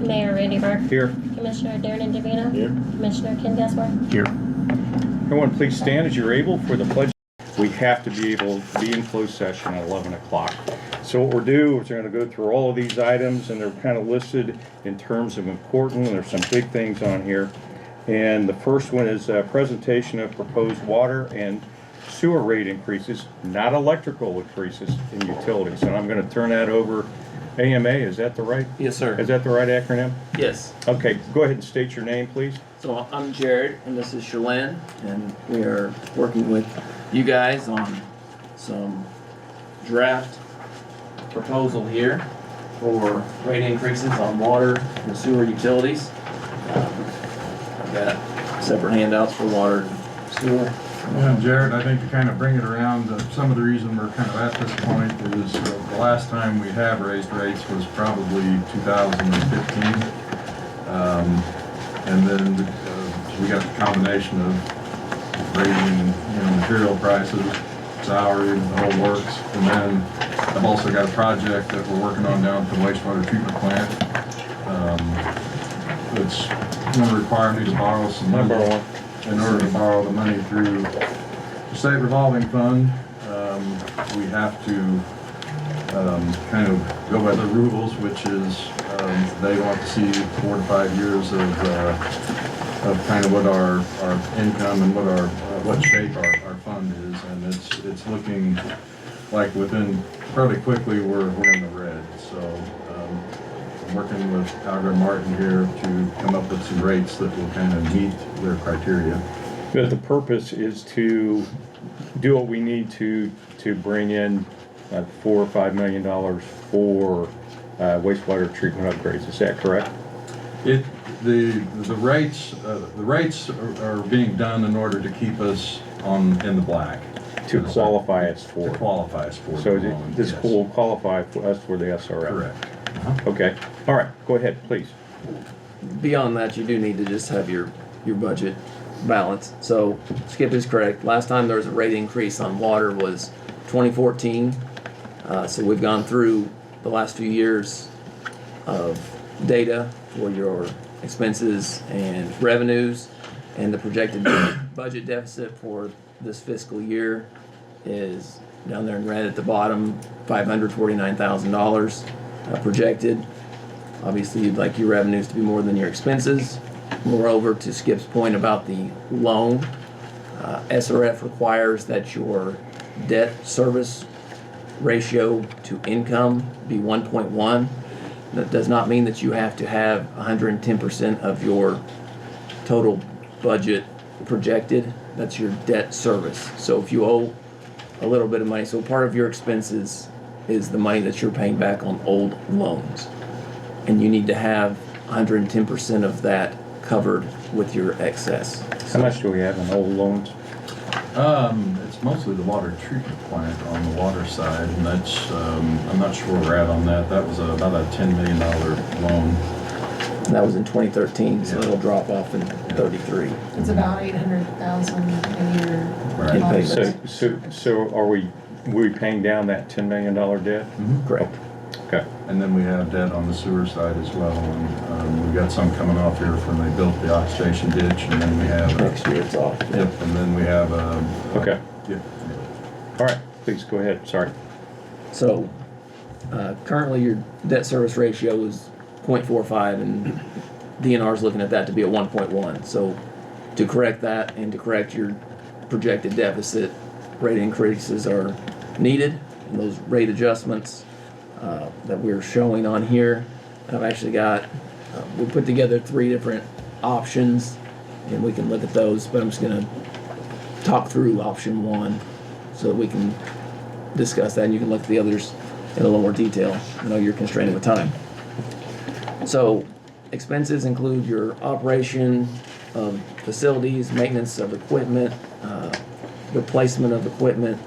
Mayor Randy Burke. Here. Commissioner Darren Davina. Here. Commissioner Ken Gaspar. Here. Everyone, please stand as you're able for the pledge. We have to be able to be in closed session at 11 o'clock. So what we're doing is we're going to go through all of these items, and they're kind of listed in terms of important, and there's some big things on here. And the first one is a presentation of proposed water and sewer rate increases, not electrical increases in utilities. And I'm going to turn that over. AMA, is that the right? Yes, sir. Is that the right acronym? Yes. Okay, go ahead and state your name, please. So I'm Jared, and this is Shalyn, and we are working with you guys on some draft proposal here for rate increases on water and sewer utilities. I've got separate handouts for water and sewer. Yeah, Jared, I think to kind of bring it around, some of the reason we're kind of at this point is the last time we have raised rates was probably 2015. And then we got the combination of raising, material prices, salary, the whole works. And then I've also got a project that we're working on down at the wastewater treatment plant. It's going to require me to borrow some money. In order to borrow the money through the state revolving fund, we have to kind of go by the rules, which is they want to see 4 to 5 years of kind of what our income and what shape our fund is, and it's looking like within fairly quickly we're in the red. So I'm working with Algar Martin here to come up with some rates that will kind of meet their criteria. But the purpose is to do what we need to bring in $4 or $5 million for wastewater treatment upgrades. Is that correct? The rates are being done in order to keep us in the black. To qualify us for. To qualify us for. So this will qualify for us for the SRF. Correct. Okay. All right. Go ahead, please. Beyond that, you do need to just have your budget balanced. So Skip is correct. Last time there was a rate increase on water was 2014. So we've gone through the last few years of data for your expenses and revenues, and the projected budget deficit for this fiscal year is down there in red at the bottom, $549,000 projected. Obviously, you'd like your revenues to be more than your expenses. Moreover, to Skip's point about the loan, SRF requires that your debt service ratio to income be 1.1. That does not mean that you have to have 110% of your total budget projected. That's your debt service. So if you owe a little bit of money, so part of your expenses is the money that you're paying back on old loans, and you need to have 110% of that covered with your excess. How much do we have in old loans? It's mostly the water treatment plant on the water side, and that's I'm not sure where we're at on that. That was about a $10 million loan. And that was in 2013, so it'll drop off in 33. It's about 800,000 a year. Right. In payments. So are we paying down that $10 million debt? Mm-hmm. Correct. Okay. And then we have debt on the sewer side as well, and we've got some coming off here from they built the oxidation ditch, and then we have Next year it's off. Yep, and then we have Okay. Yep. All right. Please go ahead. Sorry. So currently your debt service ratio is 0.45, and DNR is looking at that to be at 1.1. So to correct that and to correct your projected deficit, rate increases are needed, and those rate adjustments that we're showing on here, I've actually got, we put together 3 different options, and we can look at those, but I'm just going to talk through option 1 so that we can discuss that, and you can look at the others in a little more detail. I know you're constrained with time. So expenses include your operation of facilities, maintenance of equipment, replacement of equipment,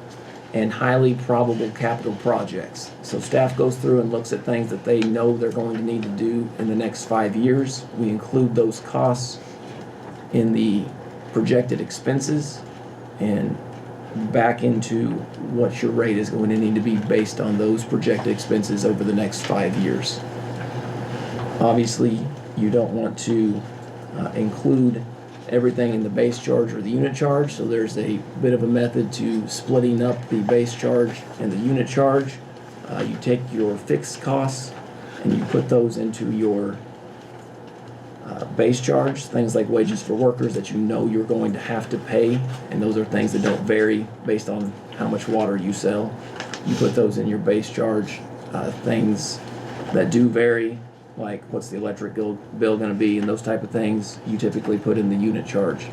and highly probable capital projects. So staff goes through and looks at things that they know they're going to need to do in the next 5 years. We include those costs in the projected expenses and back into what your rate is going to need to be based on those projected expenses over the next 5 years. Obviously, you don't want to include everything in the base charge or the unit charge, so there's a bit of a method to splitting up the base charge and the unit charge. You take your fixed costs and you put those into your base charge, things like wages for workers that you know you're going to have to pay, and those are things that don't vary based on how much water you sell. You put those in your base charge. Things that do vary, like what's the electric bill going to be and those type of things, you typically put in the unit charge.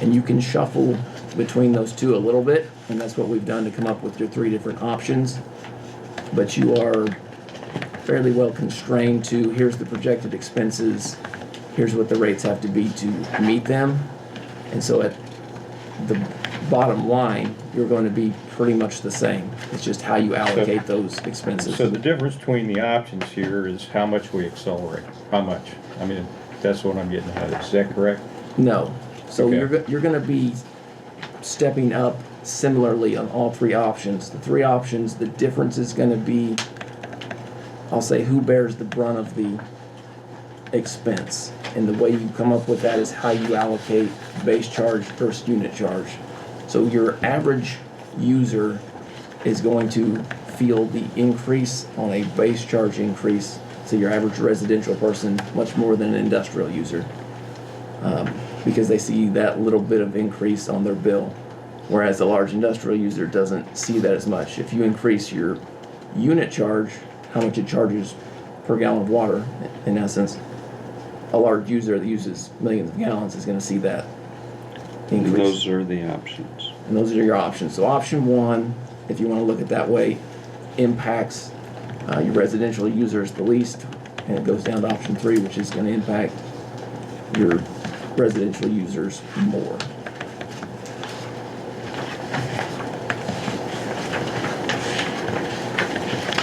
And you can shuffle between those two a little bit, and that's what we've done to come up with your 3 different options. But you are fairly well constrained to, here's the projected expenses, here's what the rates have to be to meet them. And so at the bottom line, you're going to be pretty much the same. It's just how you allocate those expenses. So the difference between the options here is how much we accelerate. How much? I mean, that's what I'm getting at. Is that correct? No. So Okay. you're going to be stepping up similarly on all 3 options. The 3 options, the difference is going to be, I'll say, who bears the brunt of the expense. And the way you come up with that is how you allocate base charge versus unit charge. So your average user is going to feel the increase on a base charge increase. So your average residential person much more than an industrial user, because they see that little bit of increase on their bill, whereas a large industrial user doesn't see that as much. If you increase your unit charge, how much it charges per gallon of water, in essence, a large user that uses millions of gallons is going to see that increase. And those are the options. And those are your options. So option 1, if you want to look at that way, impacts your residential users the least, and it goes down to option 3, which is going to impact your residential users more.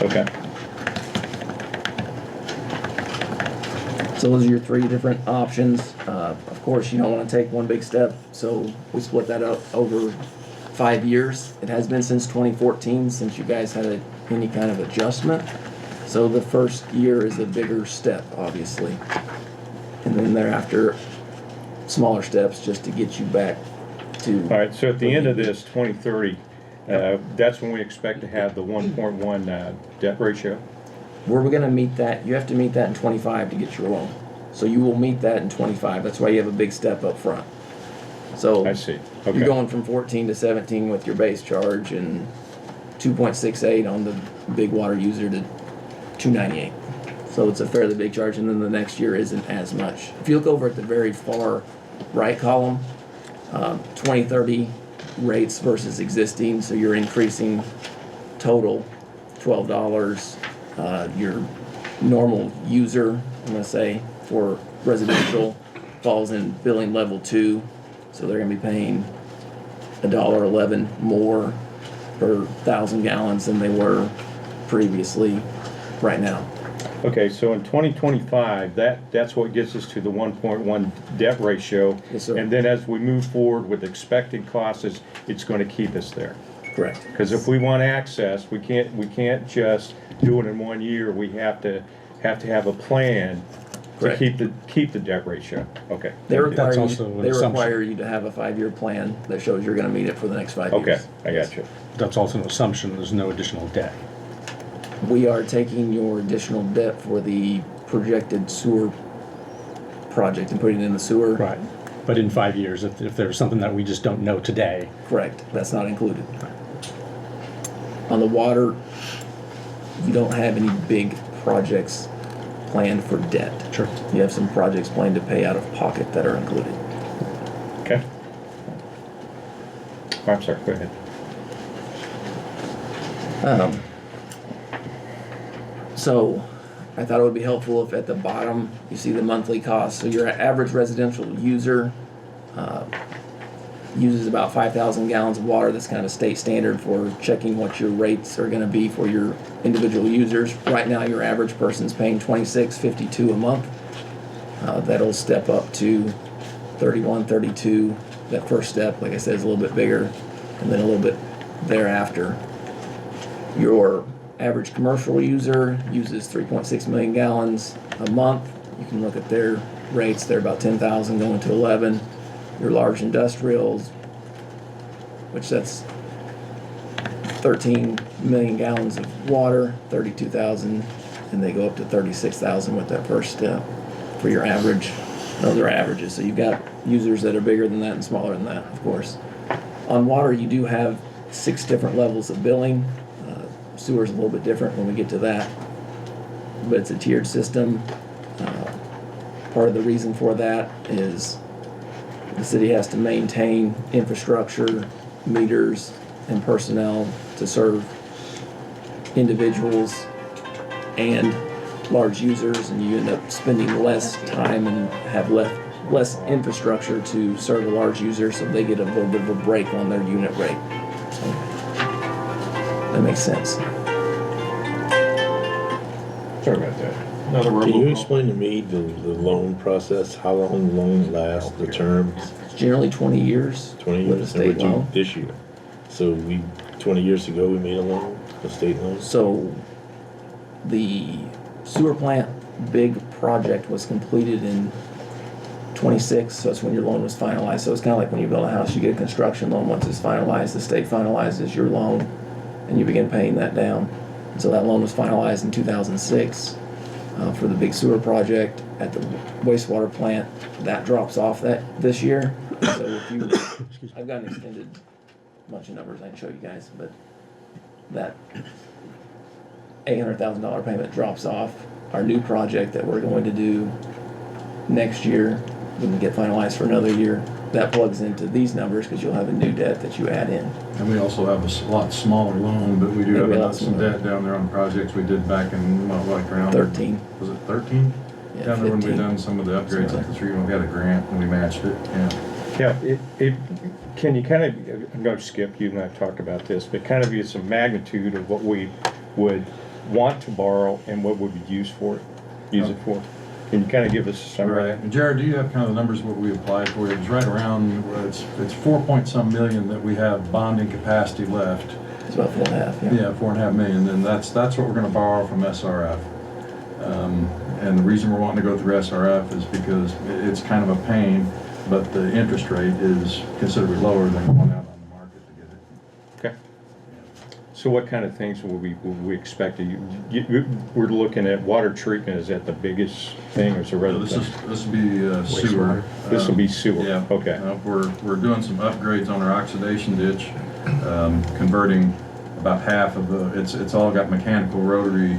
Okay. So those are your 3 different options. Of course, you don't want to take one big step, so we split that up over 5 years. It has been since 2014 since you guys had any kind of adjustment. So the first year is a bigger step, obviously. And then thereafter, smaller steps just to get you back to... All right, so at the end of this, 2030, that's when we expect to have the 1.1 debt ratio? Where we're going to meet that, you have to meet that in 25 to get your loan. So you will meet that in 25. That's why you have a big step up front. So I see. Okay. you're going from 14 to 17 with your base charge and 2.68 on the big water user to 298. So it's a fairly big charge, and then the next year isn't as much. If you look over at the very far right column, 2030 rates versus existing, so you're increasing total $12. Your normal user, I'm going to say, for residential falls in billing level 2, so they're going to be paying $1.11 more per 1,000 gallons than they were previously right now. Okay, so in 2025, that's what gets us to the 1.1 debt ratio. Yes, sir. And then as we move forward with expected costs, it's going to keep us there. Correct. Because if we want access, we can't just do it in 1 year. We have to have a plan to Correct. keep the debt ratio. Okay. They thank you. require, That's also an they assumption. require you to have a 5-year plan that shows you're going to meet it for the next 5 Okay, years. I got you. That's also an assumption, there's no additional debt. We are taking your additional debt for the projected sewer project and putting it in the sewer. Right. But in 5 years, if there's something that we just don't know today, Correct. That's not included. On the water, you don't have any big projects planned for debt. sure. You have some projects planned to pay out of pocket that are included. Okay. Oh, I'm sorry, go ahead. So I thought it would be helpful if at the bottom you see the monthly cost. So your average residential user uses about 5,000 gallons of water. That's kind of a state standard for checking what your rates are going to be for your individual users. Right now, your average person's paying $26.52 a month. That'll step up to $31, $32. That first step, like I said, is a little bit bigger, and then a little bit thereafter. Your average commercial user uses 3.6 million gallons a month. you can look at their rates. They're about 10,000 going to 11. Your large industrials, which that's 13 million gallons of water, 32,000, and they go up to 36,000 with that first step for your average. Those are averages. So you've got users that are bigger than that and smaller than that, of course. On water, you do have 6 different levels of billing. Sewer's a little bit different when we get to that, but it's a tiered system. Part of the reason for that is the city has to maintain infrastructure, meters, and personnel to serve individuals and large users, and you end up spending less time and have less infrastructure to serve a large user, so they get a little bit of a break on their unit rate. So that makes sense. Sorry about that. Another Can you robocall. explain to me the loan process, how long the loan lasts, the terms, It's generally 20 years 20 with a years? state And we're due loan. this year. So 20 years ago, we made a loan, a state loan? So the sewer plant big project was completed in 26, so that's when your loan was finalized. So it's kind of like when you build a house, you get a construction loan. Once it's finalized, the state finalizes your loan and you begin paying that down. So that loan was finalized in 2006 for the big sewer project at the wastewater plant. That drops off this year. So if you, I've got an extended bunch of numbers I can show you guys, but that $800,000 payment drops off. Our new project that we're going to do next year, when we get finalized for another year, that plugs into these numbers because you'll have a new debt that you add in. And we also have a lot smaller loan, but we do Yeah, we have have some smaller. debt down there on projects we did back in, like around. 13. Was it 13? Yeah, Down there when we 15. done some of the upgrades at the treatment, we had a grant and we matched it, yeah. Yeah, can you kind of, I'm going to skip, you and I talked about this, but kind of give some magnitude of what we would want to borrow and what would be used for, use it for? Can you kind of give us a summary? Right, and Jared, do you have kind of the numbers of what we applied for? It was right around, it's 4-point-some million that we have bonding capacity left. It's about 4.5, yeah. Yeah, 4.5 million, and that's what we're gonna borrow from SRF. And the reason we're wanting to go through SRF is because it's kind of a pain, but the interest rate is considerably lower than going out on the market to get it. Okay. So what kind of things would we expect? We're looking at water treatment, is that the biggest thing, or is there So other this things? will be sewer. This will be sewer, Yeah. okay. We're doing some upgrades on our oxidation ditch, converting about half of it's all got mechanical rotary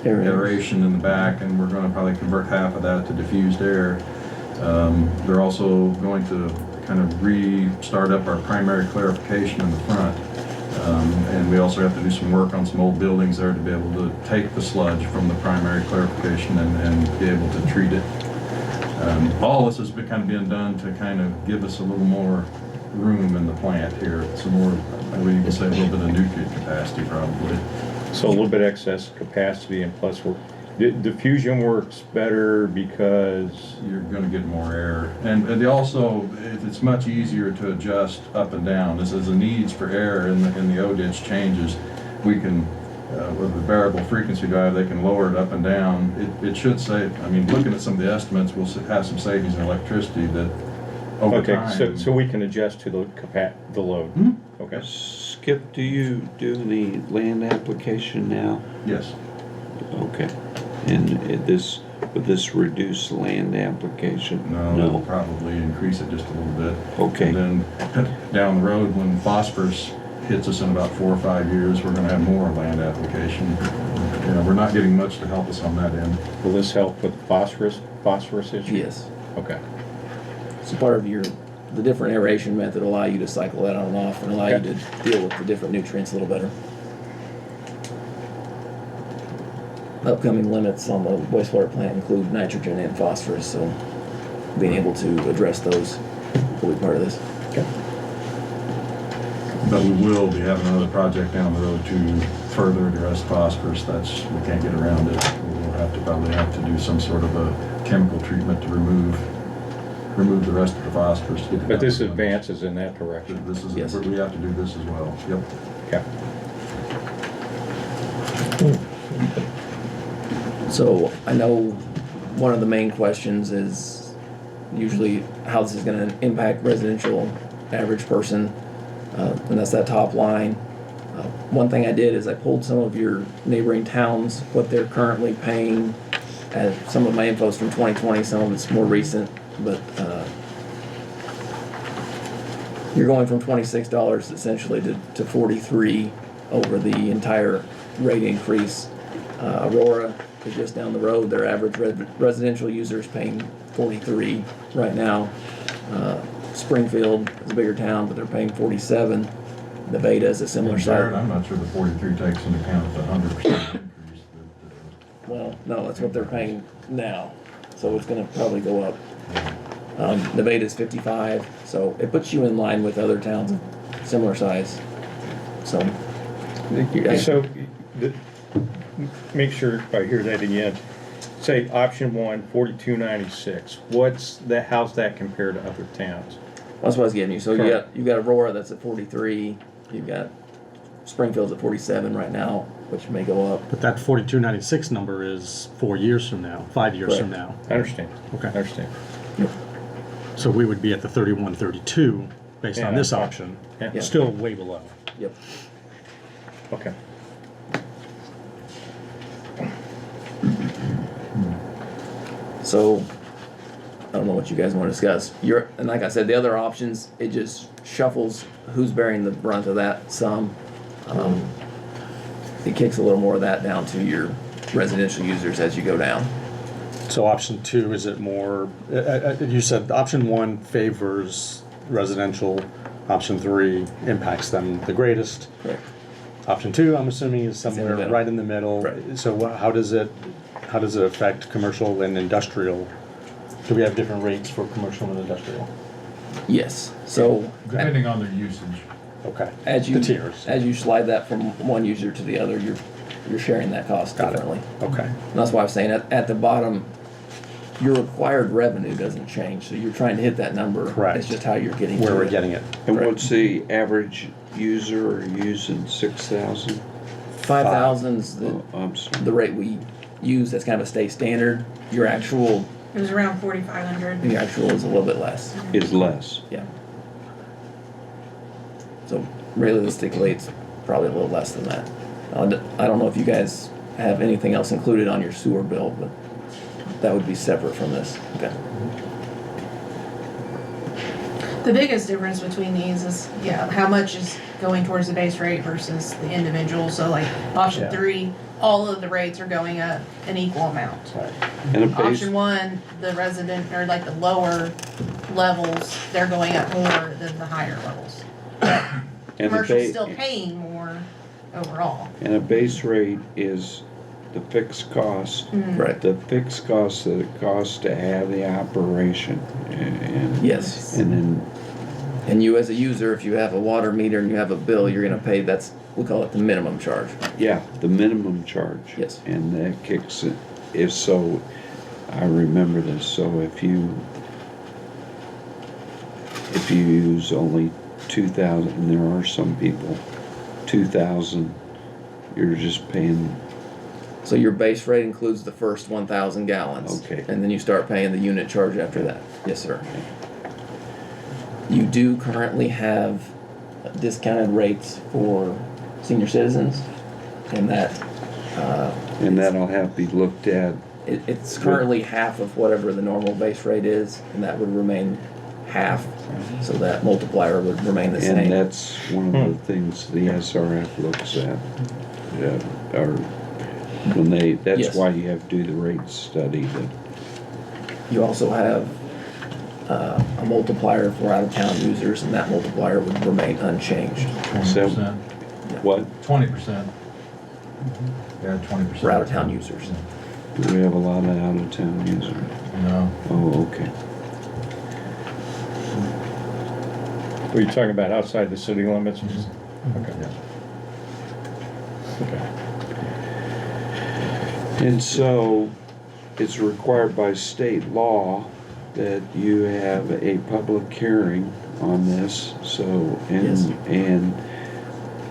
aeration in the back, and we're gonna probably convert half of that to diffused air. They're also going to kind of restart up our primary clarification in the front. And we also have to do some work on some old buildings there to be able to take the sludge from the primary clarification and be able to treat it. All this has been kind of being done to kind of give us a little more room in the plant here, some more, we can say a little bit of nutrient capacity probably. So a little bit excess capacity, and plus diffusion works better because, You're gonna get more air. And they also, it's much easier to adjust up and down. As the needs for air in the O-ditch changes, we can, with the variable frequency drive, they can lower it up and down. It should save, I mean, looking at some of the estimates, we'll have some savings in electricity that over okay, time. so we can adjust to the load. Hmm? Okay. Skip, do you do the land application now? Yes. Okay. And would this reduce the land application? No, it'll probably increase it just a little bit. Okay. And then down the road, when phosphorus hits us in about 4 or 5 years, we're gonna have more land application. You know, we're not getting much to help us on that end. Will this help with phosphorus issue? Yes. Okay. So part of the different aeration method allow you to cycle that on and off and allow you to deal with the different nutrients a little better. Upcoming limits on the wastewater plant include nitrogen and phosphorus, so being able to address those will be part of this. Okay. But we will be having another project down the road to further address phosphorus. We can't get around it. We'll probably have to do some sort of a chemical treatment to remove the rest of the phosphorus. to get it But out this of the mix. advances in that direction. This is, Yes. we have to do this as well. Yep. Okay. So I know one of the main questions is usually how this is going to impact residential average person, and that's that top line. One thing I did is I pulled some of your neighboring towns, what they're currently paying. Some of my info is from 2020, some of it's more recent, but you're going from $26 essentially to 43 over the entire rate increase. Aurora is just down the road. Their average residential user is paying 43 right now. Springfield is a bigger town, but they're paying 47. Nevada is a similar And Jared, size. I'm not sure the 43 takes into account the 100% increase. Well, no, that's what they're paying now, so it's going to probably go up. Nevada is 55, so it puts you in line with other towns of similar size. So, So, make sure I hear that again. Say option one, 4296. How's that compared to other towns? that's what I was getting you. So Correct. you got Aurora that's at 43. You've got Springfield's at 47 right now, which may go up. But that 4296 number is 4 years from now, 5 years from now. I understand. Okay. I understand. So we would be at the 3132 based Yeah, on this that's fine. option. Yeah. Still way below. Yep. Okay. So I don't know what you guys want to discuss. And like I said, the other options, it just shuffles who's bearing the brunt of that sum. It kicks a little more of that down to your residential users as you go down. So option two, is it more, you said option one favors residential, option three impacts them the greatest. Correct. Option two, I'm assuming, is in the somewhere middle. right in the middle. Right. So how does it affect commercial and industrial? Do we have different rates for commercial and industrial? Yes. So Depending on their usage. Okay. as you The tiers. as you slide that from one user to the other, you're sharing that cost Got it. differently. Okay. And that's why I was saying at the bottom, your required revenue doesn't change. So you're trying to hit that number. Correct. It's just how you're getting Where to we're it. getting it. And Correct. what's the average user using 6,000? 5,000's I'm sorry. the rate we use. That's kind of a state standard. Your actual It was around 4,500. is a little bit less. Is less. Yeah. So realistically, it's probably a little less than that. I don't know if you guys have anything else included on your sewer bill, but that would be separate from this. Okay. The biggest difference between these is, yeah, how much is going towards the base rate versus the individual. So like option Yeah. 3, all of the rates are going up an equal amount. And a base, Option 1, the resident, or like the lower levels, they're going up more than the higher levels. and a Commercial's still base, paying more overall. and a base rate is the fixed cost. Right. The fixed cost that it costs to have the operation, and Yes. and then And you as a user, if you have a water meter and you have a bill, you're going to pay, we call it the minimum charge. yeah, the minimum charge. Yes. And that kicks it. If so, I remember this. So if you use only 2,000, and there are some people, 2,000, you're just paying. So your base rate includes the first 1,000 gallons. Okay. And then you start paying the unit charge after that. Yes, sir. You do currently have discounted rates for senior citizens, and that And that'll have to be looked at. it's currently half of whatever the normal base rate is, and that would remain half, so that multiplier would remain the And same. that's one of the things the SRF looks at. Or when that's Yes. why you have to do the rate study. You also have a multiplier for out-of-town users, and that multiplier would remain unchanged 20%. What? 20%. Yeah, 20%. for out-of-town users. Do we have a lot of out-of-town users? No. Oh, okay. Were you talking about outside the city limits? Okay. Okay. And so it's required by state law that you have a public hearing on this. So, Yes. and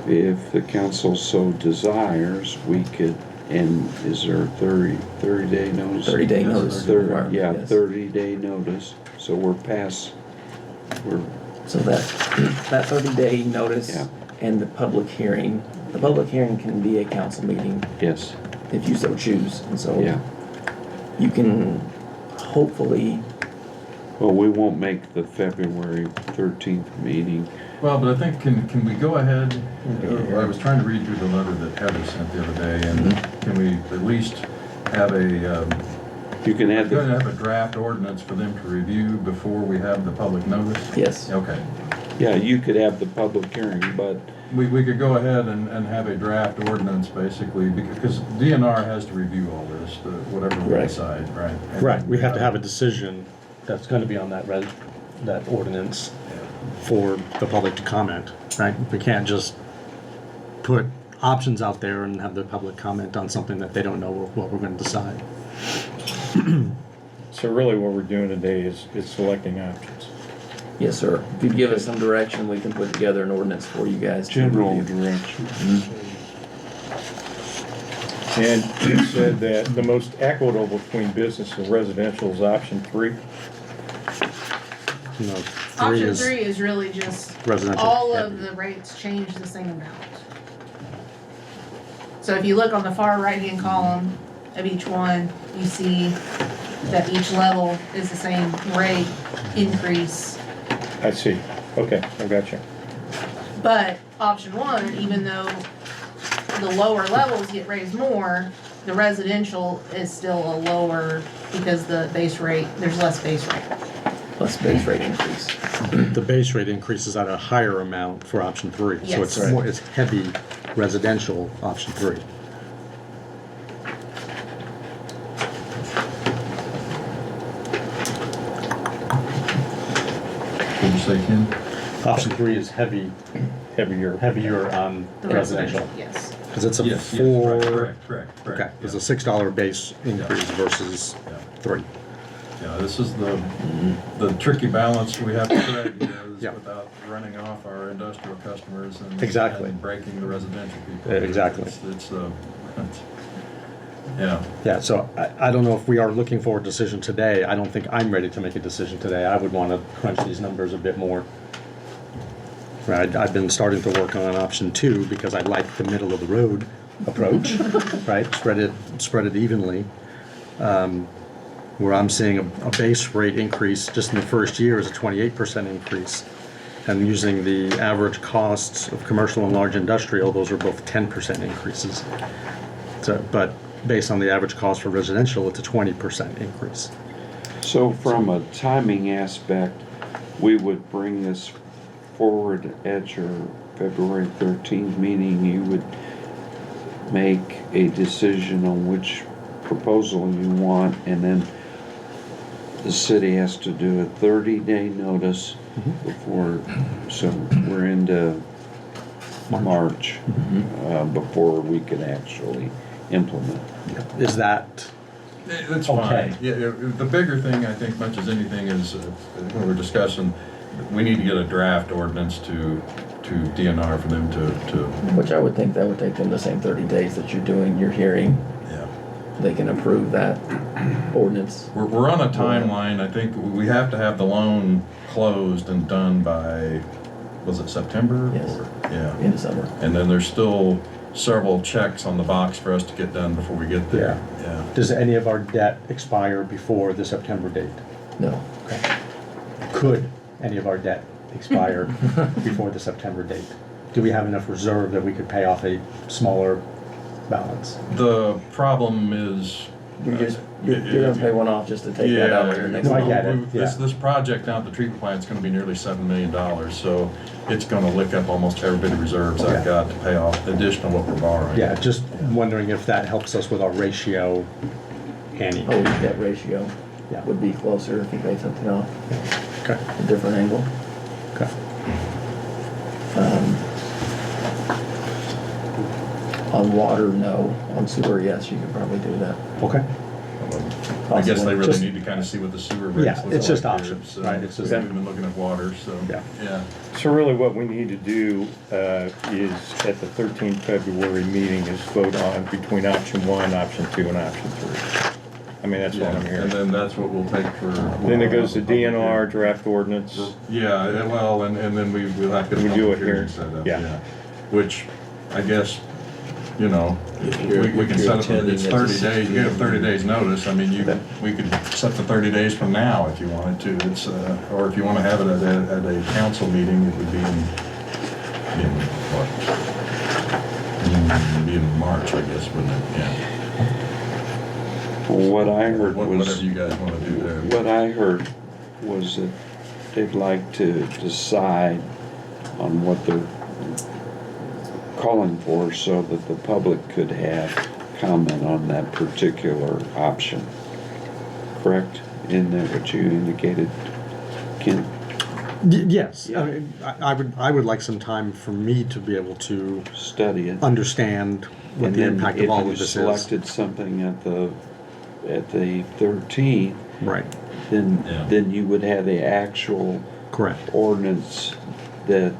if the council so desires, we could And is there a 30-day notice? 30-day Yes, notice. 30, requirement, Yeah, yes. 30-day notice, so we're So that 30-day notice Yeah. and the public hearing can be a council meeting yes, if you so choose. And so yeah. you can hopefully, Well, we won't make the February 13th meeting. Well, but I think, can we go ahead, I was trying to read through the letter that Heather sent the other day, and can we at least have You can add going to the, have a draft ordinance for them to review before we have the public notice? yes. Okay. yeah, you could have the public hearing, but We could go ahead and have a draft ordinance, basically, because DNR has to review all this, whatever we Right. decide, right? And Right, we have to have a decision that's gonna be on that ordinance for the public to comment, right? We can't just put options out there and have the public comment on something that they don't know what we're gonna decide. So really what we're doing today is selecting options. Yes, sir. If you give us some direction, we can put together an ordinance for you guys. to general review. direction. And you said that the most equitable between business and residential is option 3. You know, Option 3 is really just residential. all of the rates change the same amount. So if you look on the far right-hand column of each one, you see that each level is the same rate increase. I see. Okay, I got you. But option 1, even though the lower levels get raised more, the residential is still a lower because the base rate, there's less base rate. Plus base rate increase. The base rate increases at a higher amount for option 3. So Yes. it's more, it's heavy residential, option 3. Did you say, Ken? Option 3 is heavier on The residential. Yes. Because it's a Yes, yes, 4. right, correct. Okay, it's yeah. a $6 base increase versus Yeah. 3. Yeah, this is the tricky balance we have to strike, is Yeah. without running off our industrial customers and Exactly. and breaking the residential people. Exactly. It's yeah. Yeah, so I don't know if we are looking for a decision today. I don't think I'm ready to make a decision today. I would want to crunch these numbers a bit more. Right, I've been starting to work on option 2 because I like the middle of the road approach, right? Spread it evenly. Where I'm seeing a base rate increase just in the first year is a 28% increase. And using the average costs of commercial and large industrial, those are both 10% increases. So, but based on the average cost for residential, it's a 20% increase. So from a timing aspect, we would bring this forward at your February 13th meeting. You would make a decision on which proposal you want, and then the city has to do a 30-day notice before, so we're into March, before we can actually implement. Is that, It's Okay. fine. Yeah, the bigger thing, I think, much as anything, is when we're discussing, we need to get a draft ordinance to DNR for them to Which I would think that would take them the same 30 days that you're doing your hearing. yeah. They can approve that ordinance. We're on a timeline. I think we have to have the loan closed and done by, was it September? Yes. Yeah. In the summer. And then there's still several checks on the box for us to get done before we get there. Yeah. does any of our debt expire before the September date? No. Could any of our debt expire before the September date? Do we have enough reserve that we could pay off a smaller balance? The problem is. You're gonna pay one off just to take that out of your next No, I month. get it. This project down at the treatment plant is gonna be nearly $7 million, so it's gonna lick up almost every bit of reserves I've got to pay off additional what we're borrowing. Yeah, just wondering if that helps us with our ratio, Annie. Oh, debt ratio Yeah. would be closer if you paid something off, Okay, a different angle. okay. On water, no. On sewer, yes, you could probably do that. Okay. I guess they really Just- need to kind of see what the sewer rates Yeah, look like. it's just here, options, so- right, it's just- We've been looking at water, so, Yeah. yeah. So really what we need to do is at the 13th February meeting is vote on between option 1, option 2, and option 3. I mean, that's what I'm And hearing. then that's what we'll take for. Then it goes to DNR, draft ordinance. Yeah, well, and then we'll have to. We get do a it public here. hearing set up, Yeah. Which, I guess, you know, If you're- we can if you're set up, attending it's at the 30 days, you have 30 days notice, I mean, we could set the 30 days from now if you wanted to, it's, or if you wanna have it at a council meeting, it would be in what? It'd be in March, I guess, wouldn't it, yeah. What I heard Whatever was, you guys wanna do there. what I heard was that they'd like to decide on what they're calling for so that the public could have comment on that particular option. Correct? Isn't that what you indicated, Ken? Yes, I mean, I would like some time for me to be able to Study it. understand what And the then impact of all of this If is. you selected something at the 13th, Right, then, Yeah. then you would have the actual correct. ordinance that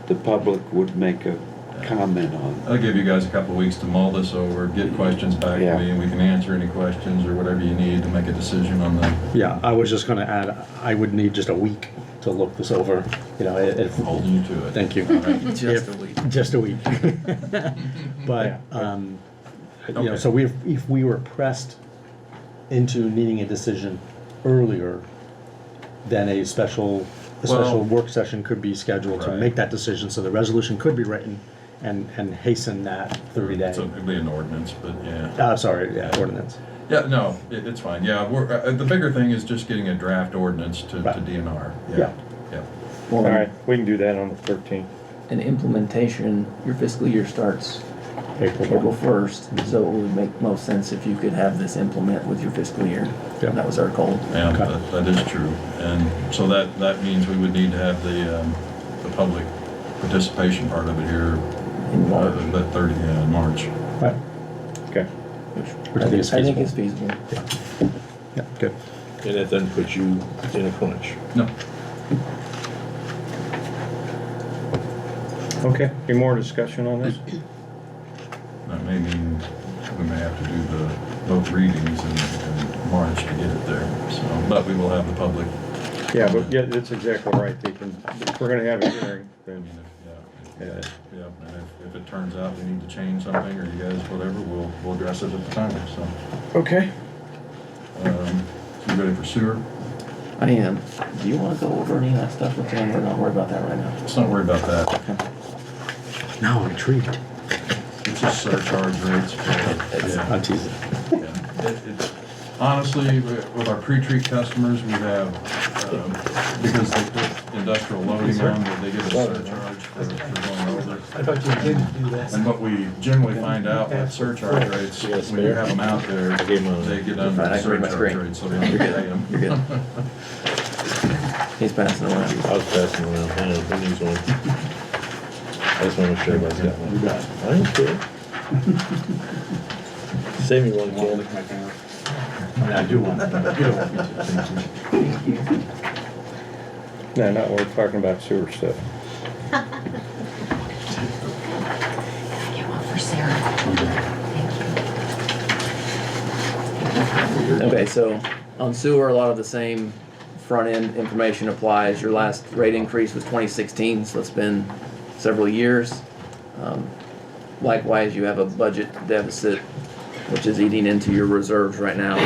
the public would make a comment on. I'll give you guys a couple of weeks to mull this over, get questions back to Yeah. me, and we can answer any questions or whatever you need to make a decision on the, Yeah, I was just gonna add, I would need just a week to look this over, you know, if, holding you to it. thank you. All right. Just a week. Just a week. But, you know, Okay. so if we were pressed into needing a decision earlier, then a special Well- work session could be scheduled to Right. make that decision, so the resolution could be written and hasten that 30-day. So it'd be an ordinance, but yeah. Sorry, yeah, ordinance. Yeah, no, it's fine, yeah, the bigger thing is just getting a draft ordinance to Right. DNR, Yeah. yeah, yeah. All Well, right, we can do that on the 13th. an implementation, your fiscal year starts April 1st, so it would make most sense if you could have this implement with your fiscal year. Yeah. That was our goal. Yeah, Okay. that is true, and so that means we would need to have the public participation part of it here, In March. that 30, yeah, in March. Right, Okay. which I think is I think feasible. it's feasible. Yeah, good. And that then puts you in a crunch. No, Okay, any more discussion on this? that may mean we may have to do both readings in March to get it there, so, but we will have the public. Yeah, but yeah, that's exactly right. They can, if we're gonna have a hearing, I then, mean, yeah. yeah, and if it turns out we need to change something, or you guys, whatever, we'll address it at the time, so. Okay. So you ready for sewer? I am. Do you want to go over any of that stuff with them or not worry about that right now? Let's not worry about that. Now I'm intrigued. It's just surcharge rates for, I'm teasing. yeah. It's honestly, with our pre-treat customers, we have, because they put industrial loading on, they give us a surcharge for going over. I thought you didn't do that. And what we generally find out with surcharge rates, when you have them out there, gave him a- they get under Fine, I the can read my surcharge screen. rate, so they don't pay them. You're good. He's passing around. I was passing around, I don't know, who needs one? I just wanna make sure everybody's got one. You got it. I ain't care. Save me one, Won't Ken. lick my finger. I mean, I do want it, but you don't want me to, thank you. No, not when we're talking about sewer stuff. Get one for Sarah. Okay, so on sewer, a lot of the same front-end information applies. Your last rate increase was 2016, so it's been several years. Likewise, you have a budget deficit, which is eating into your reserves right now.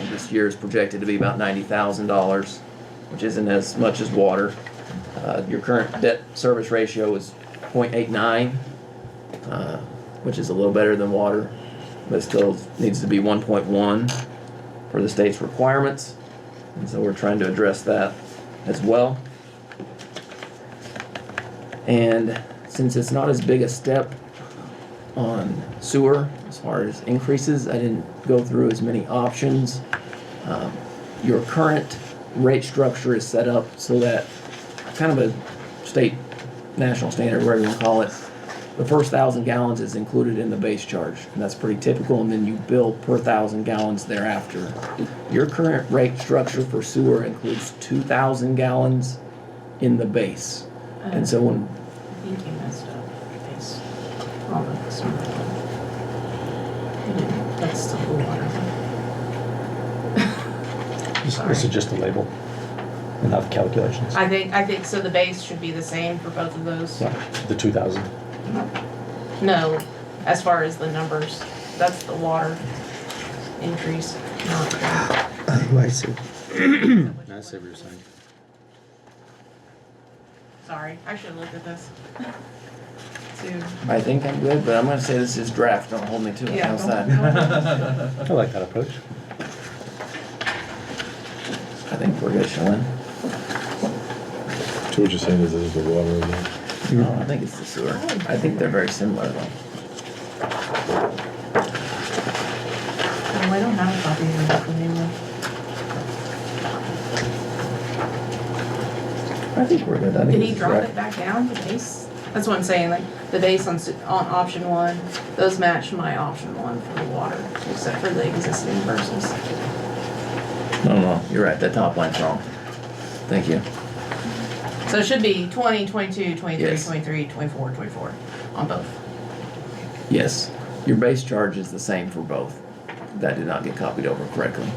This year is projected to be about $90,000, which isn't as much as water. Your current debt service ratio is 0.89, which is a little better than water, but still needs to be 1.1 for the state's requirements. And so we're trying to address that as well. And since it's not as big a step on sewer as far as increases, I didn't go through as many options. Your current rate structure is set up so that kind of a state national standard, whatever you want to call it, the first 1,000 gallons is included in the base charge, and that's pretty typical, and then you bill per 1,000 gallons thereafter. Your current rate structure for sewer includes 2,000 gallons in the base. And so when, I think you messed up. It's all of this one. You didn't. That's the whole water. This is just a label, and not the calculations. I think so. The base should be the same for both of those. Right, the 2,000. No, as far as the numbers, that's the water increase, not the. Oh, I see. I see what you're saying. Sorry, I should have looked at this. Too. I think I'm good, but I'm gonna say this is draft, don't hold me to it, Yeah. how's that? I like that approach. I think we're good, Shalyn. So what you're saying is this is the water again? No, I think it's the sewer. I think they're very similar though. No, I don't have a copy of that from anyone. I think we're good, I think Did this he is drop draft. it back down, the base? That's what I'm saying, like, the base on option one, those match my option one for the water, except for the existing versus. No, you're right, that top line's wrong. Thank you. So it should be 20, 22, 23, Yes. 23, 24, 24 on both. Yes, your base charge is the same for both. That did not get copied over correctly.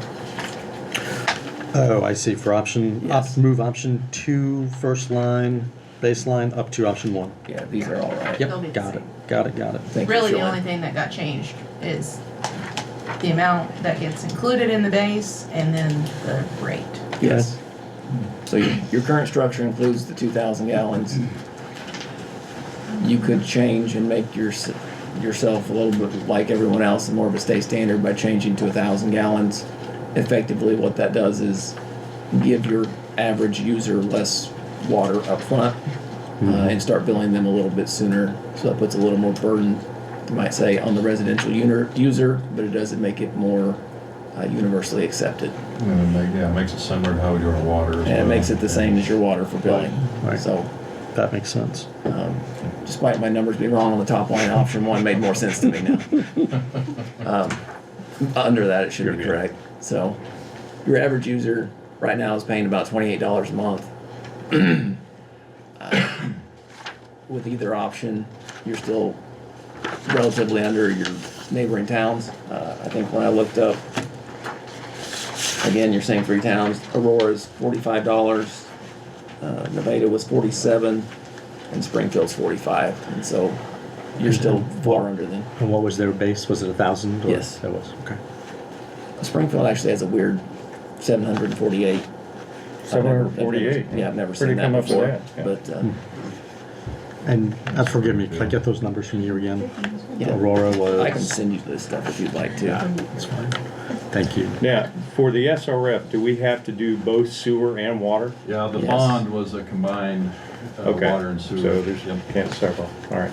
Oh, I see, for option, Yes. move option 2, first line, baseline, up to option 1. Yeah, these are all right. They'll be Yep, the got it, same. got it, got it. Thank you, Really, the Shalyn. only thing that got changed is the amount that gets included in the base and then the rate. Yes. So your current structure includes the 2,000 gallons. You could change and make yourself a little bit like everyone else and more of a state standard by changing to 1,000 gallons. Effectively, what that does is give your average user less water up front and start billing them a little bit sooner. So that puts a little more burden, you might say, on the residential user, but it doesn't make it more universally accepted. And it makes it similar to how we do our water as well. And it makes it the same as your water for billing. Right. So, That makes sense. despite my numbers being wrong on the top line, option one made more sense to me now. Under that, it should be correct. So, your average user right now is paying about $28 a month. With either option, you're still relatively under your neighboring towns. I think when I looked up, again, you're saying 3 towns. Aurora's $45, Nevada was $47, and Springfield's $45. And so you're still far under them. And what was their base? Was it 1,000? Yes. That was, okay. Springfield actually has a weird 748. 748. Yeah, I've never Pretty seen that come up with before. that, yeah. But And forgive me, could I get those numbers from you again? yeah, Aurora was. I can send you this stuff if you'd like to. That's fine. Thank you. Now, for the SRF, do we have to do both sewer and water? Yeah, the Yes. bond was a combined Okay. water and sewer. So there's, Yep. can't several, all right.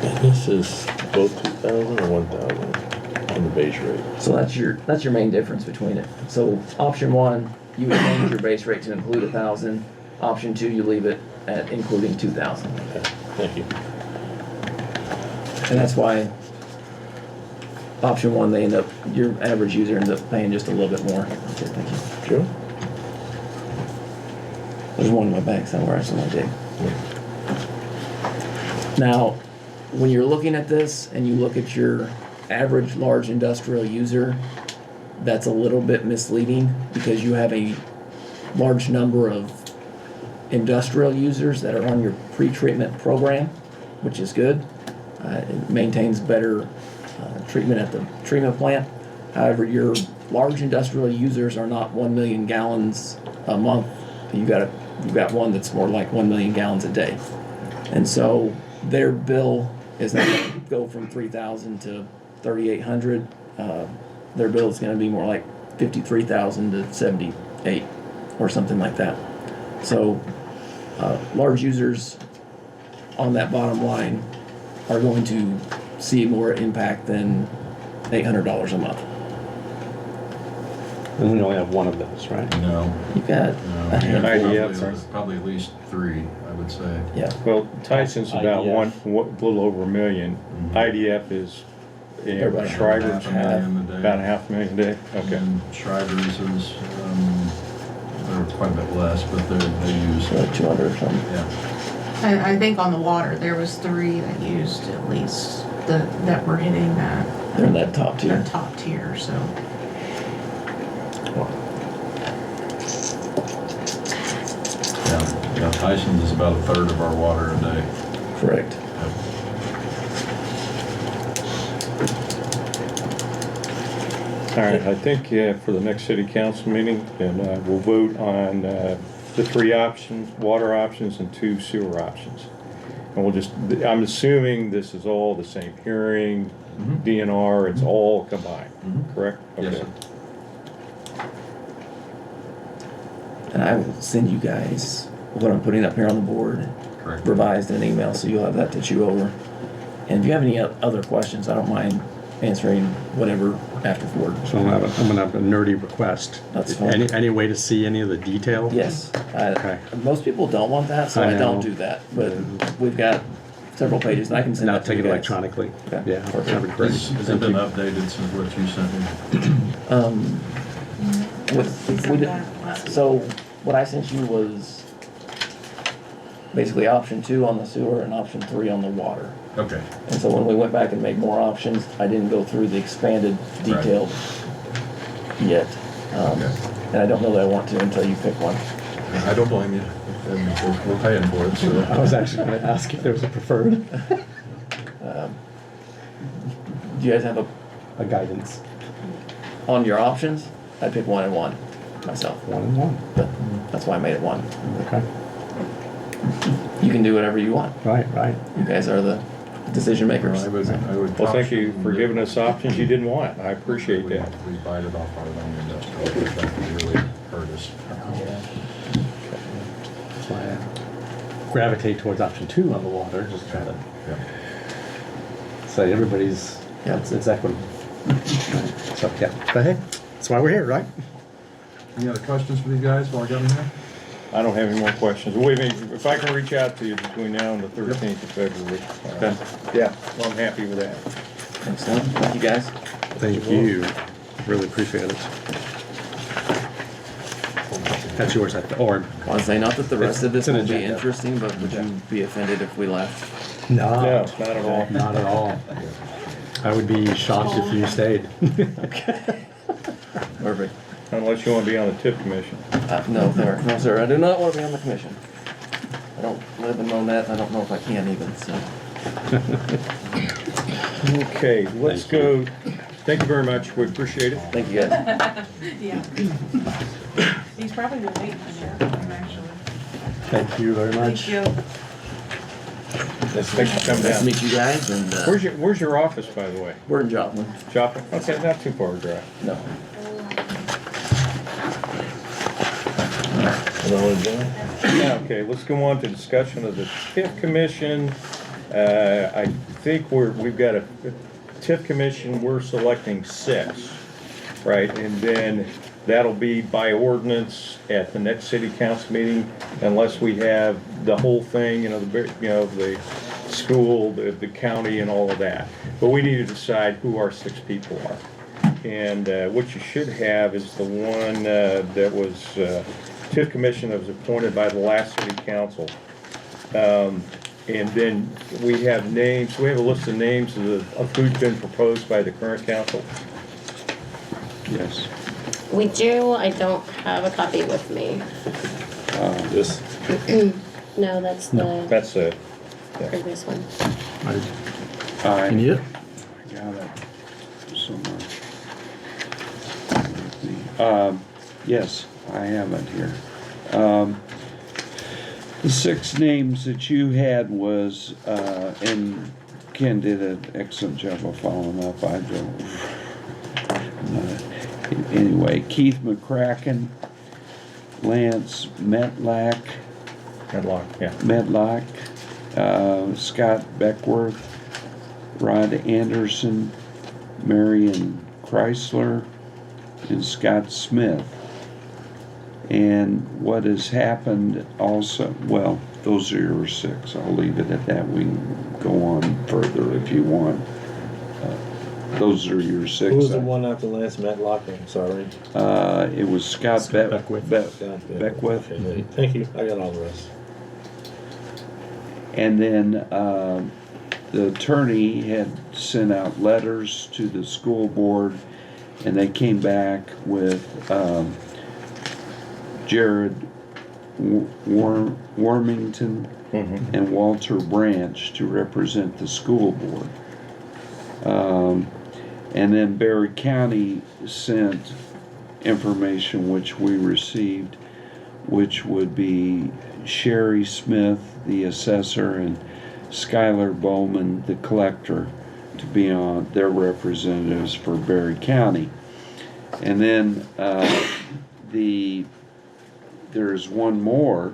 And this is both 2,000 or 1,000 on the base rate? So that's your main difference between it. So option one, you would change your base rate to include 1,000. Option two, you leave it at including 2,000. Okay, thank you. And that's why option one, your average user ends up paying just a little bit more. Okay, thank you. Sure. There's one in my bag somewhere I want to dig. Now, when you're looking at this and you look at your average large industrial user, that's a little bit misleading because you have a large number of industrial users that are on your pre-treatment program, which is good. It maintains better treatment at the treatment plant. However, your large industrial users are not 1 million gallons a month. You've got one that's more like 1 million gallons a day. And so their bill is not going to go from 3,000 to 3,800. Their bill is going to be more like 53,000 to 78 or something like that. So large users on that bottom line are going to see more impact than $800 a month. And we only have one of those, right? No, You got no. a we have handful. probably at least 3, I would say. Yeah, Well, Tyson's about IDF. a little over 1 million. IDF is, Everybody has Shriver's half a million a day. about $500,000 a day. Okay. And Shriver's is, they're quite a bit less, but they use, like 200 or something. yeah. I think on the water, there was 3 that used at least that were hitting They're in that top tier. that top tier, so. Yeah, Tyson's is about a third of our water a day. Correct. All right, I think for the next city council meeting, then we'll vote on the 3 options, water options and 2 sewer options. And we'll just, I'm assuming this is all the same hearing, DNR, it's all combined, correct? Yes, Okay. sir. And I will send you guys what I'm putting up here on the board, Correct. revised in an email, so you'll have that to chew over. And if you have any other questions, I don't mind answering whatever afterward. So I'm gonna have a nerdy request. That's fine. Any way to see any of the detail? Yes, Okay. most people don't want that, so I I don't know. do that, but we've got several pages, and I can send And I'll that to take you it guys. electronically. Okay, Yeah, perfect. that'd be great. Has it Thank been you. updated since what you sent me? So what I sent you was basically option 2 on the sewer and option 3 on the water. Okay, And so when we went back and made more options, I didn't go through the expanded detailed yet. okay. And I don't know that I want to until you pick one. I don't blame you. And we're paying for it, so. I was actually gonna ask if there was a preferred, Do you guys have a guidance. on your options? I pick 1 and 1 myself, 1 and 1. but that's why I made it 1. Okay, You can do whatever you want. right. You guys are the decision makers. I would Well, thank you caution for that giving us options you didn't want. I appreciate we- that. We bite it off our own industrial, that would really hurt us. That's why I gravitate towards option 2 on the water, just try to Yeah. say everybody's, Yeah. it's equitable. So, yeah, but hey, that's why we're here, right? Any other questions for these guys while I got them here? I don't have any more questions. Wait a minute, if I can reach out to you between now and the 13th of February. Yeah, well, I'm happy with that. Excellent. Thank you guys. Thank you. Really appreciate it. That's yours, or? I want to say not that the rest of this It's an will be agenda. interesting, but would you be offended if we left? No, not at all. Not at all. I would be shocked if you stayed. Perfect. Unless you want to be on the TIP commission. No, sir. No, sir. I do not want to be on the commission. I don't live in Monett. I don't know if I can even, so. Okay, let's go. Thank you very much. We appreciate it. Thank you, guys. Yeah. He's probably been waiting for that, actually. Thank you very much. Thanks for coming Nice to down. meet you guys, and Where's your office, by the way? we're in Joplin. Joplin? Okay, not too far a drive. No. Yeah, okay, let's go on to discussion of the TIF commission. I think we've got a TIF commission, we're selecting 6, right? And then that'll be by ordinance at the next city council meeting, unless we have the whole thing, the school, the county and all of that. But we need to decide who our 6 people are. And what you should have is the one that was TIF commission that was appointed by the last city council. And then we have names, we have a list of names of who's been proposed by the current council. Yes. We do, I don't have a copy with me. This, No, that's the That's it. previous one. I Can you? got it somewhere. Yes, I have it here. The 6 names that you had was, and Ken did an excellent job of following up. I don't. Anyway, Keith McCracken, Lance Metlack, Medlock, yeah. Scott Beckworth, Rod Anderson, Marion Chrysler, and Scott Smith. And what has happened also, well, those are your 6. I'll leave it at that. We can go on further if you want. Those are your 6. Who was the one after Lance Matlock? I'm sorry. It was Scott Beckwith. Beckwith. Okay, thank you. I got all the rest. And then the attorney had sent out letters to the school board, and they came back with Jared Warmington and Walter Branch to represent the school board. And then Berry County sent information which we received, which would be Sherry Smith, the assessor, and Skylar Bowman, the collector, to be on their representatives for Berry County. And then there's one more,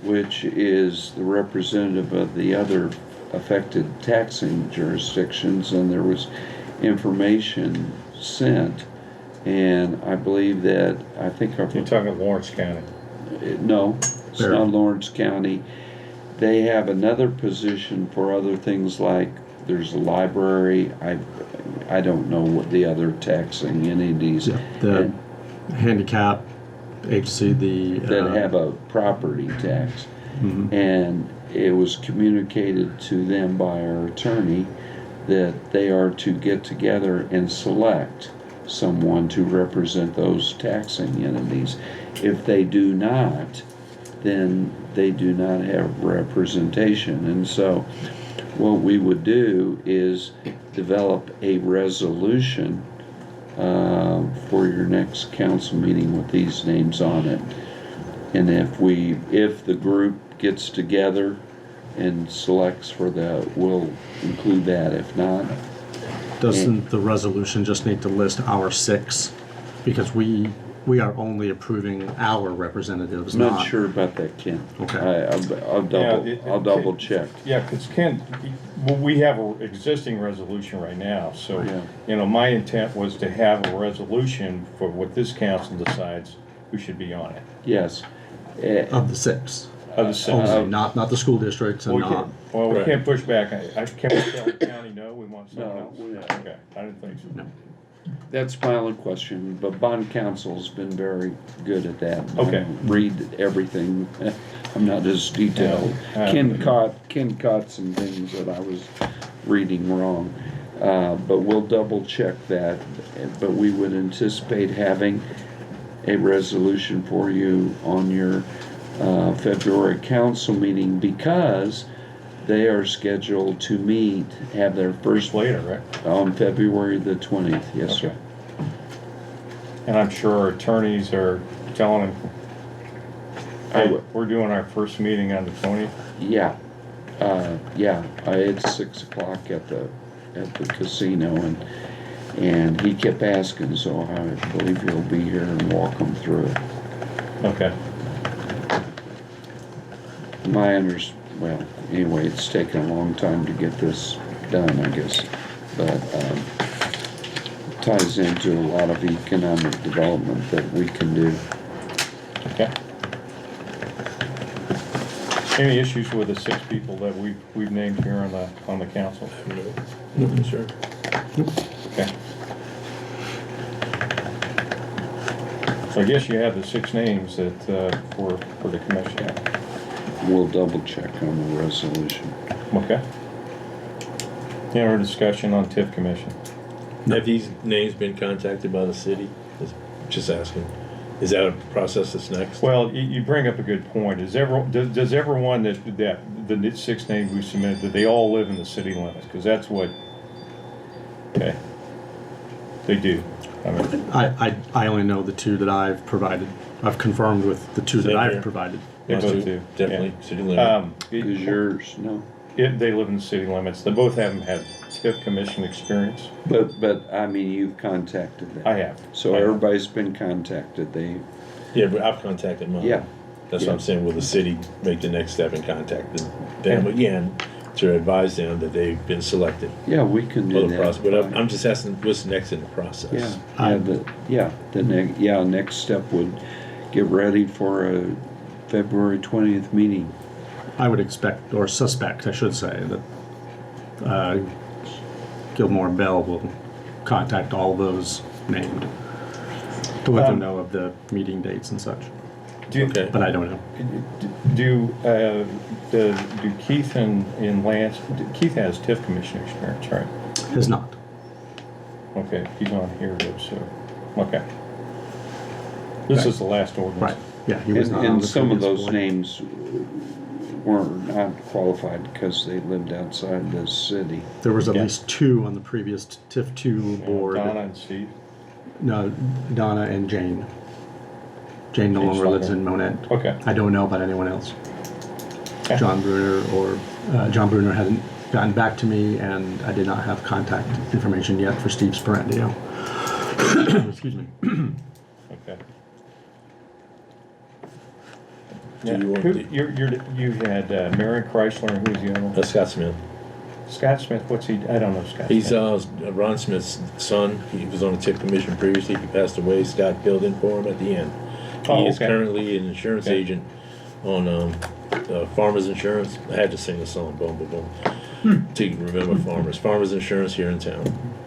which is the representative of the other affected taxing jurisdictions, and there was information sent, and I believe that, I think You're talking Lawrence County. no, it's Barry. not Lawrence County. They have another position for other things, like there's a library. I don't know what the other taxing entities The handicap agency, that have a property tax. And it was communicated to them by our attorney that they are to get together and select someone to represent those taxing entities. If they do not, then they do not have representation. And so what we would do is develop a resolution for your next council meeting with these names on it. And if the group gets together and selects for that, we'll include that. If not, Doesn't the resolution just need to list our 6? Because we are only approving our representatives, I'm not. not sure about that, Ken. Okay. I'll double check. Yeah, because Ken, well, we have an existing resolution right now, so, Yeah. my intent was to have a resolution for what this council decides who should be on it. Yes. Of the 6. Of the 6. Only, not the school districts and We not. can't, well, we Right. can't push back. Can't we tell the county no, we want someone No, else? Okay, I didn't think so. No. That's my only question, but bond council's been very good at that. Okay. Read everything. I'm not as detailed. Yeah. Ken caught some things that I was reading wrong. But we'll double check that. But we would anticipate having a resolution for you on your February council meeting, because they are scheduled to meet, have their first Later, right? on February the 20th, yes, sir. Okay. And I'm sure our attorneys are telling them, hey, we're doing our first meeting on the 20th. Yeah, it's 6 o'clock at the casino, and he kept asking, so I believe he'll be here and walk them through it. Okay. Well, anyway, it's taken a long time to get this done, I guess, but ties into a lot of economic development that we can do. Okay. Any issues with the 6 people that we've named here on the council? No, sure. Okay. So I guess you have the 6 names that for the commission. We'll double check on the resolution. Okay. Any other discussion on TIF commission? Have these names been contacted by the city? Just asking. Is that a process that's next? Well, you bring up a good point. Does everyone that the 6 names we submitted, do they all live in the city limits? Because that's what. Okay. They do. I mean, I only know the 2 that I've provided. I've confirmed with the 2 that Same I've here. provided. they Us both too. do. Definitely, Yeah. city limit. Is yours, no? They live in the city limits. They both haven't had TIF commission experience. But I mean, you've contacted them. I have. So I have. everybody's been contacted. Yeah, but I've contacted mine. Yeah. That's Yeah. what I'm saying, will the city make the next step and contact them again to advise them that they've been selected Yeah, we can for do the that. process. But I'm just asking what's next in the process. Next step would get ready for a February 20th meeting. I would expect, or suspect, I should say, that Gilmore Bell will contact all those named to let them know of the meeting dates and such. Okay. But I don't know. Do Keith and Lance, Keith has TIF commission experience, right? Has not. Okay, he's on here though, so, okay. This is the last ordinance. Right. Yeah, he was not on And the some of previous those board. names were not qualified because they lived outside the city. There was at Yeah. least two on the previous TIF 2 board. Donna and Steve. No, Donna and Jane. Jane no Jane's longer not lives there. in Monett. Okay. I don't know about anyone else. Okay. John Bruner John Bruner hadn't gotten back to me, and I did not have contact information yet for Steve Sparandio. Excuse me. Okay. Do you want Who, the- you had Marion Chrysler, and who's the other one? Scott Smith. Scott Smith, what's he, I don't know Scott He's Smith. Ron Smith's son. He was on the TIP commission previously. He passed away. Scott filled in for him at the end. Oh, He is okay. currently an insurance Okay. agent on Farmers Insurance. I had to sing the song, boom, boom, boom, to remember Farmers. Farmers Insurance here in town,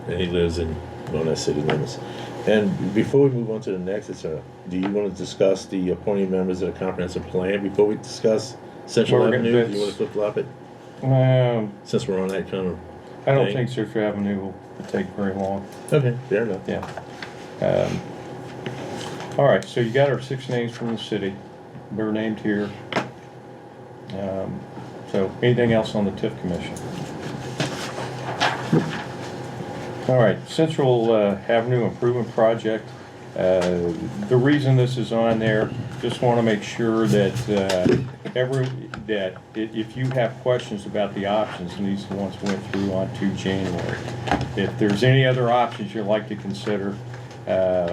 and he lives in Monett city limits. And before we move on to the next, do you want to discuss the appointing members of the comprehensive plan before we discuss Central Well, Avenue? Do that's- you want to flip flop it since we're on that kind of? I don't thing? think Surf Avenue will take very long. Okay, fair enough. Yeah. All right, so you got our 6 names from the city. They're named here. So anything else on the TIF commission? All right, Central Avenue Improvement Project. The reason this is on there, just want to make sure that if you have questions about the options, and these ones went through on 2 January, if there's any other options you'd like to consider,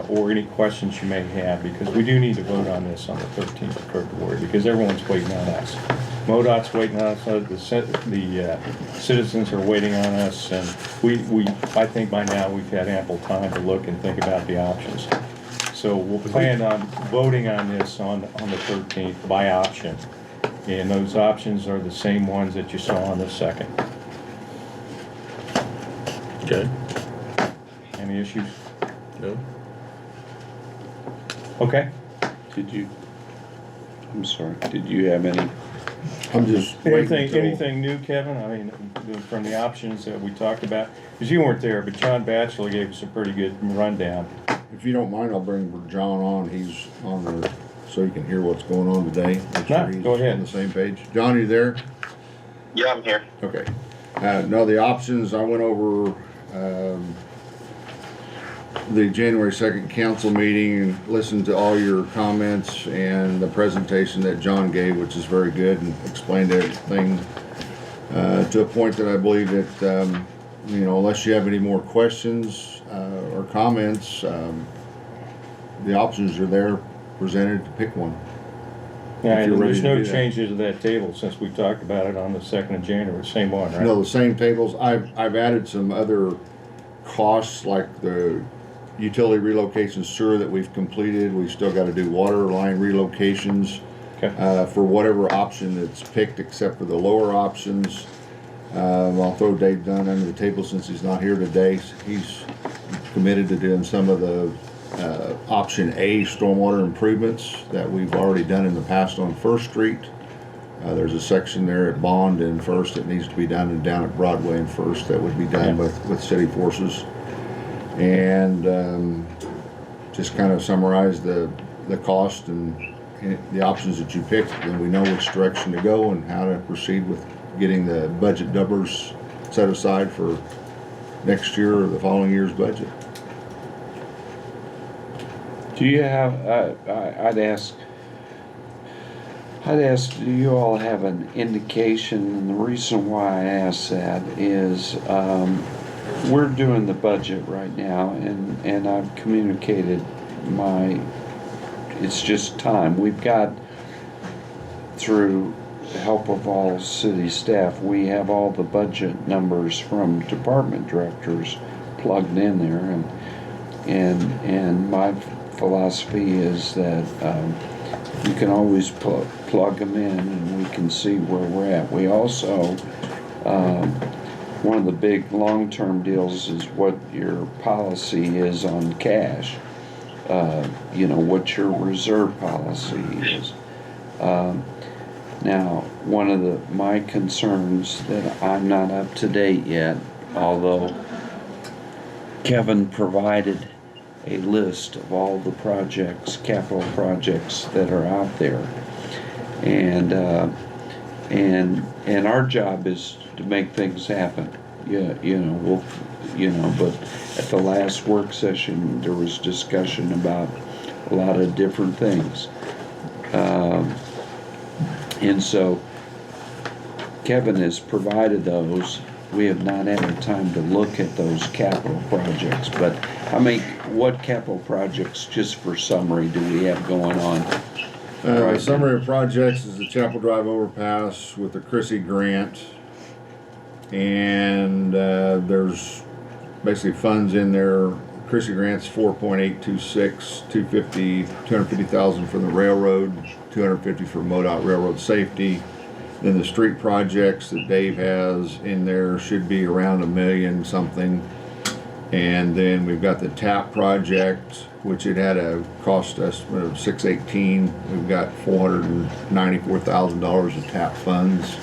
or any questions you may have, because we do need to vote on this on the 13th of February, because everyone's waiting on us. MoDOT's waiting on us, the citizens are waiting on us, and I think by now we've had ample time to look and think about the options. So we'll plan on voting on this on the 13th by option, and those options are the same ones that you saw on the 2nd. Okay. Any issues? No. Okay. I'm sorry, did you have any? I'm just waiting till- Anything new, Kevin? I mean, from the options that we talked about? Because you weren't there, but John Batchelor gave us a pretty good rundown. If you don't mind, I'll bring John on. He's on there so you can hear what's going on today. Make sure No, he's go ahead. on the same page. John, are you there? Yeah, I'm here. Okay. No, the options, I went over, the January 2nd council meeting and listened to all your comments and the presentation that John gave, which is very good and explained everything, to a point that I believe that, unless you have any more questions, or comments, the options are there presented to pick one. Yeah, If you're and ready there's to no do that. changes to that table since we talked about it on the 2nd of January, same one, right? No, the same tables. I've added some other costs like the utility relocation sewer that we've completed. We've still got to do water line relocations, Okay. for whatever option that's picked except for the lower options. I'll throw Dave Dunn under the table since he's not here today. He's committed to doing some of the option A stormwater improvements that we've already done in the past on First Street. There's a section there at Bond and First that needs to be done, and down at Broadway and First that would be done Yeah. with city forces. And just kind of summarize the cost and the options that you picked, and we know which direction to go and how to proceed with getting the budget numbers set aside for next year or the following year's budget. Do you have, I'd ask, do you all have an indication, and the reason why I ask that is, we're doing the budget right now, and I've communicated it's just time. We've got through help of all city staff, we have all the budget numbers from department directors plugged in there, and my philosophy is that you can always plug them in and we can see where we're at. We also, one of the big long-term deals is what your policy is on cash. You know, what your reserve policy is. Now, one of my concerns that I'm not up to date yet, although Kevin provided a list of all the projects, capital projects that are out there, and our job is to make things happen. Yeah, but at the last work session there was discussion about a lot of different things, and so Kevin has provided those. We have not had the time to look at those capital projects, but what capital projects, just for summary, do we have going on? The summary of projects is the Chapel Drive overpass with the Chrissy grant, and there's basically funds in there. Chrissy grant's 4.826, 250,000 for the railroad, 250 for MoDOT railroad safety. Then the street projects that Dave has in there should be around $1 million something. And then we've got the TAP project, which it had a cost estimate of $618. We've got $494,000 of TAP funds.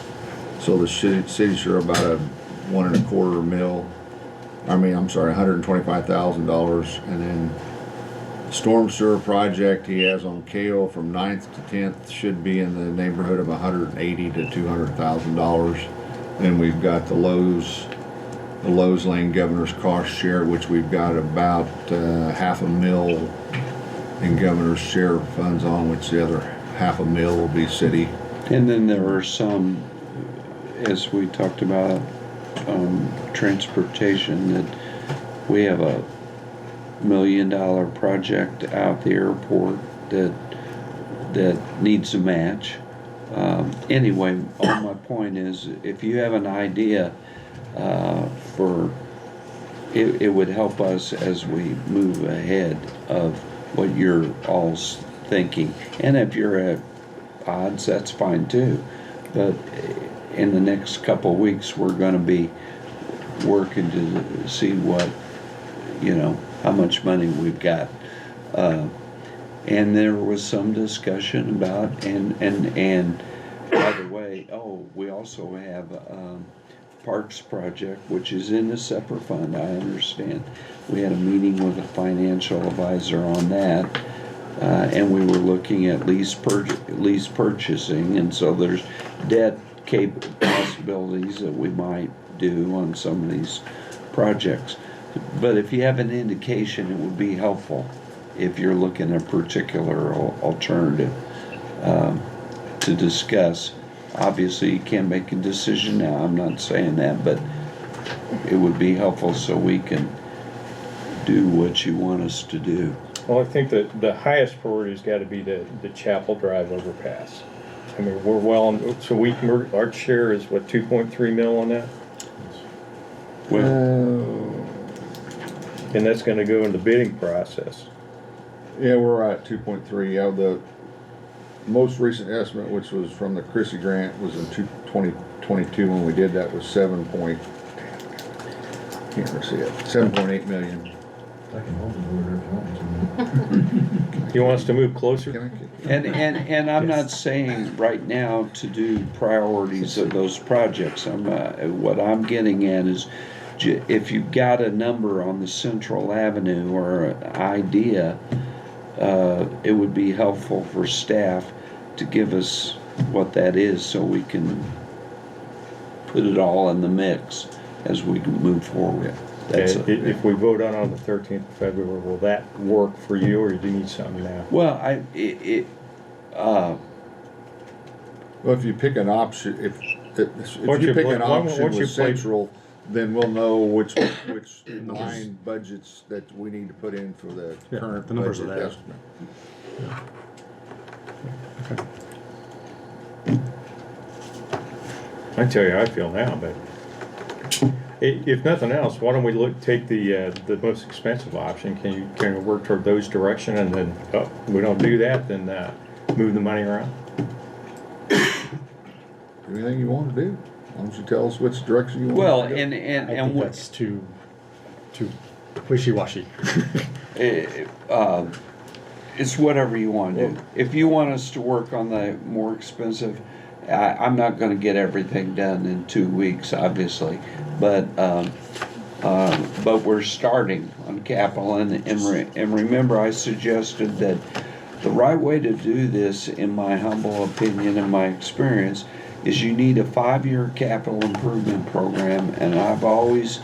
So the city's sure about $125,000. And then storm sewer project he has on Kale from 9th to 10th should be in the neighborhood of $180,000 to $200,000. Then we've got the Lowe's Lane Governor's cost share, which we've got about $500,000 in Governor's share funds on, which the other $500,000 will be city. And then there are some, as we talked about, transportation, that we have a $1 million project out the airport that needs a match. Anyway, all my point is, if you have an idea it would help us as we move ahead of what you're all thinking. And if you're at odds, that's fine too. But in the next couple of weeks, we're going to be working to see how much money we've got. And there was some discussion about, and by the way, we also have Parks project, which is in a separate fund, I understand. We had a meeting with a financial advisor on that, and we were looking at lease purchasing, and so there's debt possibilities that we might do on some of these projects. But if you have an indication, it would be helpful if you're looking at a particular alternative to discuss. Obviously, you can't make a decision now, I'm not saying that, but it would be helpful so we can do what you want us to do. Well, I think that the highest priority's gotta be the Chapel Drive overpass. I mean, we're so our share is what, 2.3 mil on that? And that's gonna go in the bidding process. Yeah, we're at 2.3. Yeah, the most recent estimate, which was from the Chrissy grant, was in 2022 when we did that, was 7.8 million. I can hold the order if you want me to. You want us to move closer? And I'm not saying right now to do priorities of those projects. What I'm getting at is, if you've got a number on the Central Avenue or an idea, it would be helpful for staff to give us what that is so we can put it all in the mix as we move forward. If we vote on the 13th of February, will that work for you, or do you need something now? Well, Well, if you pick an option, if you pick an option with Central, then we'll know which line budgets that we need to put in for the current the numbers budget are there. estimate. I tell you how I feel now, but if nothing else, why don't we take the most expensive option? Can we work toward those direction, and then, we don't do that, then, move the money around? Anything you want to do? Why don't you tell us which direction you want Well, to go? I think that's too wishy-washy. It's whatever you want to do. If you want us to work on the more expensive, I'm not gonna get everything done in 2 weeks, obviously, but we're starting on capital, and remember, I suggested that the right way to do this, in my humble opinion and my experience, is you need a 5-year capital improvement program, and I've always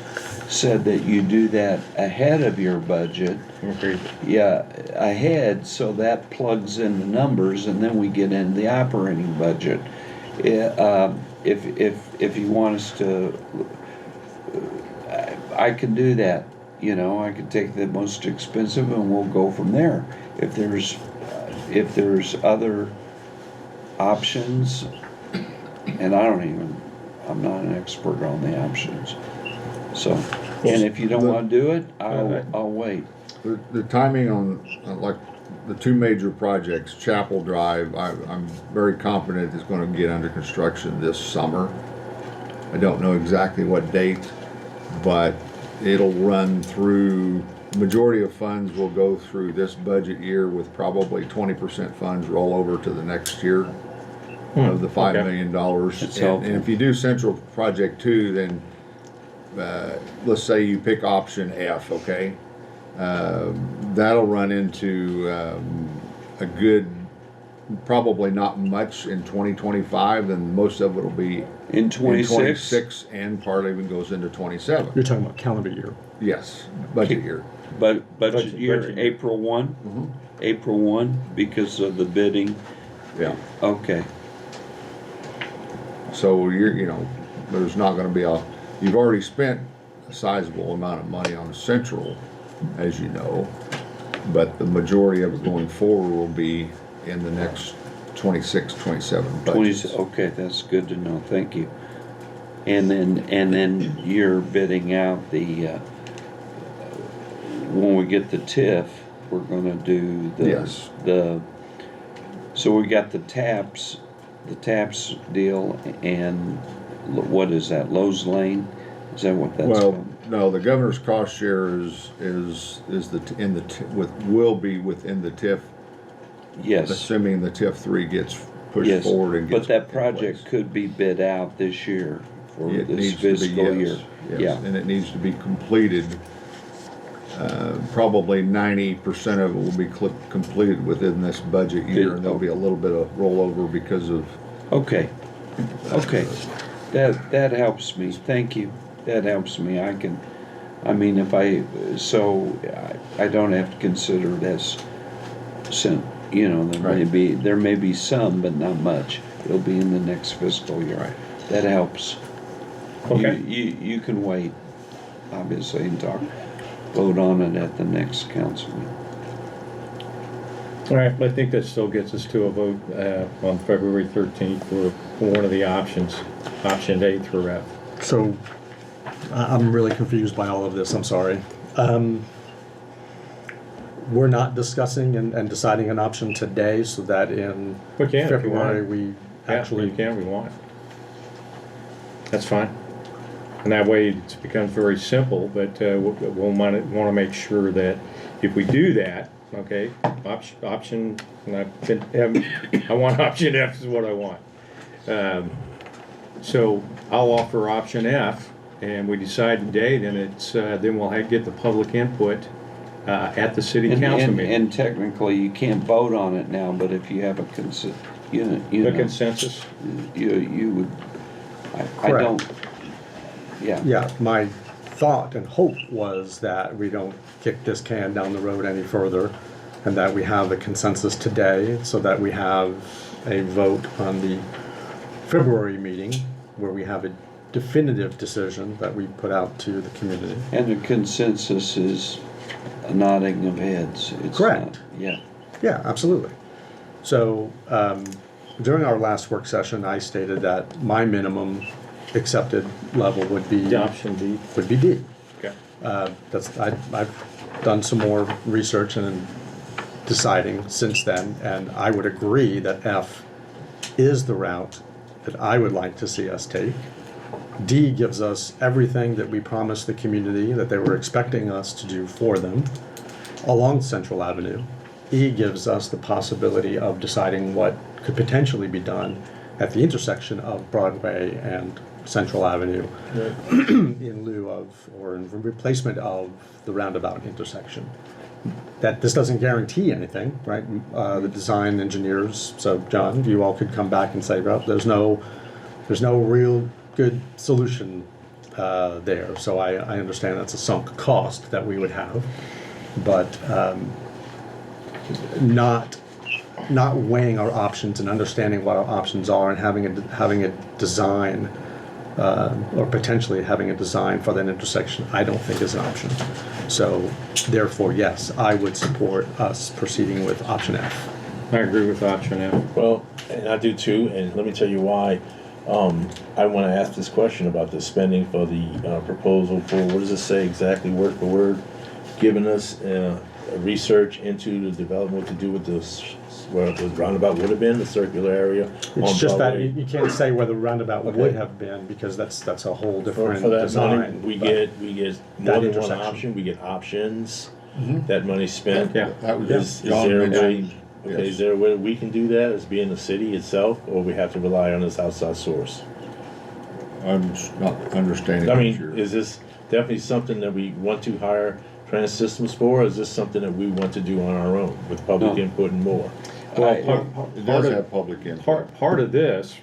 said that you do that ahead of your budget. Okay. Yeah, ahead, so that plugs in the numbers, and then we get into the operating budget. If you want us to, I can do that. You know, I can take the most expensive, and we'll go from there. If there's other options, and I'm not an expert on the options. So, and if you don't want to do it, I'll wait. The timing on, like, the two major projects, Chapel Drive, I'm very confident is gonna get under construction this summer. I don't know exactly what date, but it'll run through, majority of funds will go through this budget year, with probably 20% funds roll over to the next year of the $5 million. And if you do Central Project 2, then let's say you pick option F, okay? That'll run into a good, probably not much in 2025, and most of it will be In 26? 26, and part even goes into 27. You're talking about calendar year. Yes, budget year. Budget Budget year, year. April 1? Mhm. April 1, because of the bidding? Yeah. Okay. So there's not gonna be you've already spent a sizable amount of money on Central, as you know, but the majority of it going forward will be in the next 26, 27 budgets. Okay, that's good to know, thank you. And then you're bidding out the, when we get the TIF, we're gonna do Yes. so we got the TAPS deal, and what is that, Lowe's Lane? Is that what that's Well, called? no, the governor's cost share will be within the TIF, Yes, assuming the TIF 3 gets pushed yes, forward and gets. but that in project place. could be bid out this year for It this needs to be, fiscal year. yes, Yeah. and it needs to be completed. Probably 90% of it will be completed within this budget year, and there'll be a little bit of rollover because of. Okay, that helps me, thank you, that helps me, I don't have to consider this, there may be some, but not much, it'll be in the next fiscal year. Right. That helps. Okay. You can wait, obviously, and vote on it at the next council meeting. All right, I think that still gets us to a vote on February 13th for one of the options, option A through F. So I'm really confused by all of this, I'm sorry. We're not discussing and deciding an option today, so that in We can if you February want. we Yeah, actually. you can, we want. That's fine. And that way it becomes very simple, but we'll want to make sure that if we do that, okay, option, I want option F is what I want. So I'll offer option F, and we decide today, then then we'll get the public input at the city council meeting. And technically, you can't vote on it now, but if you have a The know, consensus? you would, I Correct. don't, yeah. Yeah, my thought and hope was that we don't kick this can down the road any further, and that we have a consensus today, so that we have a vote on the February meeting, where we have a definitive decision that we put out to the community. And the consensus is a nodding of heads. It's Correct. not- Yeah. Yeah, absolutely. So, during our last work session, I stated that my minimum accepted level would be Option D. D. Okay. I've done some more research and deciding since then, and I would agree that F is the route that I would like to see us take. D gives us everything that we promised the community that they were expecting us to do for them along Central Avenue. E gives us the possibility of deciding what could potentially be done at the intersection of Broadway and Central Avenue in lieu of, or in replacement of, the roundabout intersection. That this doesn't guarantee anything, right? The design engineers, so John, you all could come back and say, well, there's no real good solution there. So I understand that's a sunk cost that we would have, but not weighing our options and understanding what our options are and having a design or potentially having a design for that intersection, I don't think is an option. So therefore, yes, I would support us proceeding with option F. I agree with option F. Well, and I do too, and let me tell you why. I want to ask this question about the spending for the proposal for, what does it say exactly, word for word? Giving us research into the development, what to do with this, where the roundabout would have been, the circular area. It's on just that Broadway. you can't say where the roundabout Okay. would have been, because that's a whole different For that design. money, we but get more than one intersection. option, we get options, that money spent. Yeah. That was Is John there a way, mentioned. okay, Yes. is there a way we can do that as being the city itself, or we have to rely on this outside source? I'm just not understanding. I what mean, you're- is this definitely something that we want to hire transit systems for, or is this something that we want to do on our own with public No. input and more? Well, It part does of- have public input. Part of this,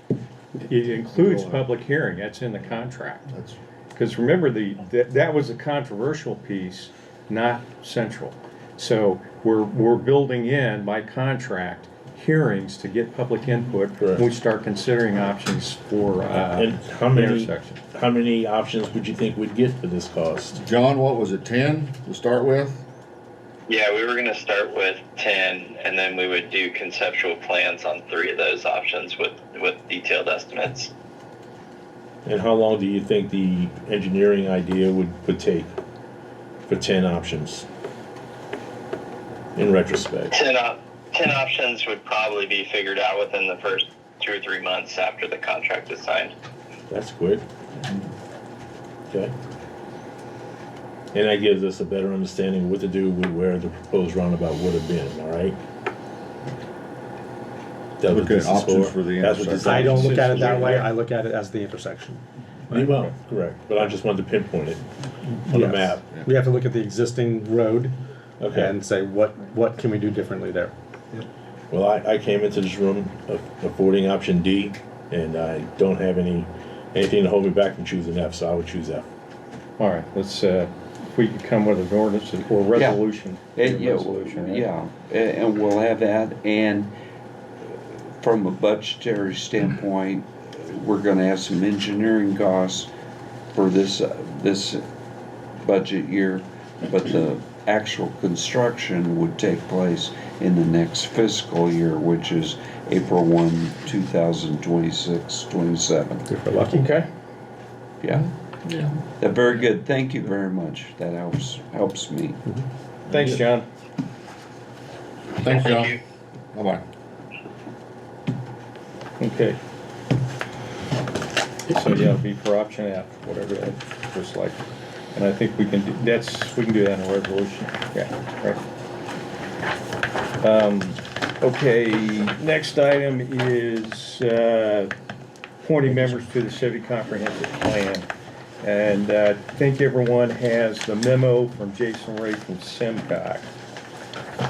it includes public hearing, that's in the contract. That's, Because remember, that was a controversial piece, not central. So we're building in, by contract, hearings to get public input when we start considering options for And how the many, intersection. how many options would you think we'd get for this cost? John, what was it, 10 to start with? Yeah, we were going to start with 10, and then we would do conceptual plans on 3 of those options with detailed estimates. And how long do you think the engineering idea would take for 10 options? In retrospect. 10 options would probably be figured out within the first 2 or 3 months after the contract is signed. That's quick. Okay. And that gives us a better understanding of what to do with where the proposed roundabout would have been, all right? That's what Look at this is options for the That's what intersection. this I don't look at it is that for. way, I look at it as the intersection. Well, correct, but I just wanted to pinpoint it on the Yes. map. We have to look at the existing road Okay. and say, what can we do differently there? Well, I came into this room affording option D, and I don't have anything to hold me back from choosing F, so I would choose F. All right, let's, if we could come with an ordinance or resolution. Yeah, Resolution, right? yeah, and we'll have that, and from a budgetary standpoint, we're gonna have some engineering costs for this budget year, but the actual construction would take place in the next fiscal year, which is April 1, 2026-27. If we're lucky. Okay. Yeah. Very good, thank you very much, that helps me. Thanks, John. Thanks, Thank John. you. Bye-bye. Okay. So yeah, it'll be for option F, whatever that looks like. And I think we can do that in a resolution. Yeah, right. Okay, next item is appointing members to the Civic Comprehensive Plan. And I think everyone has the memo from Jason Ray from SIMCOG.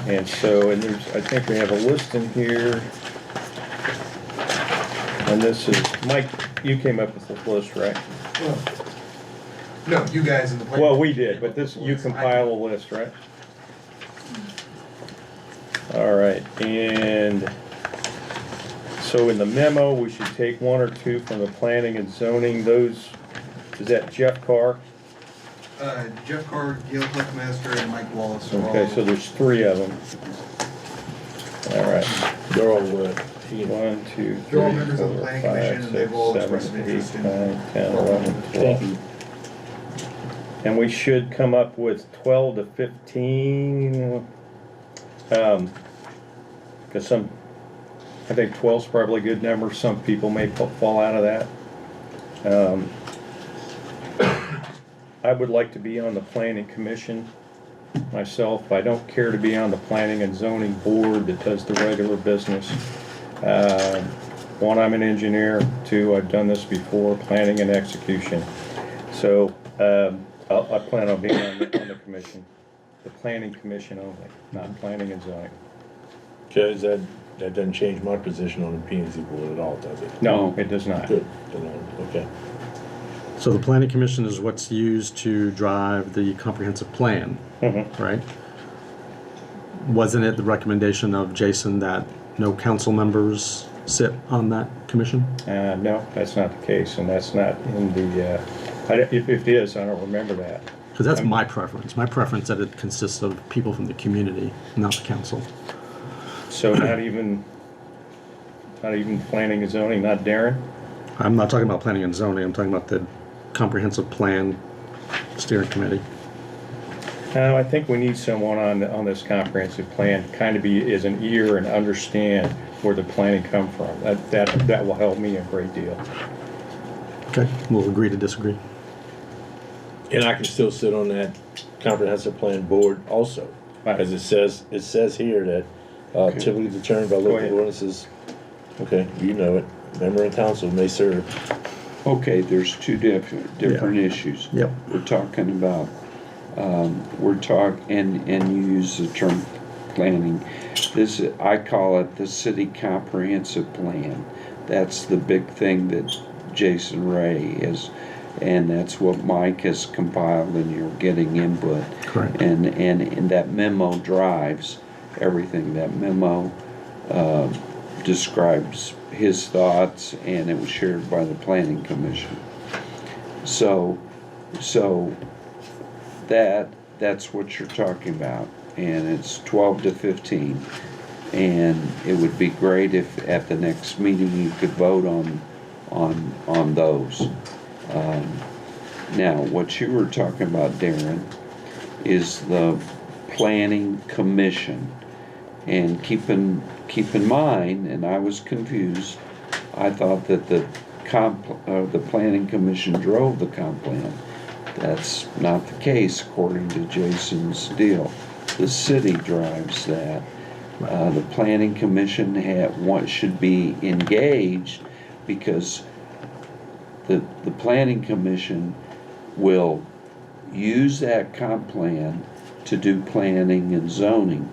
And so, and there's, I think we have a list in here. And this is, Mike, you came up with this list, right? No, you guys in the. Well, we did, but this, you compile a list, right? All right, and so in the memo, we should take 1 or 2 from the planning and zoning. Those, is that Jeff Carr? Jeff Carr, Gail Huckmaster, and Mike Wallace. are Okay, all- so there's 3 of them. All right. They're all 1, 2, 3, They're all members of the 4, planning 5, commission, and 6, they've all 7, expressed an 8, interest in 9, 10, working 11, with 12. Thank you. And we should come up with 12 to 15, because I think 12 is probably a good number. Some people may fall out of that. I would like to be on the planning commission myself. I don't care to be on the planning and zoning board that does the regular business. One, I'm an engineer. Two, I've done this before, planning and execution. So I plan on being on the commission, the planning commission only, not planning and zoning. Because that doesn't change my position on the P and Z board at all, does it? No, it does not. Good, okay. So the planning commission is what's used to drive the comprehensive plan, Mhm. right? Wasn't it the recommendation of Jason that no council members sit on that commission? No, that's not the case, and that's not in the, if it is, I don't remember that. Because that's my preference. My preference that it consists of people from the community, not the council. So not even planning and zoning, not Darren? I'm not talking about planning and zoning, I'm talking about the comprehensive plan steering committee. I think we need someone on this comprehensive plan, kind of be as an ear and understand where the planning come from. That will help me a great deal. Okay, we'll agree to disagree. And I can still sit on that comprehensive plan board also. As it says here that typically determined by local ahead. ordinances. Okay, you know it. Member and council may serve. Okay, there's two different issues. Yep. We're talking about, and you use the term planning. I call it the city comprehensive plan. That's the big thing that Jason Ray is, and that's what Mike has compiled, and you're getting input. Correct. And that memo drives everything. That memo describes his thoughts, and it was shared by the planning commission. So that's what you're talking about, and it's 12 to 15, and it would be great if at the next meeting you could vote on those. Now, what you were talking about, Darren, is the planning commission. And keep in mind, and I was confused, I thought that the planning commission drove the comp plan. That's not the case according to Jason's deal. The city drives that. The planning commission should be engaged because the planning commission will use that comp plan to do planning and zoning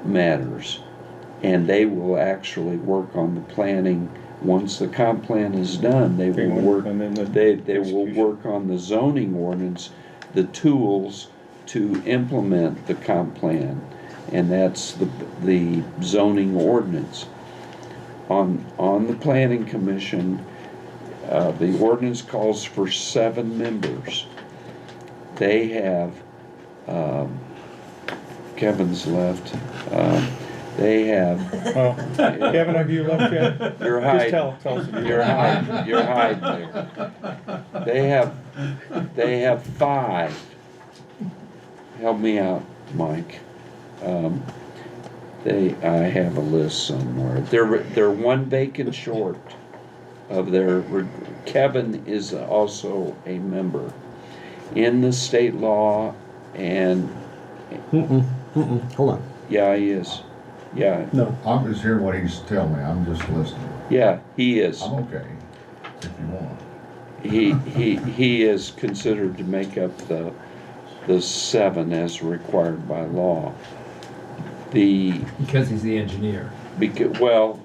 matters, and they will actually work on the planning. Once the comp plan is done, they will work on the zoning ordinance, the tools to implement the comp plan, and that's the zoning ordinance. On the planning commission, the ordinance calls for 7 members. They have Kevin's left. They have. Well, Kevin, have you left yet? You're Just hiding. tell us. You're hiding. You're hiding there. They have 5. Help me out, Mike. I have a list somewhere. They're 1 vacant short of their. Kevin is also a member in the state law, and Hold on. yeah, he is. Yeah, No. I'm just hearing what he's telling me, I'm just listening. yeah, he is. I'm okay, if you want. He is considered to make up the 7 as required by law. Because he's the engineer. Well,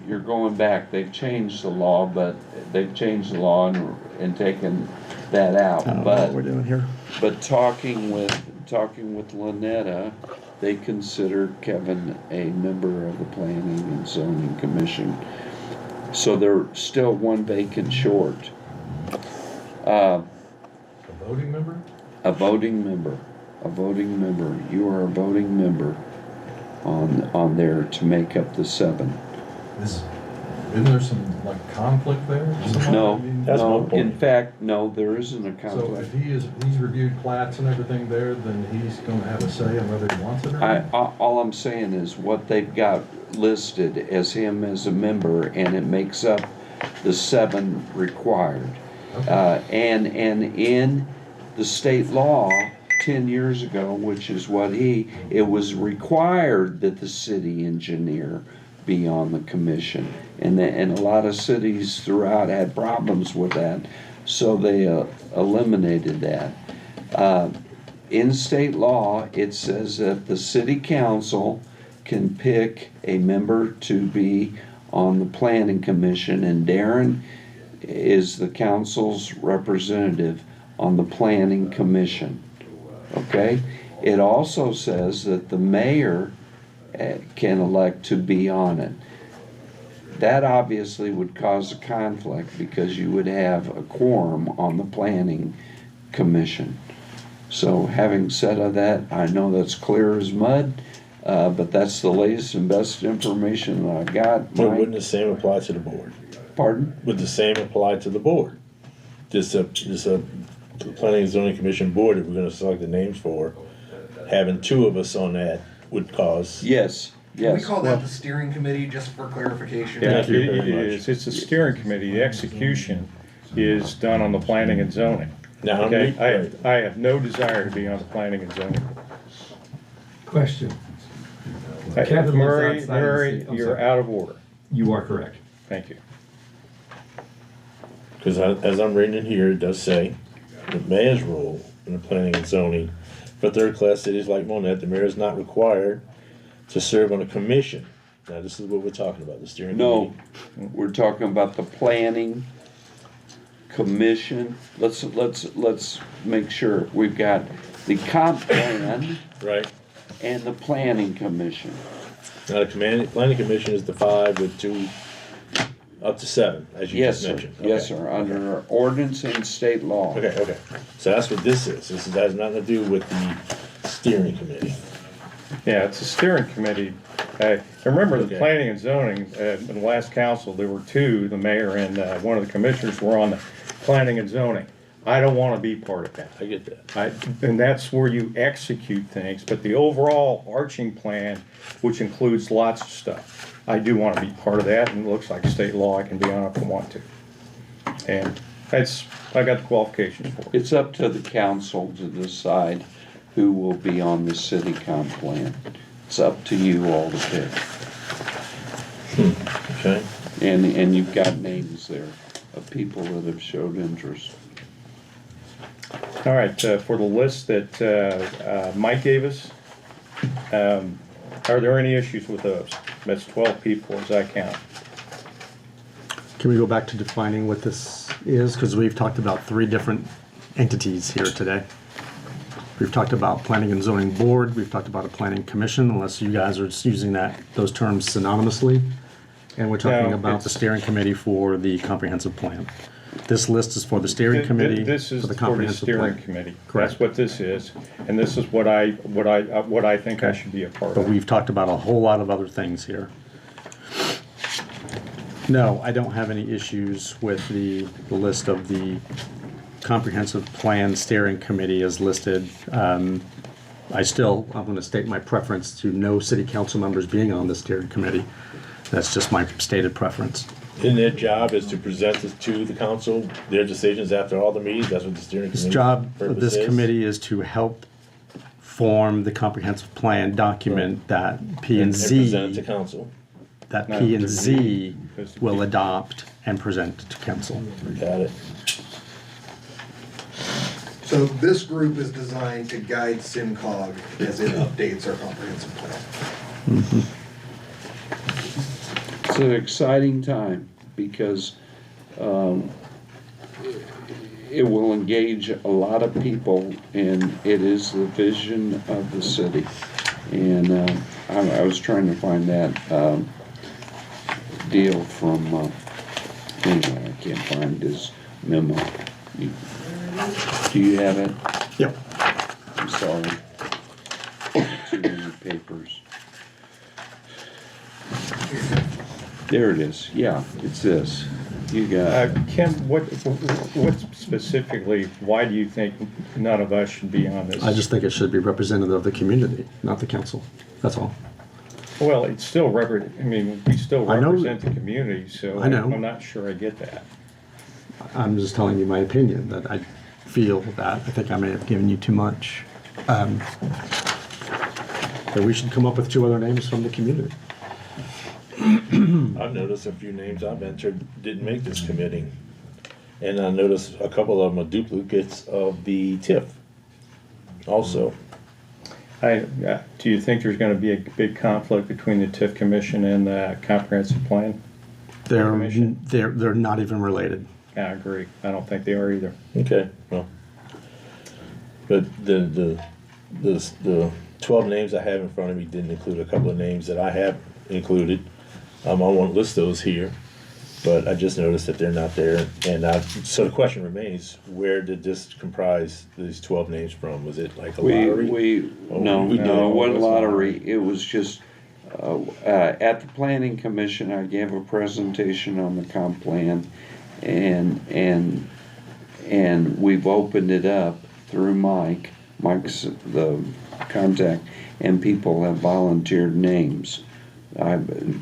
you're going back. They've changed the law, but they've changed the law and taken that out. I don't know what we're doing here. But talking with Lynetta, they consider Kevin a member of the Planning and Zoning Commission. So they're still 1 vacant short. A voting member? A voting member. A voting member. You are a voting member on there to make up the 7. Isn't there some like conflict there? somewhere? No, I mean, That's my no, point. in fact, no, there isn't a So conflict. if he's reviewed plats and everything there, then he's gonna have a say on whether he wants it or not? All I'm saying is what they've got listed as him as a member, and it makes up the 7 required. And in the state law 10 years ago, which is what it was required that the city engineer be on the commission. And a lot of cities throughout had problems with that, so they eliminated that. In state law, it says that the city council can pick a member to be on the planning commission, and Darren is the council's representative on the planning commission. Okay? It also says that the mayor can elect to be on it. That obviously would cause a conflict because you would have a quorum on the planning commission. So having said of that, I know that's clear as mud, but that's the latest and best information that I got. But wouldn't the same apply to the board? Pardon? Would the same apply to the board? Just a planning and zoning commission board, if we're gonna select the names for, having 2 of us on that would cause. Yes, Can we yes. call that the steering committee, just for clarification? Yeah, Thank you very it is. much. It's a steering committee. The execution is done on the planning and zoning. Now, Okay, I have no desire to be on the planning and zoning. Question. Kevin lives Murray, outside the Murray, city. I'm you're sorry. out of order. You are correct. Thank you. Because as I'm reading it here, it does say, the mayor's role in the planning and zoning for third-class cities like Monett, the mayor is not required to serve on a commission. Now, this is what we're talking about, the steering No, committee. we're talking about the planning commission. Let's make sure we've got the comp plan Right? and the planning commission. Now, the planning commission is the 5 with 2, up to 7, as you Yes, just sir. mentioned. Yes, Okay. sir, under our ordinance and state law. Okay. So that's what this is. This has nothing to do with the steering committee. Yeah, it's a steering committee. I remember the Okay. planning and zoning, in the last council, there were 2, the mayor and one of the commissioners were on the planning and zoning. I don't want to be part of that. I get that. And that's where you execute things, but the overall arching plan, which includes lots of stuff, I do want to be part of that, and it looks like state law, I can be on if I want to. And I got the qualifications for it. It's up to the council to decide who will be on the city comp plan. It's up to you all to pick. Okay? And you've got names there of people that have showed interest. All right, for the list that Mike gave us, are there any issues with those? That's 12 people as I count. Can we go back to defining what this is? Because we've talked about 3 different entities here today. We've talked about planning and zoning board, we've talked about a planning commission, unless you guys are just using those terms synonymously. And we're talking No, about the it's- steering committee for the comprehensive plan. This list is for the steering committee This is for the for the comprehensive steering plan. committee. Correct. That's what this is, and this is what I think I should be a part But of. we've talked about a whole lot of other things here. No, I don't have any issues with the list of the comprehensive plan steering committee as listed. I'm gonna state my preference to no city council members being on the steering committee. That's just my stated preference. And their job is to present this to the council, their decisions after all the meetings, that's what the steering This committee job of purpose this is? committee is to help form the comprehensive plan document that P and present it to Z, council. that No, P and to Z because to will P- adopt and present to council. Got it. So this group is designed to guide SimCog as it updates our comprehensive plan. It's an exciting time because it will engage a lot of people, and it is the vision of the city. And I was trying to find that deal from, anyway, I can't find his memo. Do you have it? Yep. I'm sorry. Too many papers. There it is, yeah, it's this. You got it. Kim, what specifically, why do you think none of us should be on this? I just think it should be representative of the community, not the council. That's all. Well, it's still we still I know- represent the community, so I know. I'm not sure I get that. I'm just telling you my opinion, that I feel that, I think I may have given you too much. That we should come up with 2 other names from the community. I've noticed a few names I've entered didn't make this committee. And I noticed a couple of them are duplicates of the TIF also. Do you think there's gonna be a big conflict between the TIF commission and the comprehensive plan? Commission? They're not even related. I agree. I don't think they are either. Okay, well. But the 12 names I have in front of me didn't include a couple of names that I have included. I won't list those here, but I just noticed that they're not there. And so the question remains, where did this comprise these 12 names from? Was it like a lottery? No, we did no, it. it wasn't lottery, it was just, at the planning commission, I gave a presentation on the comp plan, and we've opened it up through Mike's the contact, and people have volunteered names.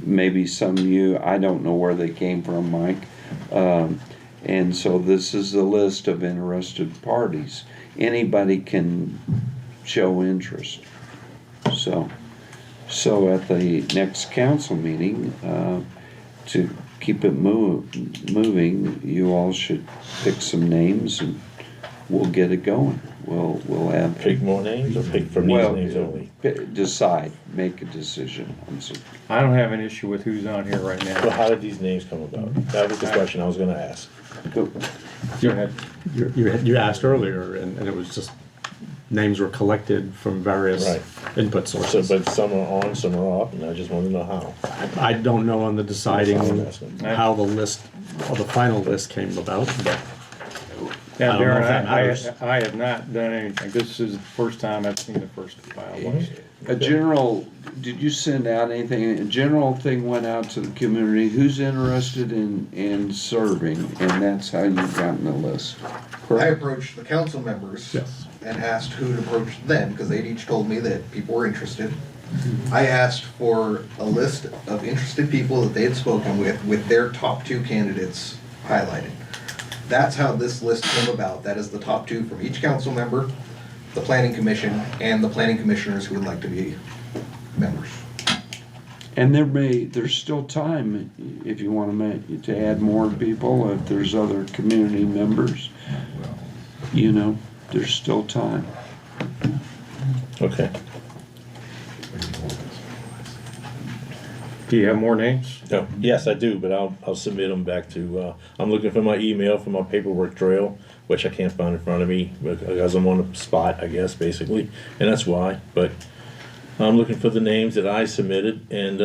Maybe some of you, I don't know where they came from, Mike. And so this is the list of interested parties. Anybody can show interest. So at the next council meeting, to keep it moving, you all should pick some names and we'll get it going. We'll have. Pick more names or pick from these names only? Decide, make a decision. I don't have an issue with who's on here right Well, now. how did these names come about? That was the question I was gonna ask. Go ahead. You asked earlier, and it was just, names were collected from various Right. input So, sources. but some are on, some are off, and I just wanna know how. I don't know on the deciding That's all I'm asking. how the list, or the final list came about, but Now, I don't know if that Darren, matters. I have not done anything. This is the first time I've seen the first file list. A general, did you send out anything? A general thing went out to the community, who's interested in serving, and that's how you got in the list. I Correct? approached the council members Yes. and asked who to approach them, because they'd each told me that people were interested. I asked for a list of interested people that they had spoken with their top 2 candidates highlighted. That's how this list came about. That is the top 2 from each council member, the planning commission, and the planning commissioners who would like to be members. And there's still time if you wanna to add more people, if there's other community members. You know, there's still time. Okay. Do you have more names? No, yes, I do, but I'll submit them back to, I'm looking for my email for my paperwork trail, which I can't find in front of me because I'm on the spot, I guess, basically, and that's why, but I'm looking for the names that I submitted and,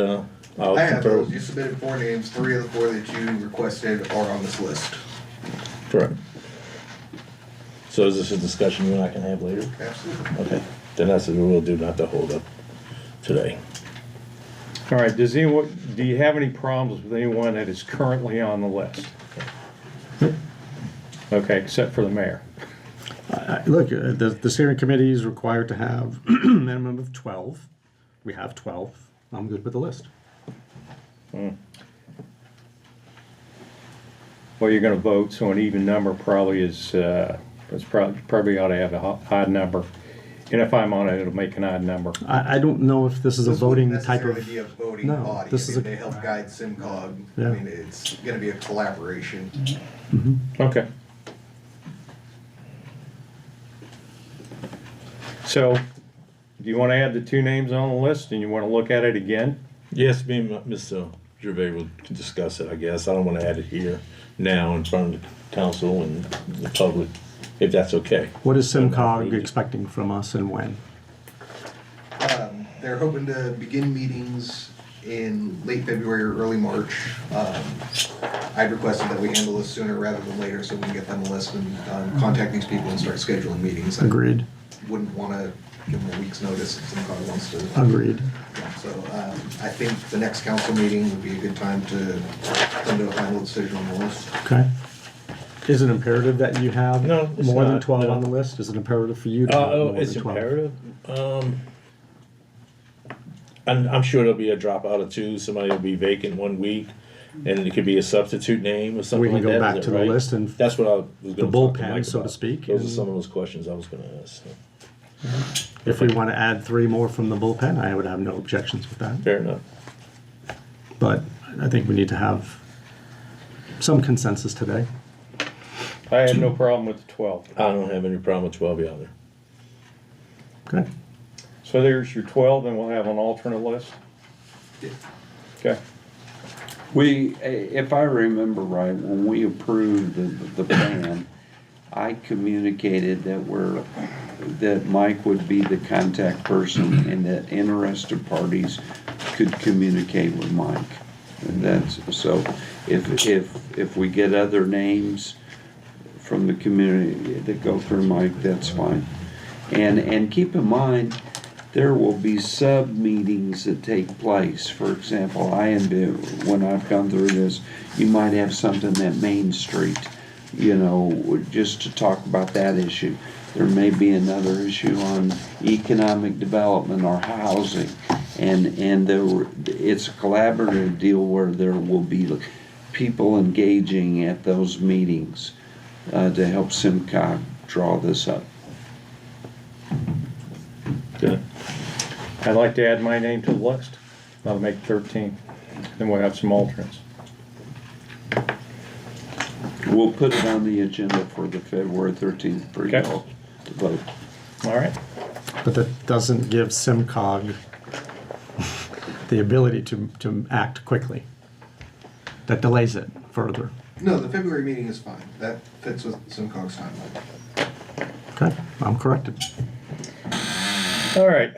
I'll I have confirm. those. You submitted 4 names. 3 of the 4 that you requested are on this list. Correct. So is this a discussion you and I can have later? Absolutely. Okay, then that's what we'll do, not to hold up today. All right, do you have any problems with anyone that is currently on the list? Okay, except for the mayor. Look, the steering committee is required to have a minimum of 12. We have 12. I'm good with the list. Well, you're gonna vote, so an even number probably is, probably ought to have a odd number. And if I'm on it, it'll make an odd number. I don't know if this is a This wouldn't voting type of. necessarily be a voting No, body. this is I mean, a- they help guide SimCog. Yeah. I mean, it's gonna be a collaboration. Okay. So, do you wanna add the 2 names on the list and you wanna look at it again? Yes, me and Mr. Gervais will discuss it, I guess. I don't want to add it here now in front of the council and the public, if that's okay. What is SimCog expecting from us and when? They're hoping to begin meetings in late February or early March. I'd requested that we handle this sooner rather than later so we can get them a list and contact these people and start scheduling meetings. I Agreed. wouldn't wanna give them a week's notice if SimCog wants to. Agreed. Yeah, So I think the next council meeting would be a good time to come to a final decision on the list. Okay. Is it imperative that you have No, it's more than not, 12 no. on the list? Is it imperative for you to have more It's than 12? imperative. I'm sure there'll be a dropout or two. Somebody will be vacant 1 week, and it could be a substitute name or something We can like go that. back is to it the right? list and That's what I was going to the bullpen, so to speak, Those are and- some of those questions I was going to ask. So. If we want to add 3 more from the bullpen, I would have no objections with that. Fair enough. But I think we need to have some consensus today. I have no problem with the 12. I don't have any problem with 12 either. Okay. So there's your 12, and we'll have an alternate list? Okay. We, if I remember right, when we approved the plan, I communicated that Mike would be the contact person and that interested parties could communicate with Mike. And that's, so if we get other names from the community that go through Mike, that's fine. And keep in mind, there will be sub-meetings that take place. For example, when I've gone through this, you might have something at Main Street, you know, just to talk about that issue. There may be another issue on economic development or housing. And it's a collaborative deal where there will be people engaging at those meetings to help SIMCOG draw this up. Good. I'd like to add my name to the list. That'll make 13. Then we'll have some alternates. We'll put it on the agenda for the February 13th for Okay. y'all to vote. All right. But that doesn't give SIMCOG the ability to act quickly. That delays it further. No, the February meeting is fine. That fits with SimCog's timeline. Okay, I'm corrected. All right.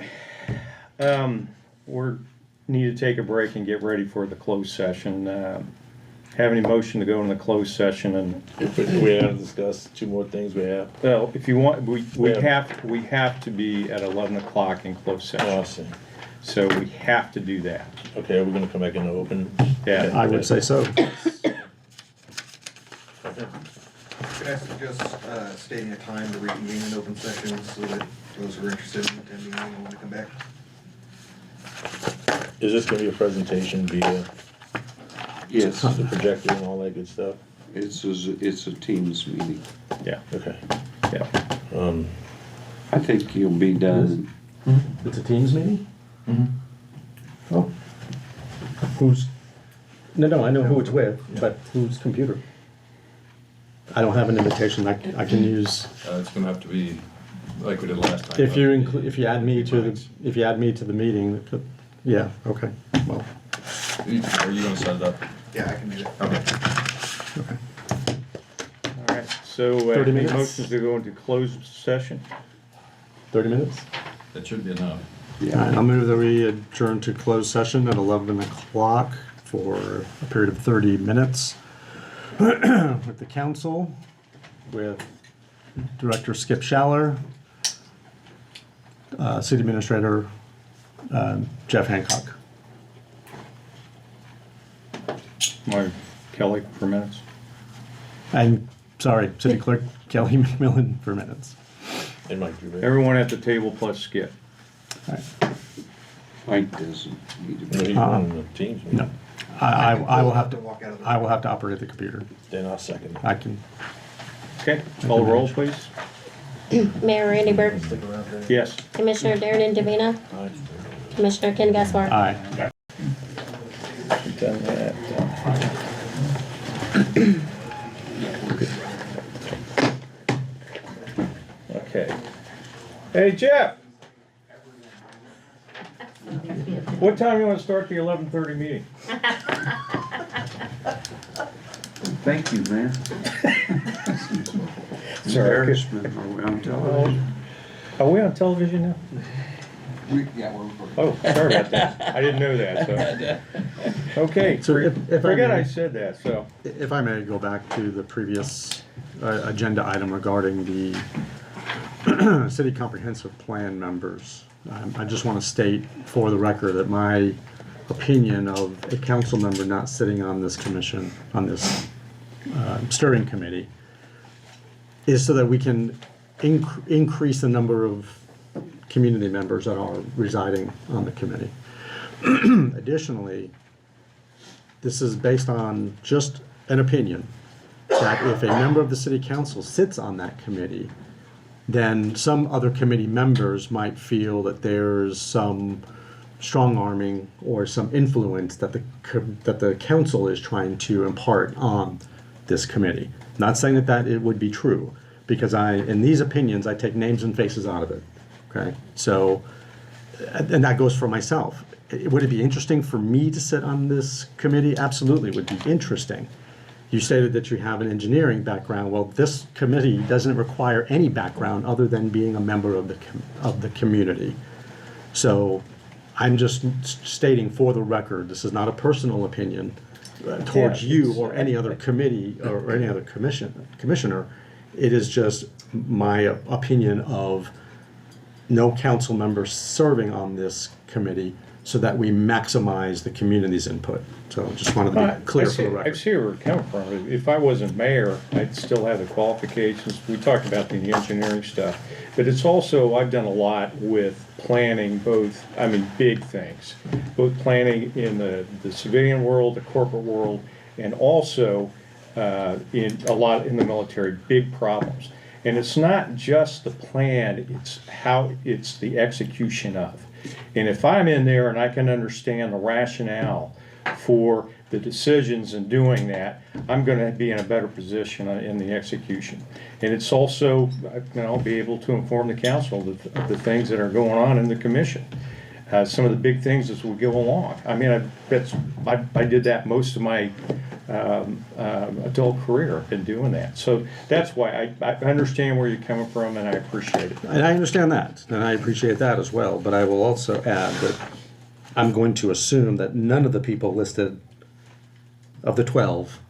We're need to take a break and get ready for the closed session. Have any motion to go in the closed session? And If we have to discuss 2 more things we have. well, if you want, we Yeah. have to be at 11 o'clock in closed Oh, I session. see. So we have to do that. Okay, are we going to come back in the open? Yeah. I would say so. Could I suggest stating a time to reconvene an open session so that those who are interested in attending the meeting want to come back? Is this going to be a presentation via Yes, the projector and all that good stuff? it's a Teams meeting. Yeah. Okay. Yeah. I think you'll be done. It's a Teams meeting? Oh. Who's, no, I know who it's with, but whose computer? I don't have an invitation. I can use, It's gonna have to be like we did last time. if you include, if you add me to the meeting, yeah, okay, well, Are you gonna set it up? Yeah, I can do that. Okay. okay. All right. So 30 any minutes? motions to go into closed session? 30 minutes? That should be enough. All right, I'll move that we adjourn to closed session at 11 o'clock for a period of 30 minutes with the council, with Director Skip Schaller, City Administrator Jeff Hancock. Mark Kelly for minutes. And, sorry, City Clerk Kelly McMillan for minutes. And Mike Drew. Everyone at the table plus Skip. All right. Mike doesn't need to No, be. he's on the Teams meeting. No, I will have to, Walk out of the I will have to operate the computer. Then I'll second it. I can, Okay. Call the roll, please. Mayor Randy Burke, Yes. Commissioner Darren Davina, Aye. Commissioner Ken Gaspar. aye. We've done that. Okay. Hey, Jeff. What time you want to start the 11:30 meeting? Thank you, man. Sorry. Embarrassment, are we on television? Are we on television now? Yeah, we're recording. Oh, sorry about that. I didn't know that, so. Okay. So if I Forget may- I said that, so. If I may go back to the previous agenda item regarding the city comprehensive plan members. I just want to state for the record that my opinion of a council member not sitting on this commission, on this steering committee, is so that we can increase the number of community members that are residing on the committee. Additionally, this is based on just an opinion, that if a member of the city council sits on that committee, then some other committee members might feel that there's some strong arming or some influence that the council is trying to impart on this committee. Not saying that it would be true, because in these opinions, I take names and faces out of it, okay? So, and that goes for myself. Would it be interesting for me to sit on this committee? Absolutely, it would be interesting. You stated that you have an engineering background. Well, this committee doesn't require any background other than being a member of the community. So I'm just stating for the record, this is not a personal opinion towards you or any other committee or any other commissioner. It is just my opinion of no council member serving on this committee so that we maximize the community's input. So just wanted to be clear for the record. I see where you're coming from. If I wasn't mayor, I'd still have the qualifications. We talked about the engineering stuff, but it's also, I've done a lot with planning, big things, both planning in the civilian world, the corporate world, and also in the military, big problems. And it's not just the plan, it's the execution of. And if I'm in there and I can understand the rationale for the decisions in doing that, I'm going to be in a better position in the execution. And it's also, I'll be able to inform the council of the things that are going on in the commission. Some of the big things as we go along. I mean, I did that most of my adult career. I've been doing that. So that's why I understand where you're coming from, and I appreciate it. And I understand that, and I appreciate that as well. But I will also add that I'm going to assume that none of the people listed of the 12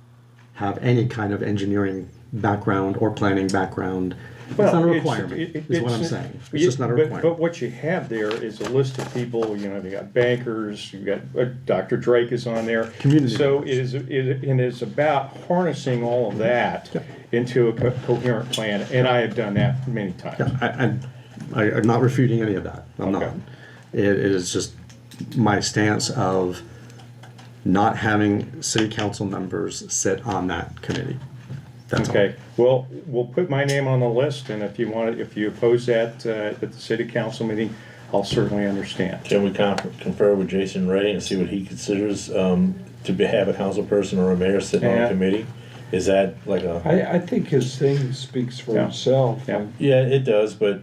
have any kind of engineering background or planning background. It's not a requirement, is what I'm saying. It's just not a requirement. But what you have there is a list of people, they got bankers, you got, Dr. Drake is on there. Community So members. it is about harnessing all of that into a coherent plan, and I have done that many times. Yeah, I'm not refuting any of that. I'm Okay. not. It is just my stance of not having city council members sit on that committee. That's all. Okay, well, we'll put my name on the list, and if you oppose that at the city council meeting, I'll certainly understand. Can we confer with Jason Ray and see what he considers to have a council person or a mayor sitting on a committee? Is that like I think his thing speaks for itself. Yeah. Yeah, it does, but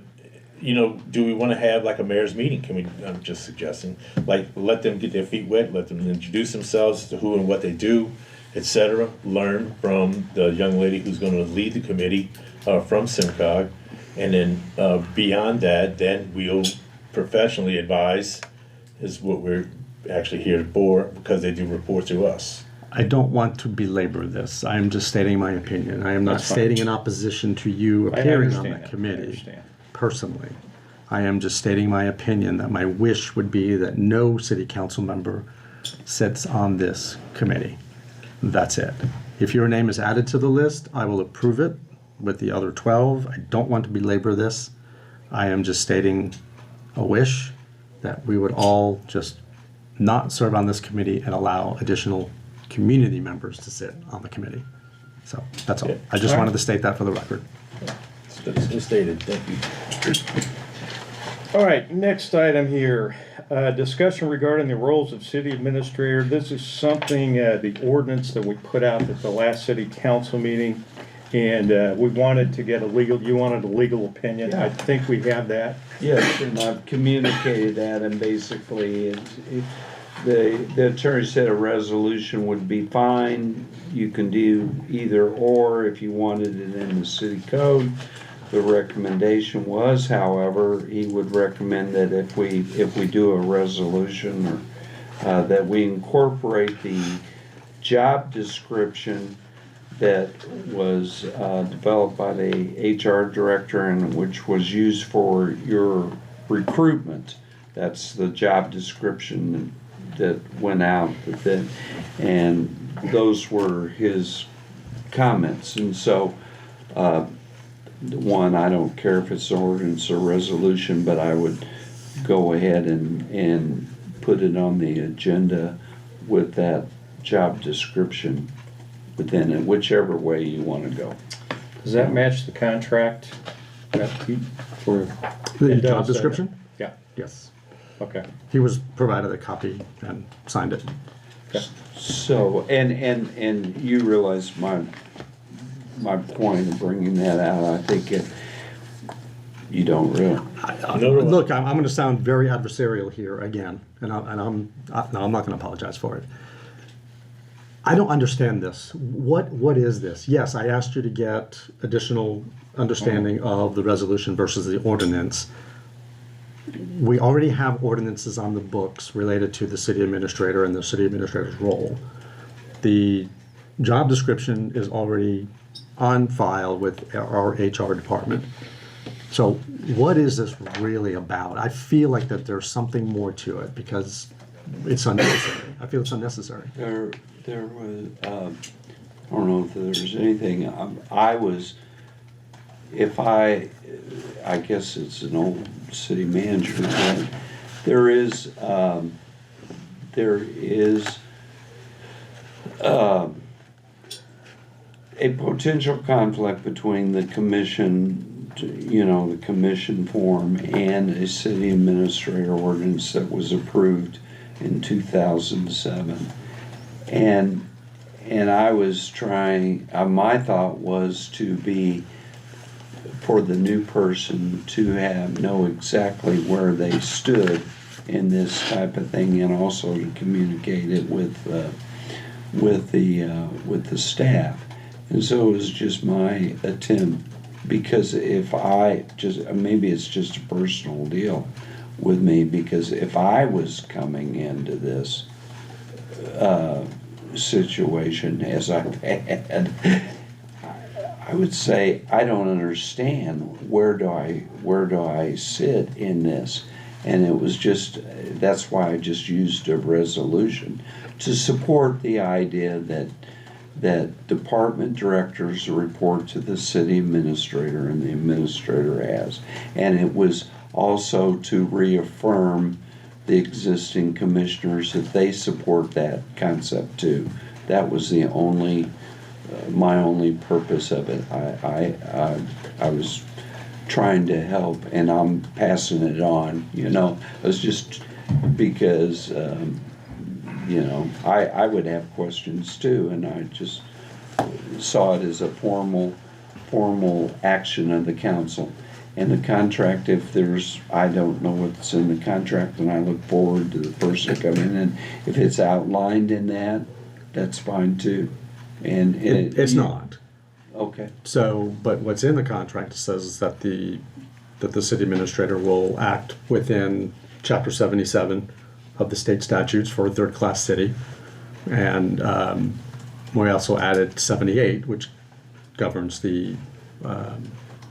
do we want to have like a mayor's meeting? I'm just suggesting, like, let them get their feet wet, let them introduce themselves to who and what they do, etc. Learn from the young lady who's going to lead the committee from SimCog, and then beyond that, then we'll professionally advise is what we're actually here for, because they do report to us. I don't want to belabor this. I am just stating my opinion. I am not That's fine. stating an opposition to you I appearing on understand that that. I committee. understand. Personally, I am just stating my opinion that my wish would be that no city council member sits on this committee. That's it. If your name is added to the list, I will approve it with the other 12. I don't want to belabor this. I am just stating a wish that we would all just not serve on this committee and allow additional community members to sit on the committee. So that's all. Okay. I just All right. wanted to state that for the record. It's stated. Thank you. All right, next item here, discussion regarding the roles of city administrator. This is something, the ordinance that we put out at the last city council meeting, and we wanted to get you wanted a legal opinion. I think we have that. Yes, and I've communicated that, and basically, the attorney said a resolution would be fine. You can do either or if you wanted it in the city code. The recommendation was, however, he would recommend that if we do a resolution, or that we incorporate the job description that was developed by the HR director and which was used for your recruitment. That's the job description that went out, and those were his comments. And so, one, I don't care if it's an ordinance or resolution, but I would go ahead and put it on the agenda with that job description within it, whichever way you want to go. Does that match the contract that he, for? The It job does, description? Yeah, Yes. okay. He was provided a copy and signed it. Okay. So, and you realize my point of bringing that out. I think you don't really. Look, I'm going to sound very adversarial here again, and I'm not going to apologize for it. I don't understand this. What is this? Yes, I asked you to get additional understanding of the resolution versus the ordinance. We already have ordinances on the books related to the city administrator and the city administrator's role. The job description is already on file with our HR department. So what is this really about? I feel like that there's something more to it because it's unnecessary. I feel it's unnecessary. There was, I don't know if there's anything, I guess it's an old city manager, but there is a potential conflict between the commission, the commission form and a city administrator ordinance that was approved in 2007. And I was trying, my thought was to be, for the new person to know exactly where they stood in this type of thing, and also to communicate it with the staff. And so it was just my attempt, because maybe it's just a personal deal with me, because if I was coming into this situation as I've had, I would say I don't understand where do I sit in this, and it was that's why I just used a resolution to support the idea that department directors report to the city administrator and the administrator has, and it was also to reaffirm the existing commissioners that they support that concept too. That was the my only purpose of it. I was trying to help, and I'm passing it on. It was just because I would have questions too, and I just saw it as a formal action of the council. And the contract, I don't know what's in the contract, and I look forward to the person coming in. If it's outlined in that, that's fine too. And It's not. Okay. So, but what's in the contract says that the city administrator will act within Chapter 77 of the state statutes for a third-class city, and we also added 78, which governs the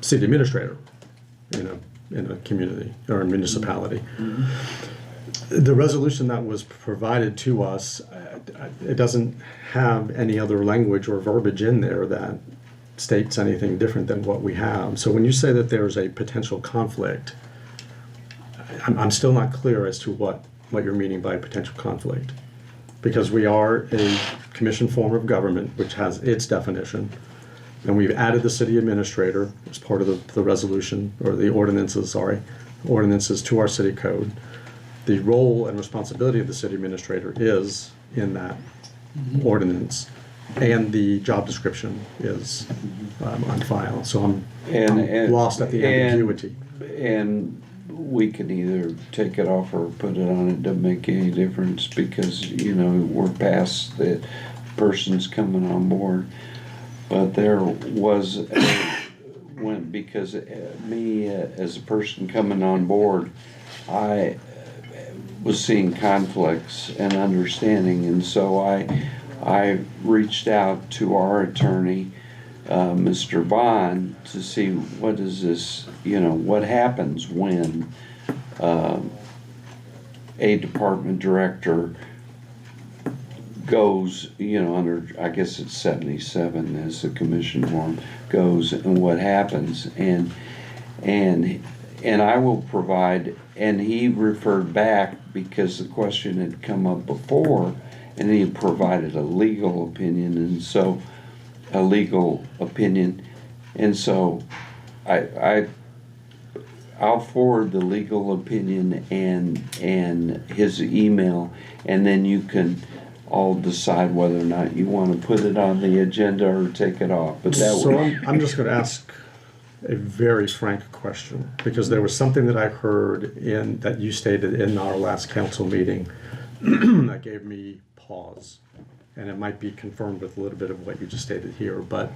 city administrator in a community or a municipality. Mm-hmm. The resolution that was provided to us, it doesn't have any other language or verbiage in there that states anything different than what we have. So when you say that there's a potential conflict, I'm still not clear as to what you're meaning by potential conflict. Because we are a commission form of government, which has its definition, and we've added the city administrator as part of the resolution, or the ordinances to our city code. The role and responsibility of the city administrator is in that ordinance, and the job description is on file. So I'm lost at the ambiguity. And we can either take it off or put it on. It doesn't make any difference, because we're past the person's coming on board. But there was because me as a person coming on board, I was seeing conflicts and understanding, and so I reached out to our attorney, Mr. Bond, to see what is this, what happens when a department director goes, under, I guess it's 77 as the commission form goes, and what happens, and I will provide, and he referred back because the question had come up before, and he provided a legal opinion, and so I'll forward the legal opinion and his email, and then you can all decide whether or not you want to put it on the agenda or take it off. But that So would, I'm just going to ask a very frank question, because there was something that I heard that you stated in our last council meeting that gave me pause. And it might be confirmed with a little bit of what you just stated here, but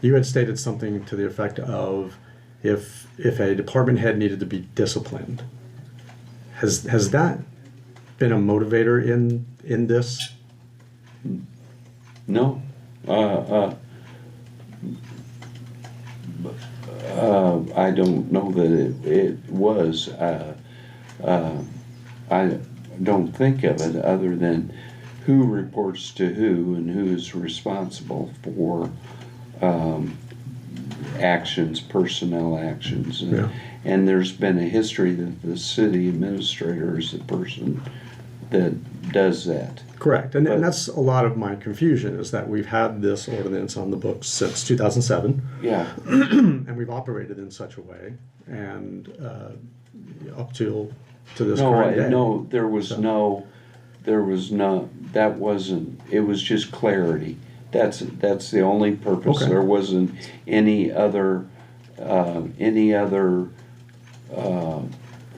you had stated something to the effect of if a department head needed to be disciplined. Has that been a motivator in this? no. I don't know that it was. I don't think of it other than who reports to who and who is responsible for actions, personnel actions. Yeah. And there's been a history that the city administrator is the person that does that. Correct, and that's a lot of my confusion, is that we've had this ordinance on the books since 2007. Yeah. And we've operated in such a way, and up to this current day. No, there was no, that wasn't, it was just clarity. That's the only purpose. Okay. There wasn't any other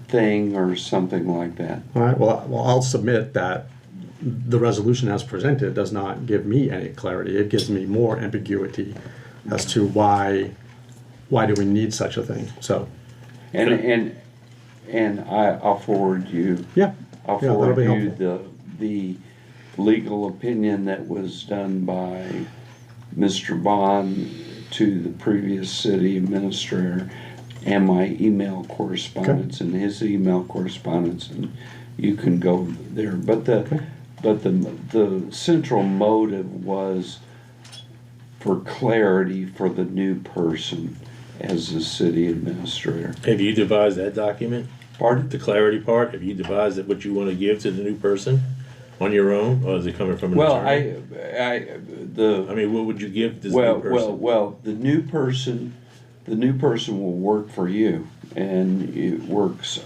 thing or something like that. All right, well, I'll submit that the resolution as presented does not give me any clarity. It gives me more ambiguity as to why do we need such a thing, so. And I'll forward you. Yeah. I'll Yeah, that'll forward be you helpful. the legal opinion that was done by Mr. Bond to the previous city administrator, and my email correspondence and his email correspondence, and you can go there. But the central motive was for clarity for the new person as the city administrator. Have you devised that document? Pardon? The clarity part, have you devised it, what you want to give to the new person on your own, or is it coming from an Well, attorney? I mean, what would you give this new person? Well, the new person will work for you, and it works,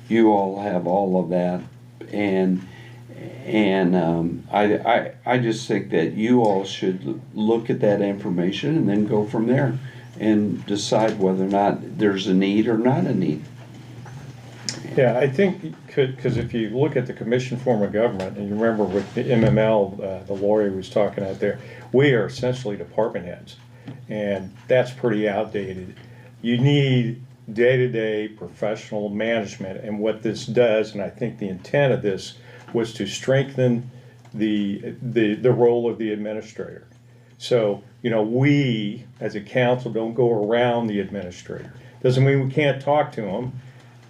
you all have all of that, and I just think that you all should look at that information and then go from there and decide whether or not there's a need or not a need. Yeah, I think, because if you look at the commission form of government, and you remember with the MML, the lawyer was talking out there, we are essentially department heads, and that's pretty outdated. You need day-to-day professional management, and what this does, and I think the intent of this was to strengthen the role of the administrator. So, we as a council don't go around the administrator. Doesn't mean we can't talk to them,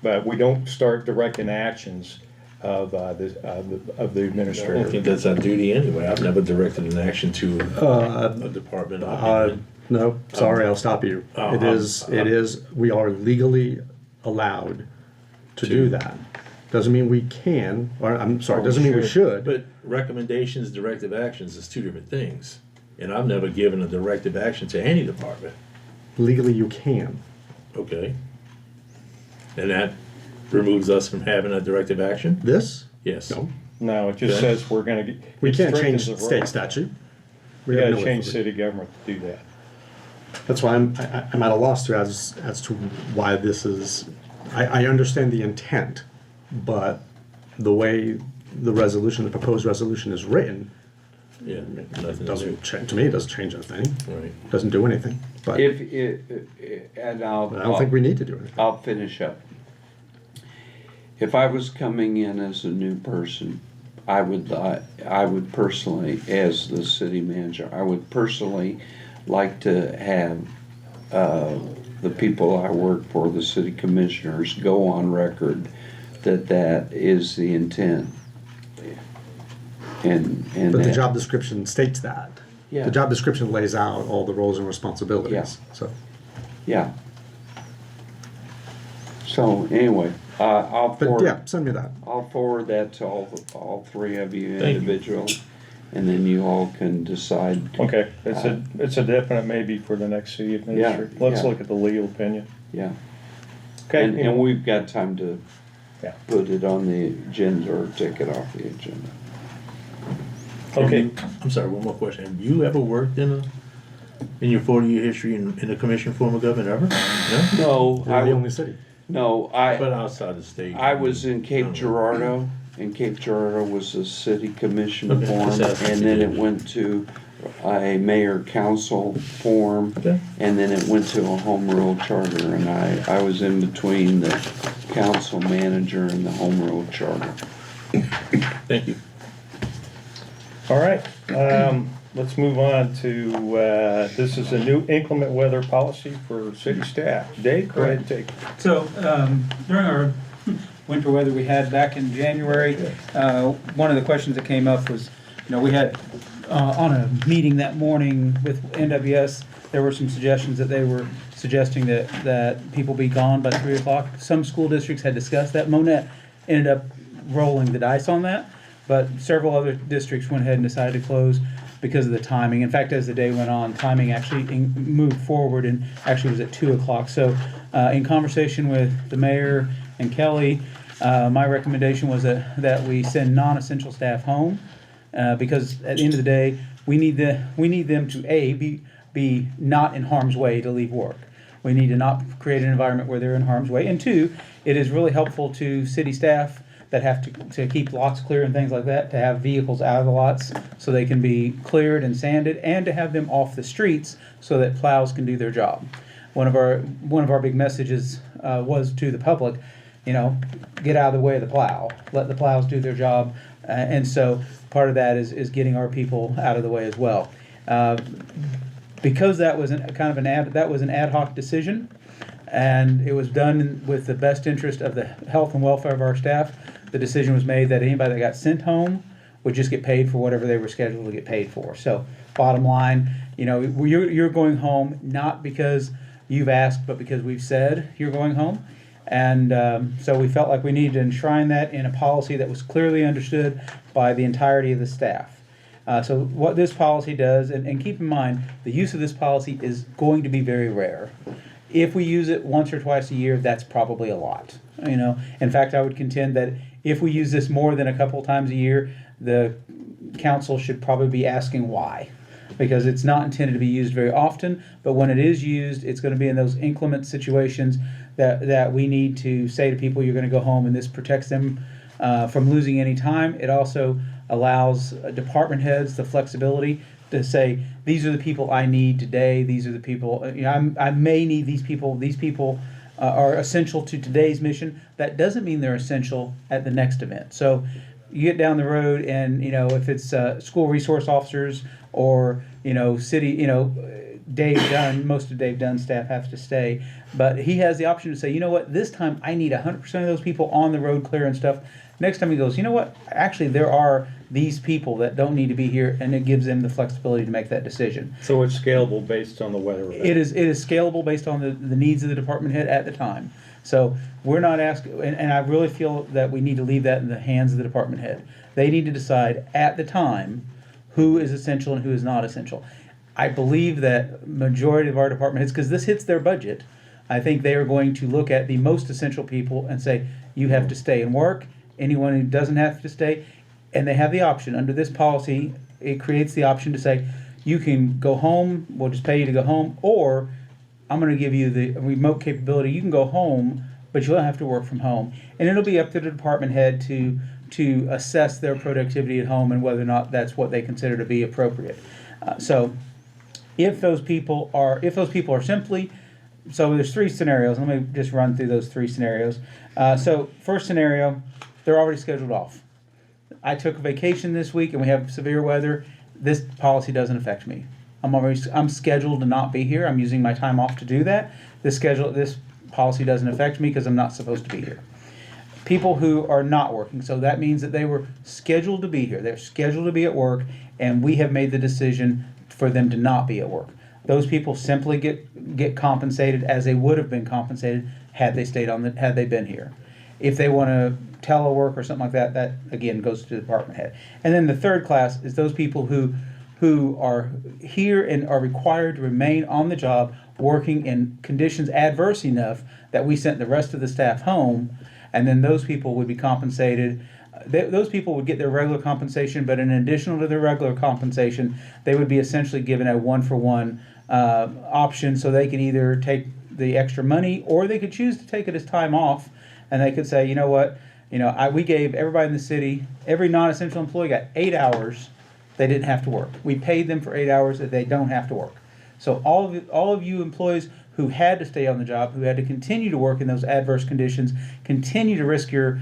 but we don't start directing actions of the I administrator. don't think that's our duty anyway. I've never directed an action to a department. No, sorry, I'll stop you. Oh, It is, we are legally allowed to do that. Doesn't mean we can, or I'm sorry, doesn't mean we should. But recommendations, directive actions is two different things. And I've never given a directive action to any department. Legally, you can. Okay. And that removes us from having a directive action? This? Yes. No. No, it just says we're gonna get. We it can't strengthens change the role. state statute. We have gotta no change authority. city government to do that. That's why I'm at a loss as to why this is. I understand the intent, but the way the proposed resolution is written, Yeah, nothing doesn't to me, it doesn't change a thing. Right. Doesn't do anything. But And I don't think we need to do anything. I'll finish up. If I was coming in as a new person, I would personally, as the city manager, I would personally like to have the people I work for, the city commissioners, go on record that that is the intent. And But the that- job description states that. Yeah. The job description lays out all the roles and responsibilities, Yeah. so. Yeah. So anyway, I'll But forward. yeah, send me that. I'll forward that to all three of you Thank you. individually, and then you all can decide. Okay, it's a definite maybe for the next city administrator. Let's yeah. look at the legal opinion. Yeah, Okay. and we've got time to Yeah. put it on the agenda or take it off the agenda. Okay. I'm sorry, one more question. Have you ever worked in your 40-year history in a commission form of government ever? No? No, We're the only city. no, But outside the state. I was in Cape Girardeau, and Cape Girardeau was a city commission Okay, form, just asking. and then it went to a mayor council form, Okay. and then it went to a home rule charter, and I was in between the council manager and the home rule charter. Thank you. All right, let's move on to, this is a new inclement weather policy for city staff. Dave, go ahead and take it. So, during our winter weather we had back in January, one of the questions that came up was, we had, on a meeting that morning with NWS, there were some suggestions that they were suggesting that people be gone by 3 o'clock. Some school districts had discussed that. Monett ended up rolling the dice on that, but several other districts went ahead and decided to close because of the timing. In fact, as the day went on, timing actually moved forward and actually was at 2 o'clock. So in conversation with the mayor and Kelly, my recommendation was that we send non-essential staff home because at the end of the day, we need them to be not in harm's way to leave work. We need to not create an environment where they're in harm's way. And two, it is really helpful to city staff that have to keep lots clear and things like that, to have vehicles out of the lots so they can be cleared and sanded, and to have them off the streets so that plows can do their job. One of our big messages was to the public, get out of the way of the plow. Let the plows do their job. And so part of that is getting our people out of the way as well. Because that was an ad hoc decision, and it was done with the best interest of the health and welfare of our staff. The decision was made that anybody that got sent home would just get paid for whatever they were scheduled to get paid for. So bottom line, you're going home not because you've asked, but because we've said you're going home. And so we felt like we needed to enshrine that in a policy that was clearly understood by the entirety of the staff. So what this policy does, and keep in mind, the use of this policy is going to be very rare. If we use it once or twice a year, that's probably a lot. In fact, I would contend that if we use this more than a couple times a year, the council should probably be asking why. Because it's not intended to be used very often, but when it is used, it's going to be in those inclement situations that we need to say to people, you're going to go home, and this protects them from losing any time. It also allows department heads the flexibility to say, these are the people I need today. These are the people, I may need these people. These people are essential to today's mission. That doesn't mean they're essential at the next event. So you get down the road and, if it's school resource officers or, city, Dave Dunn, most of Dave Dunn's staff have to stay, but he has the option to say, this time I need 100% of those people on the road clearing stuff. Next time he goes, actually there are these people that don't need to be here, and it gives them the flexibility to make that decision. So it's scalable based on the weather event. It is scalable based on the needs of the department head at the time. So we're not asking, and I really feel that we need to leave that in the hands of the department head. They need to decide at the time who is essential and who is not essential. I believe that majority of our department heads, because this hits their budget, I think they are going to look at the most essential people and say, you have to stay and work. Anyone who doesn't have to stay, and they have the option under this policy, it creates the option to say, you can go home, we'll just pay you to go home, or I'm going to give you the remote capability. You can go home, but you'll have to work from home. And it'll be up to the department head to assess their productivity at home and whether or not that's what they consider to be appropriate. So if those people are simply, so there's three scenarios. Let me just run through those three scenarios. So first scenario, they're already scheduled off. I took a vacation this week and we have severe weather. This policy doesn't affect me. I'm scheduled to not be here. I'm using my time off to do that. This policy doesn't affect me because I'm not supposed to be here. People who are not working, so that means that they were scheduled to be here. They're scheduled to be at work, and we have made the decision for them to not be at work. Those people simply get compensated as they would have been compensated had they had they been here. If they want to telework or something like that, that again goes to the department head. And then the third class is those people who are here and are required to remain on the job working in conditions adverse enough that we sent the rest of the staff home, and then those people would be compensated. Those people would get their regular compensation, but in addition to their regular compensation, they would be essentially given a one-for-one option, so they could either take the extra money or they could choose to take it as time off, and they could say, you know what, we gave everybody in the city, every non-essential employee got 8 hours they didn't have to work. We paid them for 8 hours that they don't have to work. So all of you employees who had to stay on the job, who had to continue to work in those adverse conditions, continue to risk your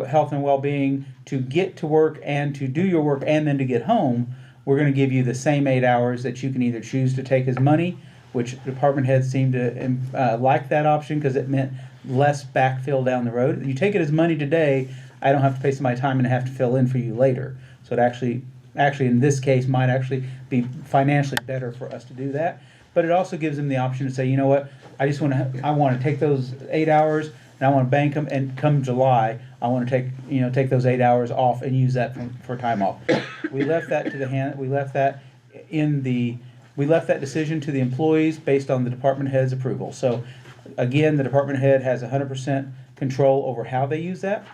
health and well-being to get to work and to do your work and then to get home, we're going to give you the same 8 hours that you can either choose to take as money, which department heads seem to like that option because it meant less backfill down the road. You take it as money today, I don't have to pay somebody time and have to fill in for you later. So it actually in this case might actually be financially better for us to do that. But it also gives them the option to say, you know what, I want to take those 8 hours and I want to bank them, and come July, I want to take those 8 hours off and use that for time off. We left that decision to the employees based on the department head's approval. So again, the department head has 100% control over how they use that,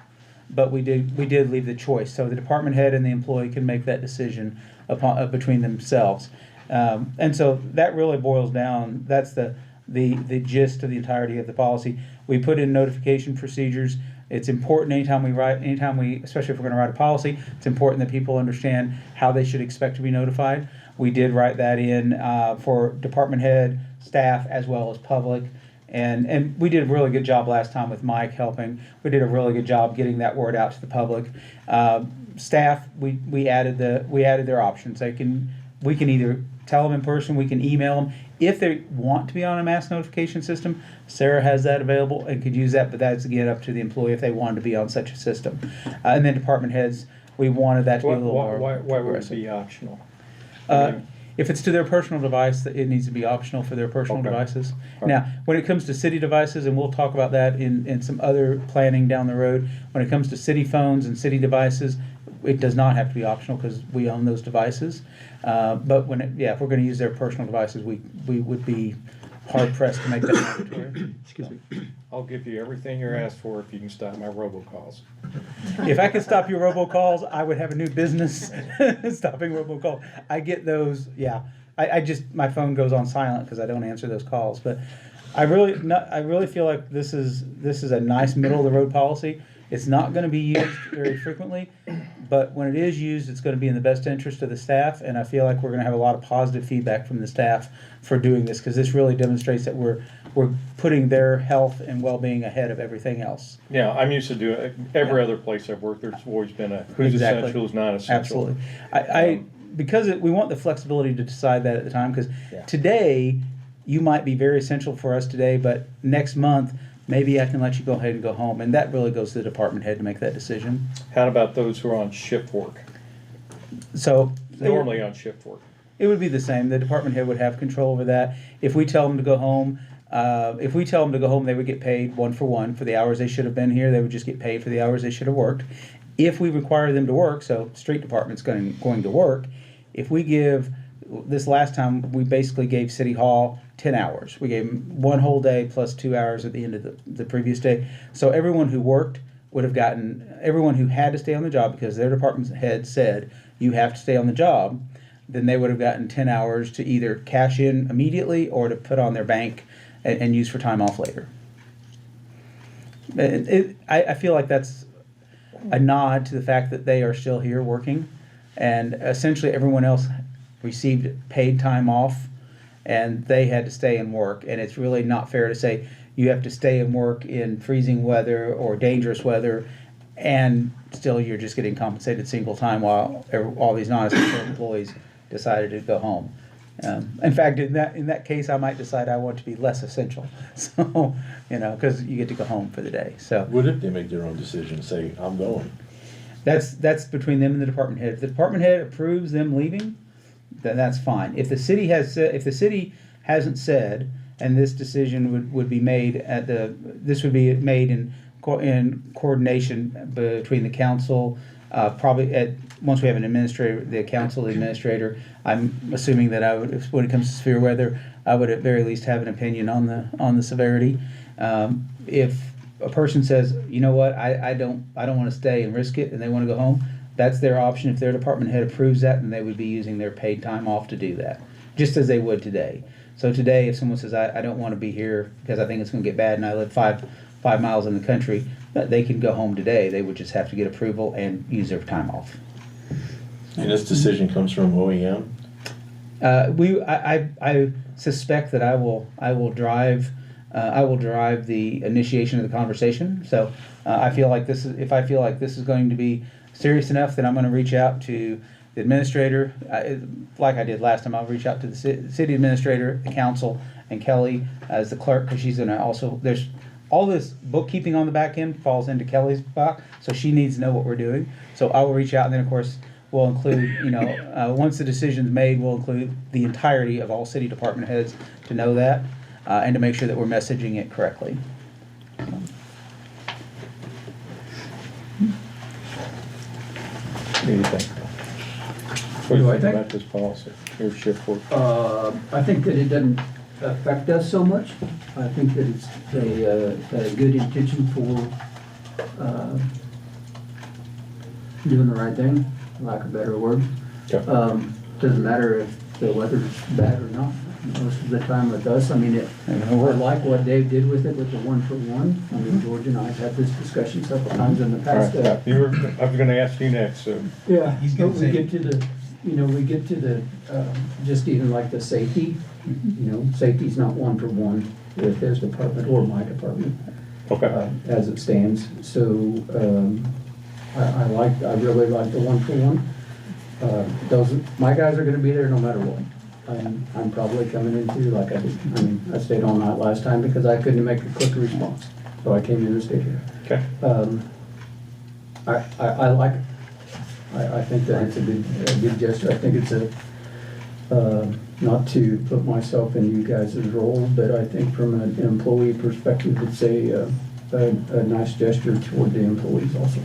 but we did leave the choice. So the department head and the employee can make that decision between themselves. And so that really boils down, that's the gist of the entirety of the policy. We put in notification procedures. It's important especially if we're going to write a policy, it's important that people understand how they should expect to be notified. We did write that in for department head, staff, as well as public. And we did a really good job last time with Mike helping. We did a really good job getting that word out to the public. Staff, we added their options. We can either tell them in person, we can email them. If they want to be on a mass notification system, Sarah has that available and could use that, but that's again up to the employee if they wanted to be on such a system. And then department heads, we wanted that to be a little more Why would it progressive. be optional? If it's to their personal device, it needs to be optional for their personal Okay. devices. All right. Now, when it comes to city devices, and we'll talk about that in some other planning down the road, when it comes to city phones and city devices, it does not have to be optional because we own those devices. But if we're going to use their personal devices, we would be hard pressed to make that mandatory. Excuse me. I'll give you everything you're asked for if you can stop my robocalls. If I could stop your robocalls, I would have a new business stopping robocalls. I get those, yeah. My phone goes on silent because I don't answer those calls. But I really feel like this is a nice middle of the road policy. It's not going to be used very frequently, but when it is used, it's going to be in the best interest of the staff, and I feel like we're going to have a lot of positive feedback from the staff for doing this, because this really demonstrates that we're putting their health and well-being ahead of everything else. Yeah, I'm used to doing it. Every other place I've worked, there's always been a who's Exactly. essential, who's not essential. Absolutely. Because we want the flexibility to decide that at the time, because today, you might be very essential for us today, but next month, maybe I can let you go ahead and go home. And that really goes to the department head to make that decision. How about those who are on shift work? So Normally on shift work. it would be the same. The department head would have control over that. If we tell them to go home, they would get paid one for the hours they should have been here. They would just get paid for the hours they should have worked. If we require them to work, so street department's going to work, if we give, this last time, we basically gave City Hall 10 hours. We gave them one whole day plus 2 hours at the end of the previous day. So everyone who worked would have gotten, everyone who had to stay on the job because their department head said, you have to stay on the job, then they would have gotten 10 hours to either cash in immediately or to put on their bank and use for time off later. I feel like that's a nod to the fact that they are still here working, and essentially everyone else received paid time off and they had to stay and work. And it's really not fair to say you have to stay and work in freezing weather or dangerous weather and still you're just getting compensated single time while all these non-essential employees decided to go home. In fact, in that case, I might decide I want to be less essential. So, because you get to go home for the day. So What if they make their own decision, say, I'm going? that's between them and the department head. If the department head approves them leaving, then that's fine. If the city hasn't said, and this decision would be made this would be made in coordination between the council, probably once we have an administrator, the council administrator. I'm assuming that when it comes to severe weather, I would at very least have an opinion on the severity. If a person says, you know what, I don't want to stay and risk it, and they want to go home, that's their option. If their department head approves that, then they would be using their paid time off to do that, just as they would today. So today, if someone says, I don't want to be here because I think it's going to get bad and I live five miles in the country, they can go home today. They would just have to get approval and use their time off. And this decision comes from OEM? I suspect that I will drive the initiation of the conversation. So if I feel like this is going to be serious enough, then I'm going to reach out to the administrator, like I did last time. I'll reach out to the city administrator, the council, and Kelly as the clerk, because she's going to also, there's all this bookkeeping on the back end falls into Kelly's box, so she needs to know what we're doing. So I will reach out, and then of course we'll include, once the decision's made, we'll include the entirety of all city department heads to know that, and to make sure that we're messaging it correctly. What do you think? What do you think about this policy, your shift work? I think that it doesn't affect us so much. I think that it's a good intention for doing the right thing, lack of a better word. Okay. Doesn't matter if the weather's bad or not. Most of the time with us, I mean, I like what Dave did with it with the 1-for-1. I mean, George and I have had this discussion several times in the past. I was going to ask you next. So. Yeah, but we get to the, just even like the safety. Safety's not 1-for-1 with his department or my department. Okay. As it stands. So I really like the 1-for-1. My guys are going to be there no matter what. I'm probably coming in too, like I did. I mean, I stayed all night last time because I couldn't make a quick response, so I came in and stayed here. Okay. I like it. I think that it's a good gesture. I think it's not to put myself in you guys' role, but I think from an employee perspective, it's a nice gesture toward the employees also.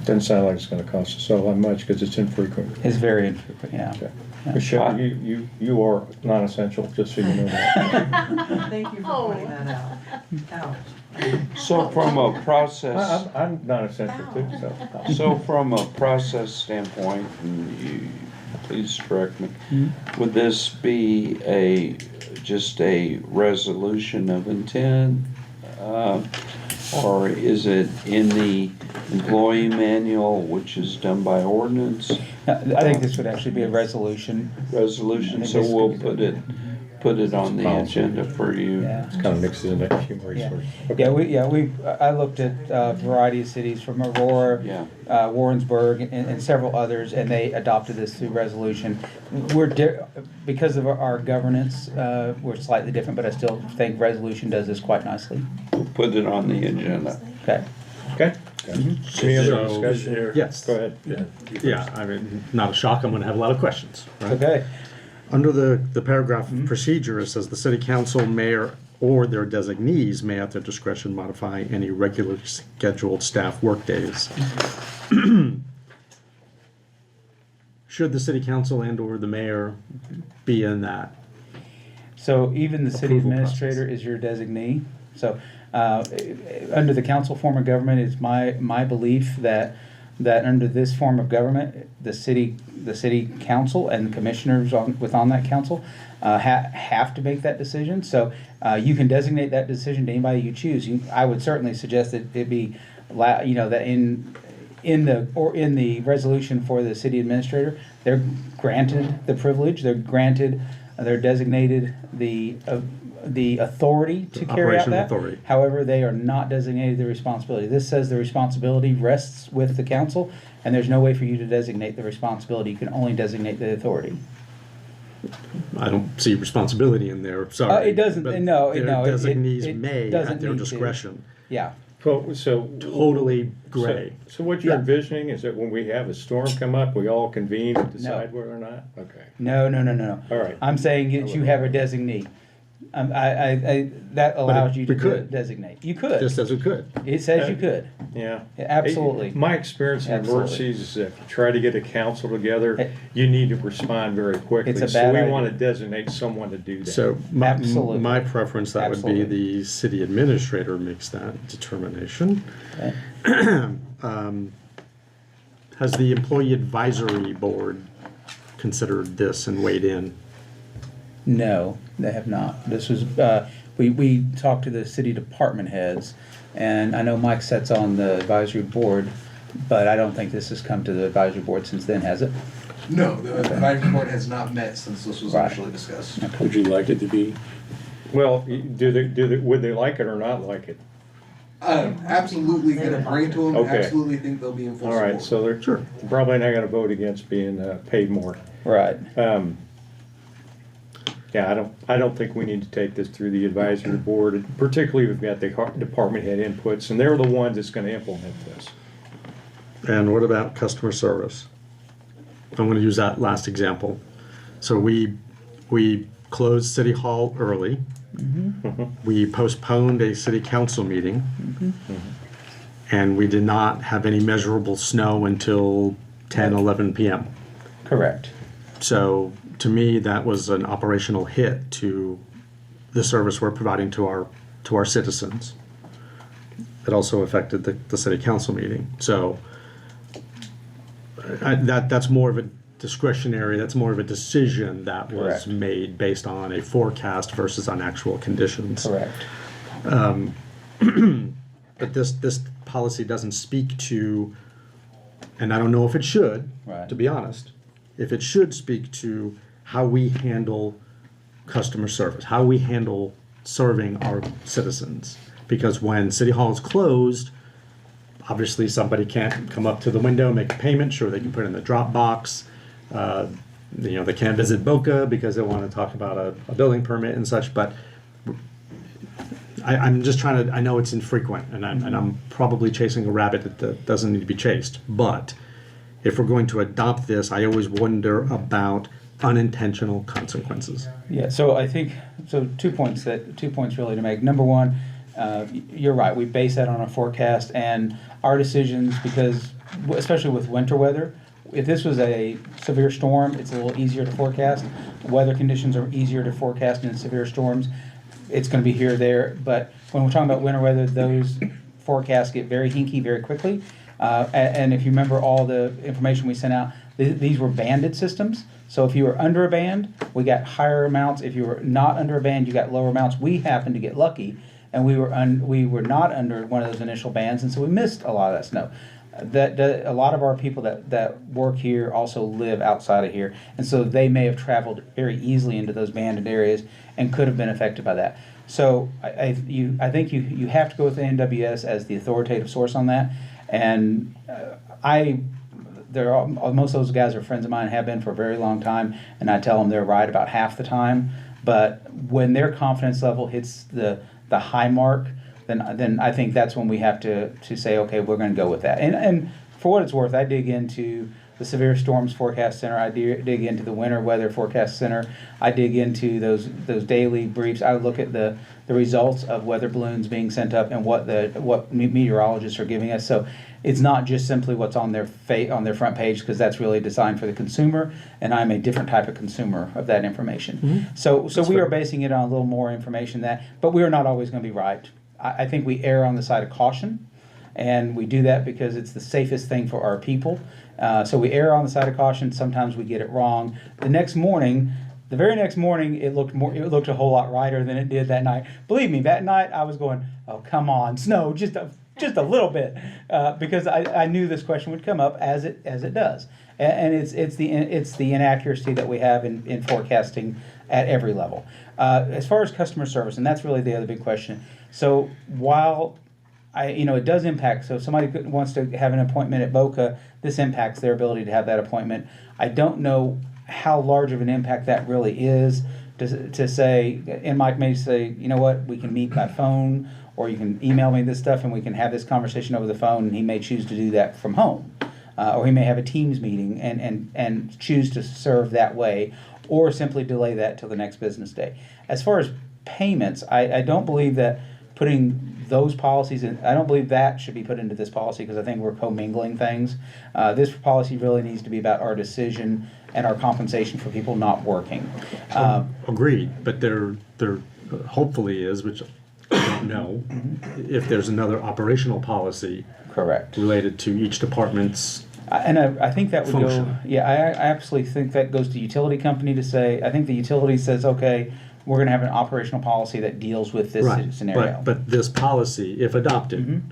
Doesn't sound like it's going to cost us all that much because it's infrequent. It's very infrequent, yeah. Okay. Michelle, you are non-essential, just so you know that. Thank you for pointing that out. Ouch. So from a process, I'm non-essential too, so. so from a process standpoint, and you, please correct me, would this be just a resolution of intent? Or is it in the employee manual, which is done by ordinance? I think this would actually be a resolution. Resolution, so we'll put it on the agenda for you. Yeah. It's kind of mixed in there, human resources. Yeah, I looked at a variety of cities from Aurora, Warrensburg, and several others, and they adopted this through resolution. Because of our governance, we're slightly different, but I still think resolution does this quite nicely. Put it on the agenda. Okay. Okay. Any other discussion here? Yes. Go ahead. Yeah, I mean, not a shock, I'm gonna have a lot of questions, right? Okay. Under the paragraph of procedure, it says the city council, mayor, or their designees may at their discretion modify any regularly scheduled staff workdays. Should the city council and or the mayor be in that? So even the city Approval administrator is your designee. So under the council form of government, it's my belief that under this form of government, the city council and the commissioners on that council have to make that decision. So you can designate that decision to anybody you choose. I would certainly suggest that it be, that in the resolution for the city administrator, they're granted the privilege, they're designated the authority to carry out that. Authority. However, they are not designated the responsibility. This says the responsibility rests with the council, and there's no way for you to designate the responsibility. You can only designate the authority. I don't see responsibility in there, sorry. It doesn't, but no, their no. designees may, doesn't at their need to. discretion. Yeah. So Totally gray. So what you're Yeah. envisioning is that when we have a storm come up, we all convene and decide whether or not? Okay. No. All right. I'm saying that you have a designee. That allows you to we could. designate. You could. Just as it could. It says you could. Yeah. Absolutely. My experience in Absolutely. emergencies is that if you try to get a council together, you need to respond very quickly. It's a So bad we idea. want to designate someone to do that. So Absolutely. my preference, that would Absolutely. be the city administrator makes that determination. Okay. Has the employee advisory board considered this and weighed in? No, they have not. This was, we talked to the city department heads, and I know Mike sits on the advisory board, but I don't think this has come to the advisory board since then, has it? No, the advisory board has not met since this was Right. initially discussed. Would you like it to be? Well, would they like it or not like it? Absolutely gonna bring it to them, Okay. absolutely think they'll be in full All support. right, so they're probably not gonna vote against being paid more. Right. Yeah, I don't think we need to take this through the advisory board, particularly if we've got the department head inputs, and they're the ones that's gonna implement this. And what about customer service? I'm going to use that last example. So we closed City Hall early. We postponed a city council meeting. And we did not have any measurable snow until 10, 11 p.m. Correct. So to me, that was an operational hit to the service we're providing to our citizens. It also affected the city council meeting. So that's more of a discretionary, that's more of a decision that was Correct. made based on a forecast versus on actual conditions. Correct. But this policy doesn't speak to, and I don't know if it should, Right. to be honest, if it should speak to how we handle customer service, how we handle serving our citizens. Because when City Hall is closed, obviously somebody can't come up to the window, make a payment, sure they can put it in the drop box. They can't visit Boca because they want to talk about a building permit and such, but I'm just trying to, I know it's infrequent, and I'm probably chasing a rabbit that doesn't need to be chased, but if we're going to adopt this, I always wonder about unintentional consequences. Yeah, so I think, 2 points really to make. Number one, you're right, we base that on a forecast, and our decisions, because especially with winter weather, if this was a severe storm, it's a little easier to forecast. Weather conditions are easier to forecast in severe storms. It's going to be here or there, but when we're talking about winter weather, those forecasts get very hinky very quickly. And if you remember all the information we sent out, these were banded systems. So if you were under a band, we got higher amounts. If you were not under a band, you got lower amounts. We happened to get lucky, and we were not under one of those initial bands, and so we missed a lot of that snow. A lot of our people that work here also live outside of here, and so they may have traveled very easily into those banded areas and could have been affected by that. So I think you have to go with the NWS as the authoritative source on that, and most of those guys are friends of mine, have been for a very long time, and I tell them they're right about half the time. But when their confidence level hits the high mark, then I think that's when we have to say, okay, we're going to go with that. And for what it's worth, I dig into the Severe Storms Forecast Center. I dig into the Winter Weather Forecast Center. I dig into those daily briefs. I look at the results of weather balloons being sent up and what meteorologists are giving us. So it's not just simply what's on their front page, because that's really designed for the consumer, and I'm a different type of consumer of that information. Mm-hmm. So we are basing it on a little more information but we are not always going to be right. I think we err on the side of caution, and we do that because it's the safest thing for our people. So we err on the side of caution. Sometimes we get it wrong. The very next morning, it looked a whole lot brighter than it did that night. Believe me, that night I was going, "Oh, come on, snow, just a little bit," because I knew this question would come up as it does, and it's the inaccuracy that we have in forecasting at every level. As far as customer service, and that's really the other big question. So while it does impact. So if somebody wants to have an appointment at Boca, this impacts their ability to have that appointment. I don't know how large of an impact that really is to say, and Mike may say, you know what, we can meet by phone, or you can email me this stuff and we can have this conversation over the phone, and he may choose to do that from home. Or he may have a Teams meeting and choose to serve that way, or simply delay that till the next business day. As far as payments, I don't believe that putting those policies in, I don't believe that should be put into this policy, because I think we're commingling things. This policy really needs to be about our decision and our compensation for people not working. Agreed, but there hopefully is, which I don't know, if there's another operational policy. Correct. Related to each department's And I think that would function. go, yeah, I absolutely think that goes to utility company to say, I think the utility says, okay, we're gonna have an operational policy that deals with this Right, scenario. but this policy, if adopted,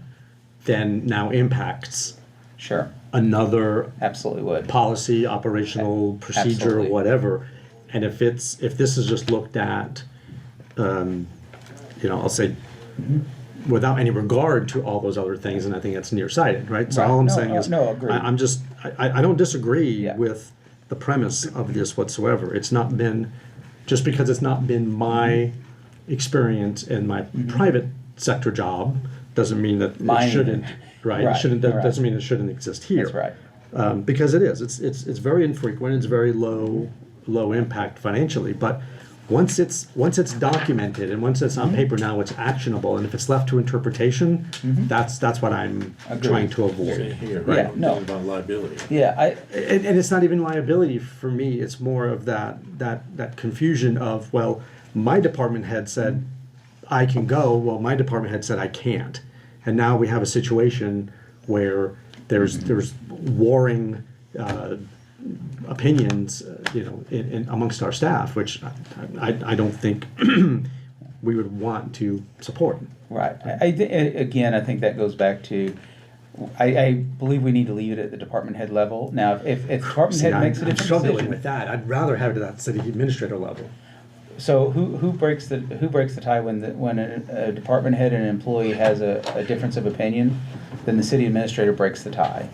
then now impacts Sure, another absolutely would. policy, operational procedure, or Absolutely. whatever. And if this is just looked at, I'll say, without any regard to all those other things, and I think that's nearsighted, right? So Right. all I'm No, saying is, no, agreed. I don't disagree Yeah. with the premise of this whatsoever. It's not been, just because it's not been my experience in my private sector job, doesn't mean that Mine it shouldn't, either. right? Right, It shouldn't, right. doesn't mean it shouldn't exist here. That's right. Because it is. It's very infrequent. It's very low impact financially. But once it's documented and once it's on paper, now it's actionable. And if it's left to interpretation, that's what I'm Agreed. trying to Same avoid. here, Yeah, right? no. About liability. Yeah, And it's not even liability for me. It's more of that confusion of, well, my department head said I can go. Well, my department head said I can't. And now we have a situation where there's warring opinions, in amongst our staff, which I don't think we would want to support. right. Again, I think that goes back to, I believe we need to leave it at the department head level. Now, if the department See, head makes a I'm different struggling decision. with that. I'd rather have it at that city administrator level. So who breaks the tie when a department head and an employee has a difference of opinion? Then the city administrator breaks the tie,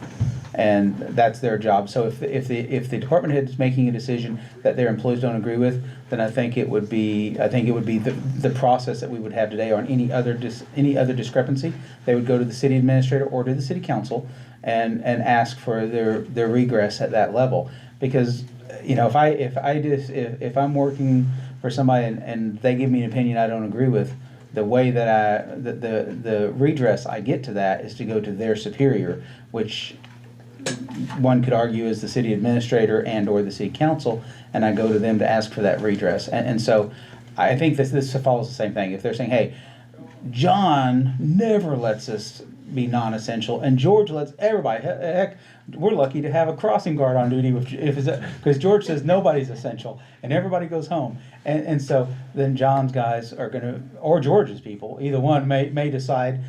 and that's their job. So if the department head is making a decision that their employees don't agree with, then I think it would be the process that we would have today. On any other discrepancy, they would go to the city administrator or to the city council and ask for their regress at that level. Because if I'm working for somebody and they give me an opinion I don't agree with, the way that the redress I get to that is to go to their superior, which one could argue is the city administrator and or the city council, and I go to them to ask for that redress. And so I think this follows the same thing. If they're saying, hey, John never lets us be non-essential, and George lets everybody. Heck, we're lucky to have a crossing guard on duty because George says nobody's essential, and everybody goes home. And so then John's guys are going to, or George's people, either one may decide,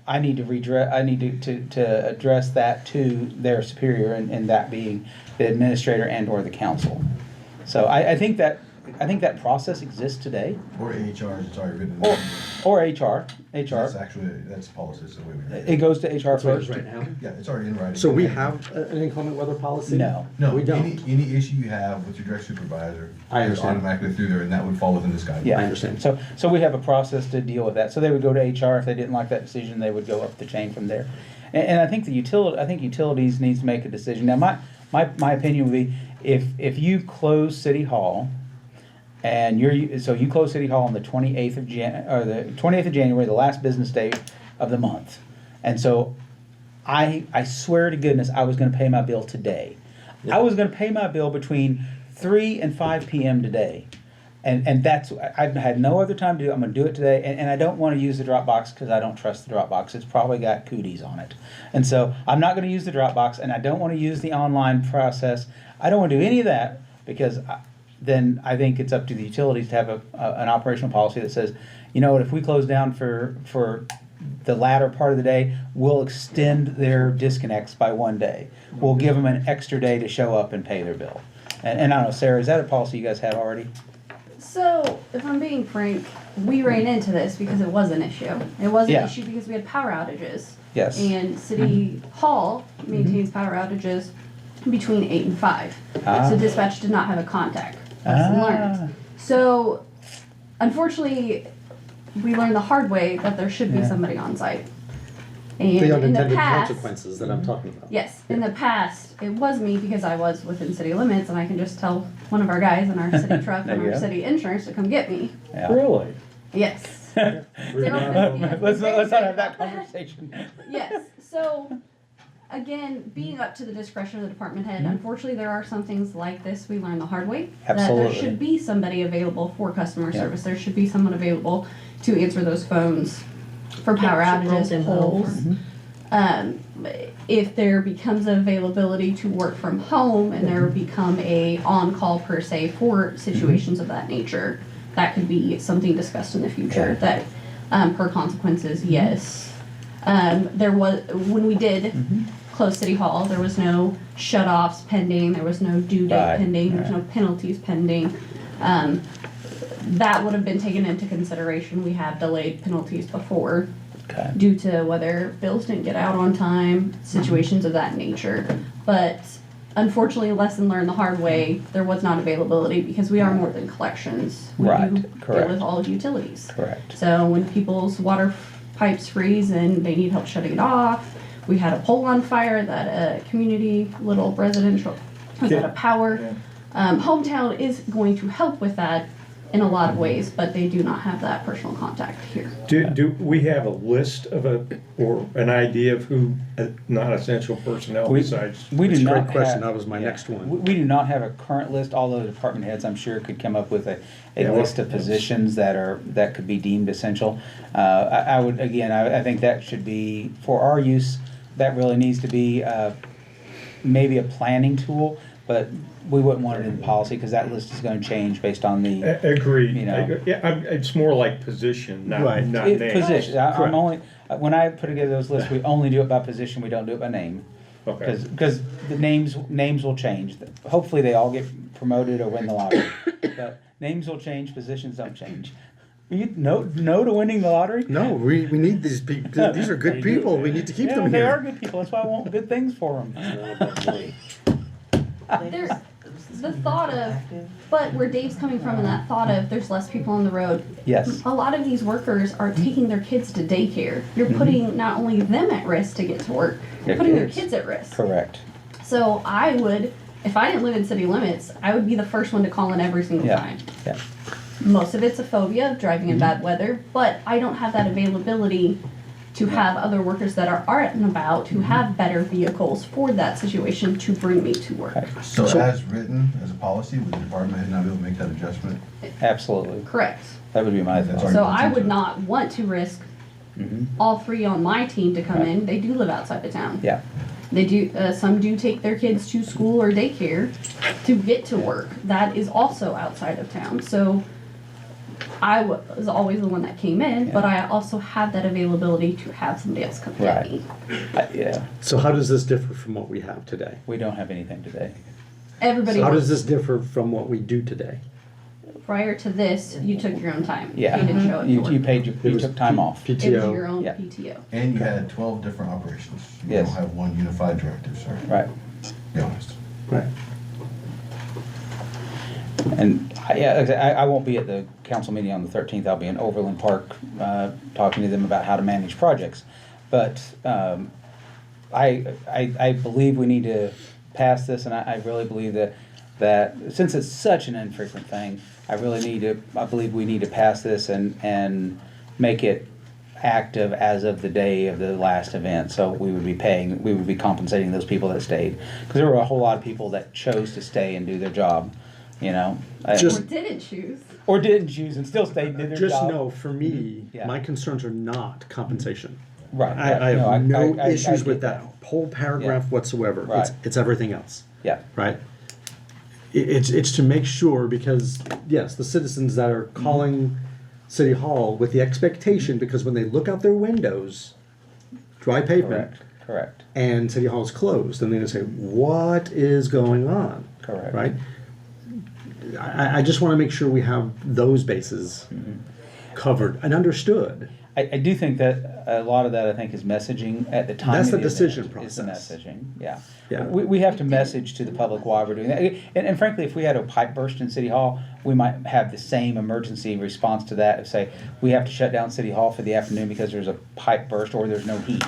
I need to address that to their superior, and that being the administrator and or the council. So I think that process exists today. Or HR, it's already written. in Or HR. That's policy, so we would. It goes to HR That's what it is first. right now. Yeah, it's already in writing. So we have an inclement weather policy? No. No, we don't. any issue you have with your direct supervisor, I goes understand. automatically through there, and that would fall within this guideline. Yeah, I understand. So we have a process to deal with that. So they would go to HR if they didn't like that decision. They would go up the chain from there. And I think utilities needs to make a decision. Now, my opinion would be if you close City Hall, and you close City Hall on the 28th of January, the last business day of the month, and so I swear to goodness I was going to pay my bill today. I was going to pay my bill between 3 and 5 p.m. today. And that's, I've had no other time to do it. I'm going to do it today. And I don't want to use the Dropbox because I don't trust the Dropbox. It's probably got cooties on it. And so I'm not going to use the Dropbox, and I don't want to use the online process. I don't want to do any of that because then I think it's up to the utilities to have an operational policy that says, you know what, if we close down for the latter part of the day, we'll extend their disconnects by 1 day. We'll give them an extra day to show up and pay their bill. And I don't know, Sarah, is that a policy you guys have already? So, if I'm being frank, we ran into this because it was an issue. It was an Yeah. issue because we had power outages. Yes. And City Hall maintains power outages between 8 and 5. Ah. So dispatch did not have a contact. Lesson learned. So unfortunately, we learned the hard way that there should be Yeah. somebody on site. And The in the unintended past, consequences that I'm talking about. yes, in the past, it was me because I was within city limits and I can just tell one of our guys in our city truck There and you our go. city insurance to come get me. Yeah. Really? Yes. Let's not have that conversation. Yes, so, again, being up to the discretion of the department head, Mhm. unfortunately, there are some things like this we learn the hard way. That there Absolutely. should be somebody available for customer Yeah. service, there should be someone available to answer those phones for power Yeah, should roll outages, them polls. Mhm. If there becomes availability to work from home and there become a on-call per se for situations of that nature, that could be something discussed in the future, that, per consequences, yes. There was, when we did close City Hall, there was no shut-offs pending, there was no due date Right, pending, there was right. no penalties pending. That would have been taken into consideration, we have delayed penalties before Okay. due to whether bills didn't get out on time, situations of that nature. But unfortunately, lesson learned the hard way, there was not availability because we are more than collections. We Right, do deal correct. with all utilities. Correct. So when people's water pipes freeze and they need help shutting it off, we had a pole on fire that a community, little residential, was out of power. Hometown is going to help with that in a lot of ways, but they do not have that personal contact here. Do we have a list of or an idea of who, non-essential personnel We- besides? We do That's a not great question. have- That was my yeah. next one. We do not have a current list, although the department heads, I'm sure, could come up with a Yeah, list of positions that could be deemed essential. I would, again, I think that should be, for our use, that really needs to be maybe a planning tool, but we wouldn't want it in policy because that list is going to change based on the. Agreed. You know. It's more like position, not Right. not It- name. Position, I'm Correct. only, when I put together those lists, we only do it by position, we don't do it by name. Okay. Because the names will change. Hopefully, they all get promoted or win the lottery. But names will change, positions don't change. You no to winning the lottery? No, we need these people. These are good people. We need to keep Yeah, them they here. are good people. That's why I want good things for them. There's the thought of, but where Dave's coming from in that thought of there's less people on the road. Yes. A lot of these workers are taking their kids to daycare. You're putting not only them at risk to get to work, you're putting their kids at risk. Correct. So I would, if I didn't live in city limits, I would be the first one to call in every single Yeah. time. Yeah. Most of it's a phobia of driving in bad weather, but I don't have that availability to have other workers that are out and about who have better vehicles for that situation to bring me to work. So as written, as a policy, would the department head not be able to make that adjustment? Absolutely. Correct. That would be my That's thought. our- So I would not want to risk all three on my team to come Right. in. They do live outside of town. Yeah. They do, some do take their kids to school or daycare to get to work. That is also outside of town. So I was always the one that came in, but I also have that availability to have somebody else come get Right. me. Yeah. So how does this differ from what we have today? We don't have anything today. Everybody, How works. does this differ from what we do today? Prior to this, you took your own time. Yeah. You didn't show up to You work. paid, you It was took time off. It was PTO. your own Yeah. PTO. And you had 12 different operations. You Yes. don't have one unified directive, sir. Right. Be honest. Right. And I won't be at the council meeting on the 13th. I'll be in Overland Park talking to them about how to manage projects. But I believe we need to pass this, and I really believe that since it's such an infrequent thing, I believe we need to pass this and make it active as of the day of the last event. So we would be compensating those people that stayed. Because there were a whole lot of people that chose to stay and do their job, you know. Or didn't choose. Or didn't choose and still stayed and did their Just job. know, for me, Yeah. my concerns are not compensation. Right. I have no issues get with that whole paragraph Yeah. whatsoever. Right. It's everything else. Yeah. Right? It's to make sure, because, yes, the citizens that are calling City Hall with the expectation, because when they look out their windows, dry pavement, Correct. and City Hall is closed, and they just say, what is going on? Correct. Right? I just want to make sure we have those bases covered and understood. I do think that a lot of that, I think, is messaging at the time. That's of the event decision is the process. messaging, yeah. Yeah. We have to message to the public why we're doing that. And frankly, if we had a pipe burst in City Hall, we might have the same emergency response to that, and say, we have to shut down City Hall for the afternoon because there's a pipe burst or there's no heat.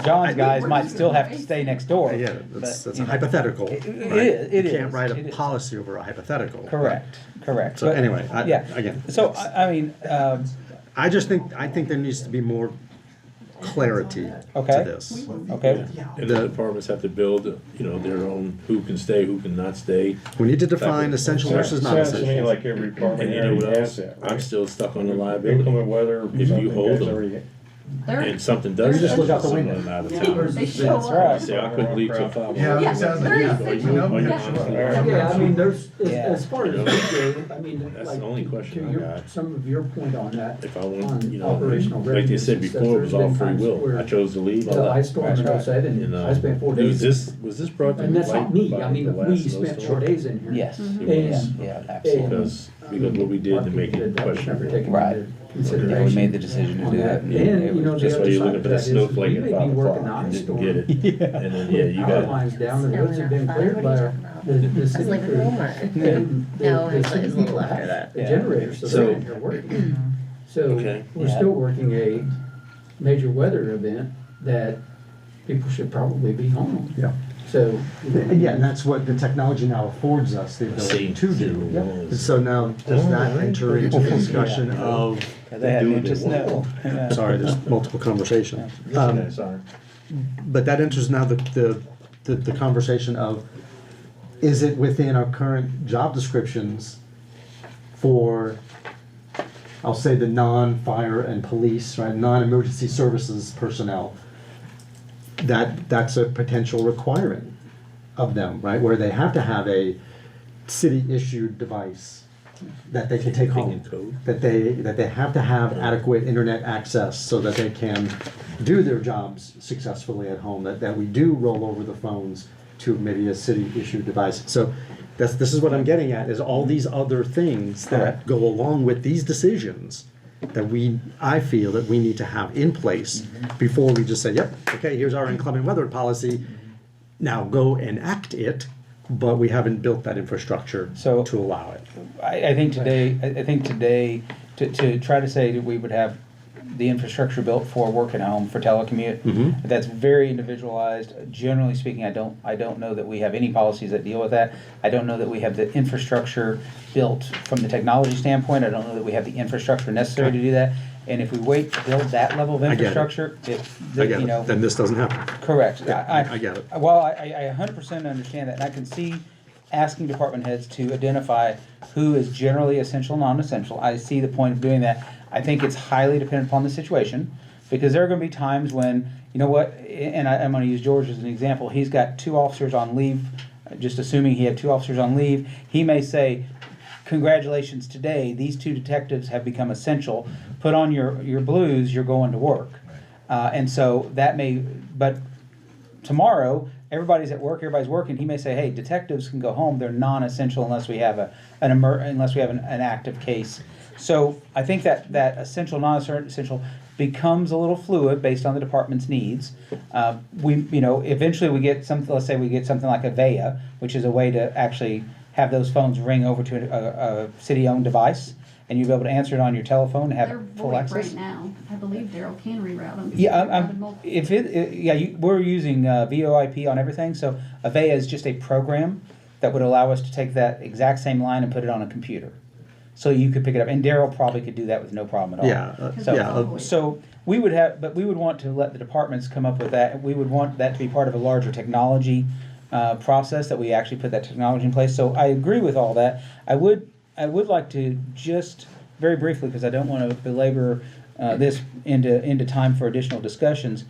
John's guys might still have to stay next door. Yeah, that's but, a you know, hypothetical. It right? is. You can't write a policy over a hypothetical. Correct. So But, anyway, yeah. again. So I mean, I think there needs to be more clarity Okay. to this. okay. And the departments have to build, their own, who can stay, who can not stay. We need to define essential versus Sounds to me non-essential. like every department And you know already what has else? that, right? I'm still stuck on the liability. Inclement weather, If you something hold guys them. already- And something does You just look out the happen, window. someone out of town. They show That's up. right. Say, I couldn't leave till 5 Yeah, Yeah, it sounds they're like, essential. you know, Yeah. Yeah, I mean, there's, Yeah. as far as, I mean, That's like, the only question to I your, got. some of your point on that, If I want, on operational like they readiness said and stuff, before, it was there's all been free times will. where, I chose to leave. I the left. ice storm in That's right. 07, I spent 4 days. Was this brought to And you that's by, not me, by I mean, the we last spent snowstorm? 4 days in here. Yes. And- Yeah, absolutely. Because what we did to make it That was never questionable. taken Right. into Yeah, consideration. we made the decision to on do that. And, Yeah, it you know, was the That's why other you're side looking of for that that is, snowflake you at may 5 be working o'clock the and ice didn't storm. get it. And then, yeah, you Power got lines down, the roads have been cleared by the city like, crew. Walmart. And No, the it's city a little people after have that. the Yeah. generators, so So- they're in here working. So, Okay. we're Yeah. still working a major weather event that people should probably be home. Yeah. So. Yeah, and that's what the technology now affords us the ability to do. Yep. So now, does that enter into the discussion of, They had an inch of snow. Yeah. sorry, there's multiple conversations. Sorry. But that enters now the conversation of, is it within our current job descriptions for, I'll say, the non-fire and police, right, non-emergency services personnel, that's a potential requirement of them, right, where they have to have a city-issued device that they can take home, Code. that they have to have adequate internet access so that they can do their jobs successfully at home, that we do roll over the phones to maybe a city-issued device. So this is what I'm getting at, is all these other things that Correct. go along with these decisions that I feel that we need to have in place before we just say, yep, okay, here's our inclement weather policy, now go and act it, but we haven't built that infrastructure So- to allow it. I think today, to try to say that we would have the infrastructure built for work at home, for telecommute, that's very individualized. Generally speaking, I don't know that we have any policies that deal with that. I don't know that we have the infrastructure built from the technology standpoint. I don't know that we have the infrastructure necessary to do that. And if we wait to build that level of I get it. infrastructure, I get it, then this doesn't happen. Correct. I get it. Well, I 100% understand that, and I can see asking department heads to identify who is generally essential, non-essential. I see the point of doing that. I think it's highly dependent upon the situation, because there are going to be times when, you know what, and I'm going to use George as an example. He's got 2 officers on leave, just assuming he had 2 officers on leave. He may say, congratulations, today these 2 detectives have become essential. Put on your blues, you're going to work. And so that may, but tomorrow everybody's at work, everybody's working. He may say, hey, detectives can go home. They're non-essential unless we have an active case. So I think that essential, non-essential becomes a little fluid based on the department's needs. Eventually we get something. Let's say we get something like a VEA, which is a way to actually have those phones ring over to a city-owned device, and you'll be able to answer it on your telephone and have They're full VoIP access. right now. I believe Daryl can reroute them. Yeah, we're using VoIP on everything. So a VEA is just a program that would allow us to take that exact same line and put it on a computer. So you could pick it up, and Daryl probably could do that with no problem at all. Yeah, So we would want to let the departments come up with that. We would want that to be part of a larger technology process, that we actually put that technology in place. So I agree with all that. I would like to just very briefly, because I don't want to belabor this into time for additional discussions.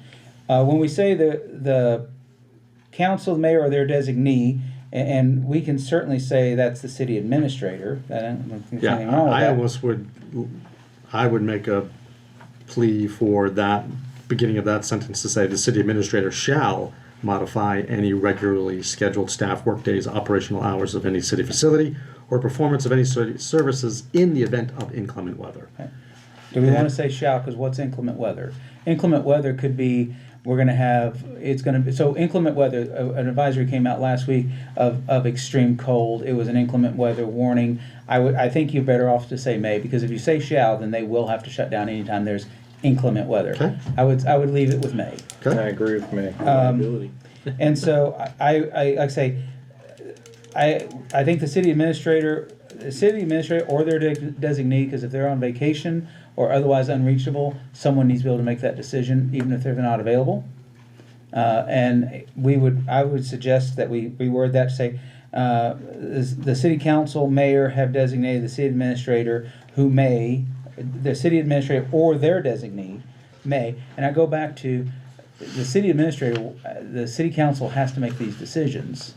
When we say the council, the mayor, or their designee, and we can certainly say that's the city administrator. I don't think there's anything wrong with that. I would make a plea for that beginning of that sentence to say the city administrator shall modify any regularly scheduled staff workdays, operational hours of any city facility, or performance of any city services in the event of inclement weather. Okay. Do we want to say shall? Because what's inclement weather? Inclement weather could be, we're going to have, it's going to be, so inclement weather, an advisory came out last week of extreme cold. It was an inclement weather warning. I think you're better off to say may, because if you say shall, then they will have to shut down anytime there's inclement weather. Okay. I would leave it with may. Okay. I agree with me. And so I like I say, I think the city administrator or their designee, because if they're on vacation or otherwise unreachable, someone needs to be able to make that decision, even if they're not available. And I would suggest that we reword that to say, the city council, mayor have designated the city administrator the city administrator or their designee may, and I go back to the city administrator, the city council has to make these decisions.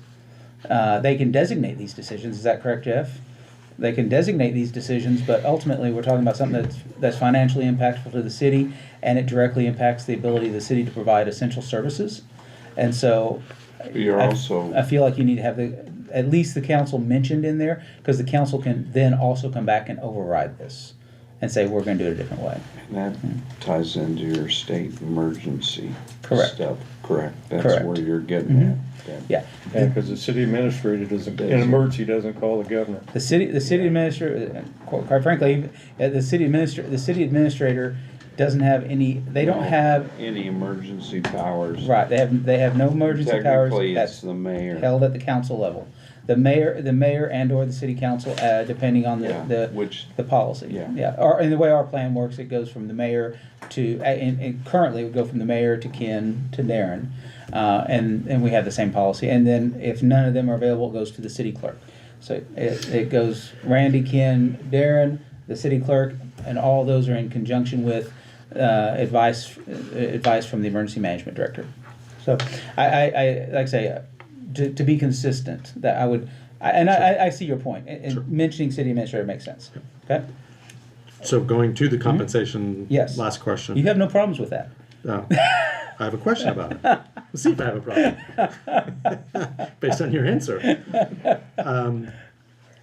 They can designate these decisions, is that correct, Jeff? They can designate these decisions, but ultimately we're talking about something that's financially impactful to the city, and it directly impacts the ability of the city to provide essential services. And so I feel like you need to have at least the council mentioned in there, because the council can then also come back and override this and say, we're going to do it a different way. And that ties into your state emergency Correct. stuff, correct? That's Correct. where you're getting at. then. Yeah. Yeah, because the city administrator doesn't, in emergency, doesn't call the governor. The city administrator, quite frankly, the city administrator doesn't have any. They don't have any emergency powers. Right. They have no emergency powers. Technically, That's it's the mayor. held at the council level. The mayor and/or the city council, depending on the policy. Yeah. And the way our plan works, it goes from the mayor to, and currently it would go from the mayor to Ken to Darren, and we have the same policy. And then if none of them are available, it goes to the city clerk. So it goes Randy, Ken, Darren, the city clerk, and all those are in conjunction with advice from the emergency management director. So I like I say, to be consistent, that I would, I see your point, and mentioning city administrator makes sense. Okay. So going to the compensation, Yes. last question. You have no problems with that. No. I have a question about it. Let's see if I have a problem. Based on your answer.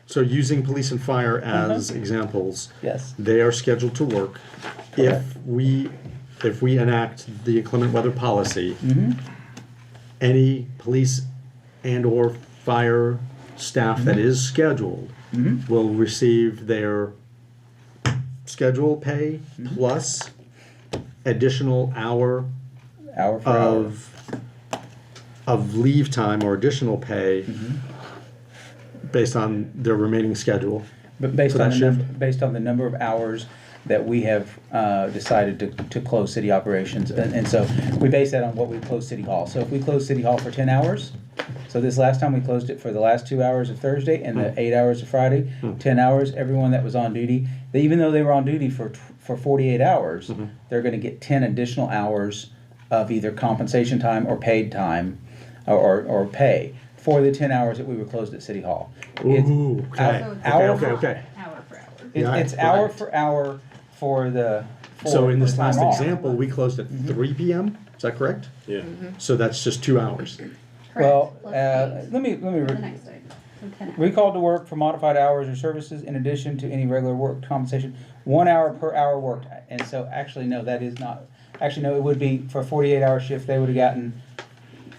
So using police and fire as examples, Yes. they are scheduled to work. If we enact the inclement weather policy, any police and/or fire staff that is scheduled will receive their schedule pay plus additional hour of leave time or additional pay based on their remaining schedule. But based for on that based on the number of hours that we have decided to close city operations, and so we base that on what we close City Hall. So if we close City Hall for 10 hours, so this last time we closed it for the last 2 hours of Thursday and the 8 hours of Friday, 10 hours, everyone that was on duty, even though they were on duty for 48 hours, they're going to get 10 additional hours of either compensation time or paid time or pay for the 10 hours that we were closed at City Hall. Ooh, okay. Hour Okay. Hour for hour. It's hour for hour for the. So in this for last time off. example, we closed at 3 p.m. Is that correct? Yeah. So that's just 2 hours. Well, Correct. let me The next day. So 10 hours. recalled to work for modified hours or services in addition to any regular work compensation, 1 hour per hour worked. And so actually, no, that is not, actually, no, it would be for a 48-hour shift, they would have gotten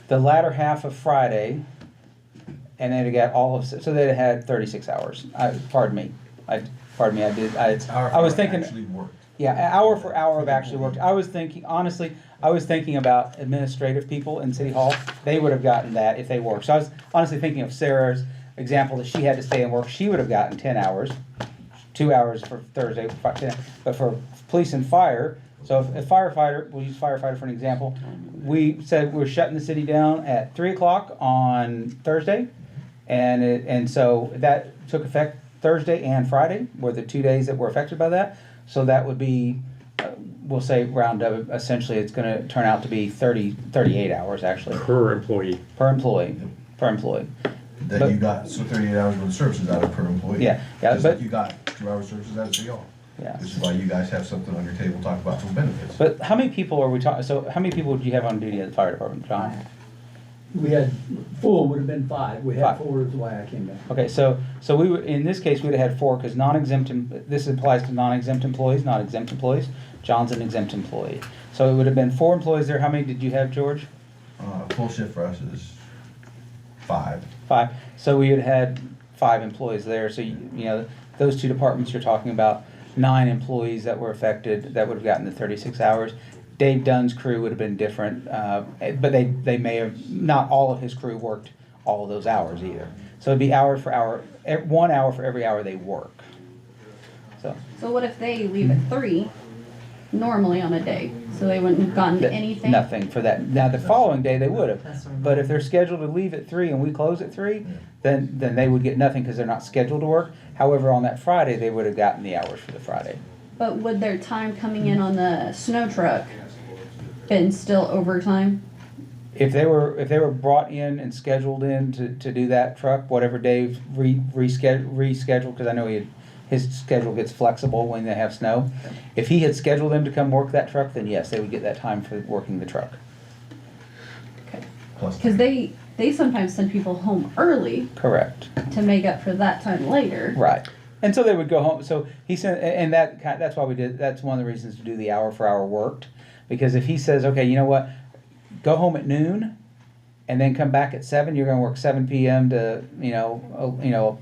the latter half of Friday, and they'd have got all of, so they'd have had 36 hours. Pardon me, I was thinking. Actually worked. Yeah, hour for hour of actually worked. I was thinking, honestly, about administrative people in City Hall. They would have gotten that if they worked. So I was honestly thinking of Sarah's example that she had to stay and work. She would have gotten 10 hours, 2 hours for Thursday, 10, but for police and fire. So if firefighter, we'll use firefighter for an example. We said we're shutting the city down at 3 o'clock on Thursday, and so that took effect Thursday and Friday were the 2 days that were affected by that. So that would be, we'll say round up, essentially it's going to turn out to be 38 hours actually. Per employee. Per employee. You got, so 38 hours worth of services out of per employee. Yeah, Just but like you got 2 hours services out of City Hall. Yeah. This is why you guys have something on your table to talk about some benefits. But how many people are we talking, so how many people would you have on duty at the fire department, John? We had, full would have been 5, we had Five. 4 is why I came back. Okay, so we would, in this case, we'd have had 4, because this applies to non-exempt employees, not exempt employees. John's an exempt employee. So it would have been 4 employees there. How many did you have, George? Full shift for us is 5. 5. So we had had 5 employees there. So, you know, those 2 departments you're talking about, 9 employees that were affected, that would have gotten the 36 hours. Dave Dunn's crew would have been different, but they may have, not all of his crew worked all of those hours either. So it'd be hour for hour, 1 hour for every hour they work. So So what if they leave at 3 normally on a day? So they wouldn't have gotten anything? nothing for that. Now, the following day they would have. But if they're scheduled to leave at 3 and we close at 3, then they would get nothing because they're not scheduled to work. However, on that Friday, they would have gotten the hours for the Friday. But would their time coming in on the snow truck been still overtime? If they were brought in and scheduled in to do that truck, whatever Dave rescheduled, because I know his schedule gets flexible when they have snow. If he had scheduled them to come work that truck, then yes, they would get that time for working the truck. Because they sometimes send people home early Correct. to make up for that time later. Right. And so they would go home. So he said, and that's why we did. That's one of the reasons to do the hour for hour worked, because if he says, okay, you know what, go home at noon, and then come back at 7, you're going to work 7 p.m. to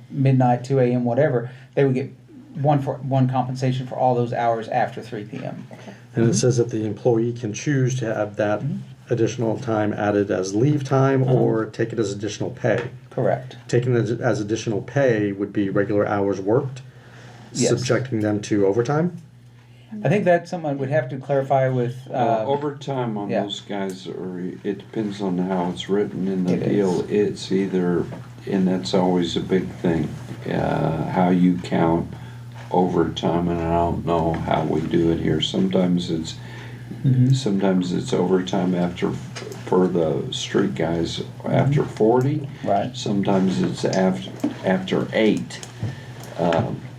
midnight, 2 a.m. whatever. They would get one compensation for all those hours after 3 p.m. And it says that the employee can choose to have that additional time added as leave time or take it as additional pay. Correct. Taking it as additional pay would be regular hours worked, Yes. subjecting them to overtime. I think that's something I would have to clarify with. Overtime on yeah. those guys, it depends on how it's written in the It deal. is. It's either, and that's always a big thing, how you count overtime, and I don't know how we do it here. Sometimes it's overtime for the street guys after 40. Right. Sometimes it's after 8.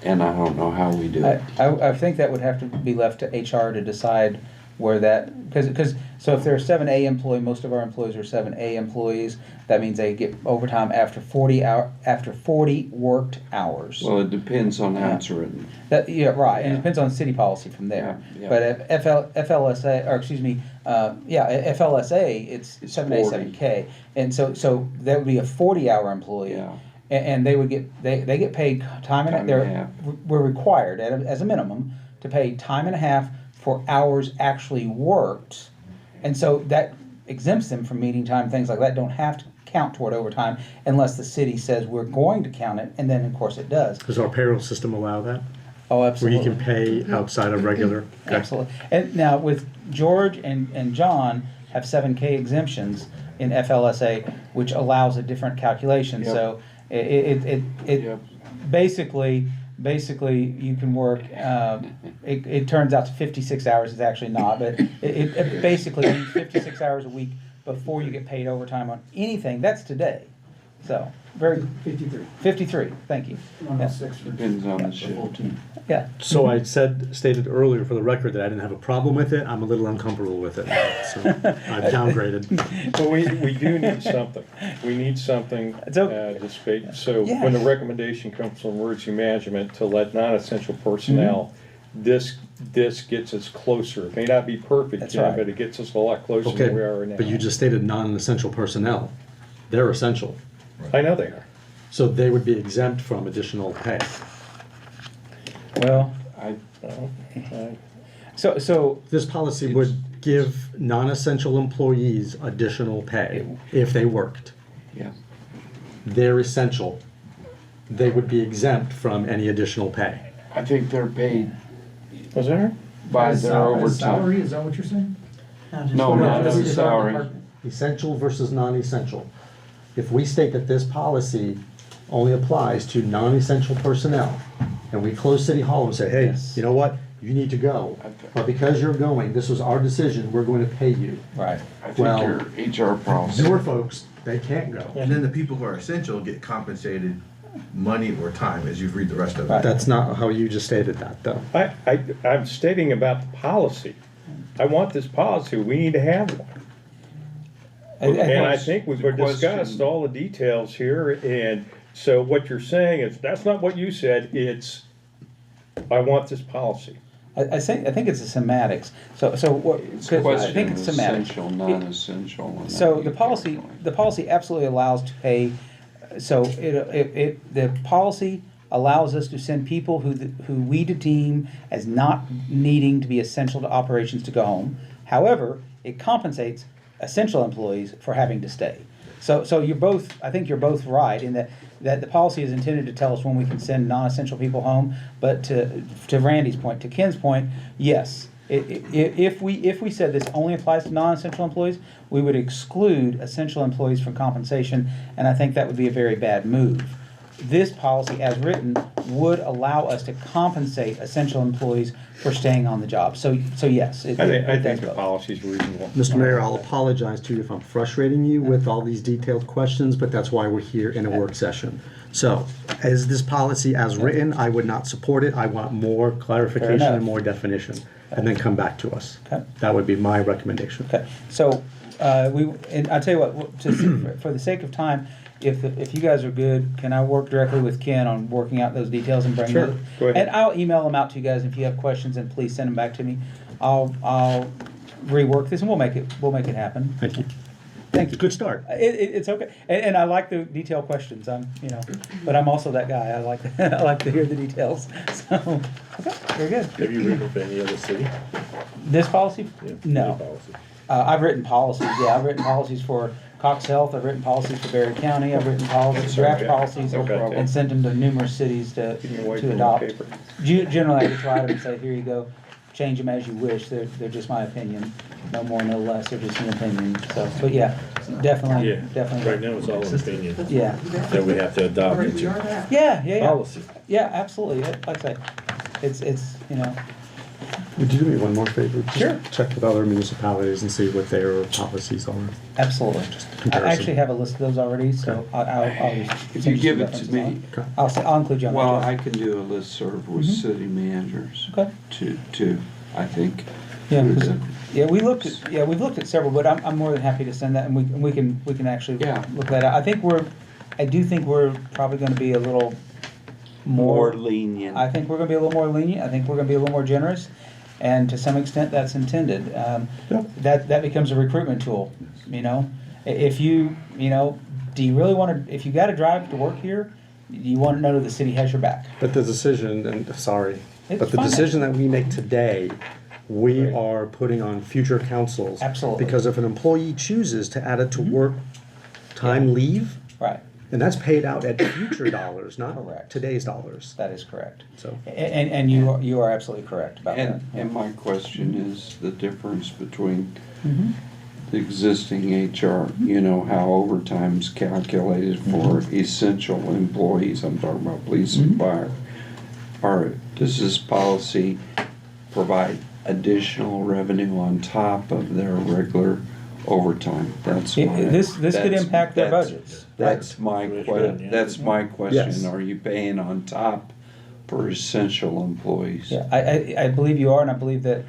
And I don't know how we do it. I think that would have to be left to HR to decide where that, because so if they're a 7A employee, most of our employees are 7A employees. That means they get overtime after 40 worked hours. Well, it depends on how it's written. Right, and it depends on city policy from there. Yeah. But if FLSA, or excuse me, FLSA, it's 7A, 7K, and so that would be a 40-hour employee. Yeah. And they would get they get paid time and a half. We're required as a minimum to pay time and a half for hours actually worked, and so that exempts them from meeting time. Things like that don't have to count toward overtime unless the city says we're going to count it, and then of course it does. Does our payroll system allow that? Oh, absolutely. Where you can pay outside of regular? Okay. Absolutely. And now with George and John have 7K exemptions in FLSA, which allows a different calculation. Yep. So it basically you can work. It turns out to 56 hours. It's actually not, but it basically means 56 hours a week before you get paid overtime on anything. That's today. So very 53. Thank you. 106 Depends on the shift. Yeah. So I stated earlier for the record that I didn't have a problem with it. I'm a little uncomfortable with it now, so I've downgraded. Well, we do need something. We need something to speak. So Yeah. when the recommendation comes from emergency management to let non-essential personnel, this gets us closer. It may not be perfect, That's Jim, right. but it gets us a lot closer Okay, than we are now. but you just stated non-essential personnel. They're essential. I know they are. So they would be exempt from additional pay. Well, so this policy would give non-essential employees additional pay if they worked. Yeah. They're essential. They would be exempt from any additional pay. I think they're paid Was there? by their overtime. Salary, is that what you're saying? No, not as a salary. Essential versus non-essential. If we state that this policy only applies to non-essential personnel, and we close City Hall and say, hey, Yes. you know what, you need to go, but because you're going, this was our decision, we're going to pay you. right. I think Well, your HR policy. Your folks, they can't go. And then the people who are essential get compensated money or time as you read the rest of it. That's not how you just stated that, though. I'm stating about the policy. I want this policy. We need to have one. And I think we've The discussed question- all the details here, and so what you're saying is, that's not what you said, it's, I want this policy. I think it's the semantics. So what? It's a 'cause I think question it's of semantics. essential, non-essential. and So that the you policy, calculate. the policy absolutely allows to pay, so the policy allows us to send people who we deem as not needing to be essential to operations to go home. However, it compensates essential employees for having to stay. So you're both, I think you're both right in that the policy is intended to tell us when we can send non-essential people home. But to Randy's point, to Ken's point, yes, if we said this only applies to non-essential employees, we would exclude essential employees from compensation, and I think that would be a very bad move. This policy, as written, would allow us to compensate essential employees for staying on the job. So yes, I think the policy's reasonable. Mr. Mayor, I'll apologize to you if I'm frustrating you with all these detailed questions, but that's why we're here in a work session. So, as this policy as written, I would not support it. I want more clarification and more definition, and then come back to us. Okay. That would be my recommendation. Okay, so, and I'll tell you what, just for the sake of time, if you guys are good, can I work directly with Ken on working out those details and bringing Sure, those? go ahead. And I'll email them out to you guys. If you have questions, and please send them back to me. I'll rework this and we'll make it happen. Thank you. Thank you. Good start. It's okay, and I like the detailed questions. But I'm also that guy. I like I like to hear the details. So, okay, very good. Have you written for any other city? This policy? Yeah, No. any policy. I've written policies. Yeah, I've written policies for Cox Health. I've written policies for Berry County. I've written policies, draft policies, and sent them to numerous cities to adopt. Generally, I just write them and say, "Here you go. Change them as you wish." They're just my opinion. No more, no less. They're just an opinion. So, but yeah, definitely, Yeah, definitely. right now it's all an opinion. Yeah. That we have to adopt into Yeah. policy. Yeah, absolutely. Like I say, it's Would you do me one more favor? Just Sure. check with other municipalities and see what their policies are. Absolutely. I comparison. actually have a list of those already, so I'll just. If send you give some it to references me, on. I'll include you on that. well, Jeff. I can do a listserv with city managers. Okay. To, I think. Yeah, through 'cause- the- we've looked at several, but I'm more than happy to send that, and we can actually look that up. I do think we're probably gonna be a little More lenient. I think we're gonna be a little more lenient, I think we're gonna be a little more generous, and to some extent, that's intended. That becomes a recruitment tool, If you do you really wanna, if you gotta drive to work here, you wanna know that the city has your back. But the decision, and sorry, It's but the fine. decision that we make today, we are putting on future councils. Absolutely. Because if an employee chooses to add it to work time leave, Right. and that's paid out at future dollars, not Correct. today's dollars. That is correct. So. And you are absolutely correct about that. And my question is the difference between Mhm. the existing HR, how overtime's calculated for essential employees, I'm talking about police and fire. Does this policy provide additional revenue on top of their regular overtime? That's my. This could that's- impact their that's- budgets. That's my that's my question. Yes. Are you paying on top for essential employees? Yeah, I believe you are, and I believe that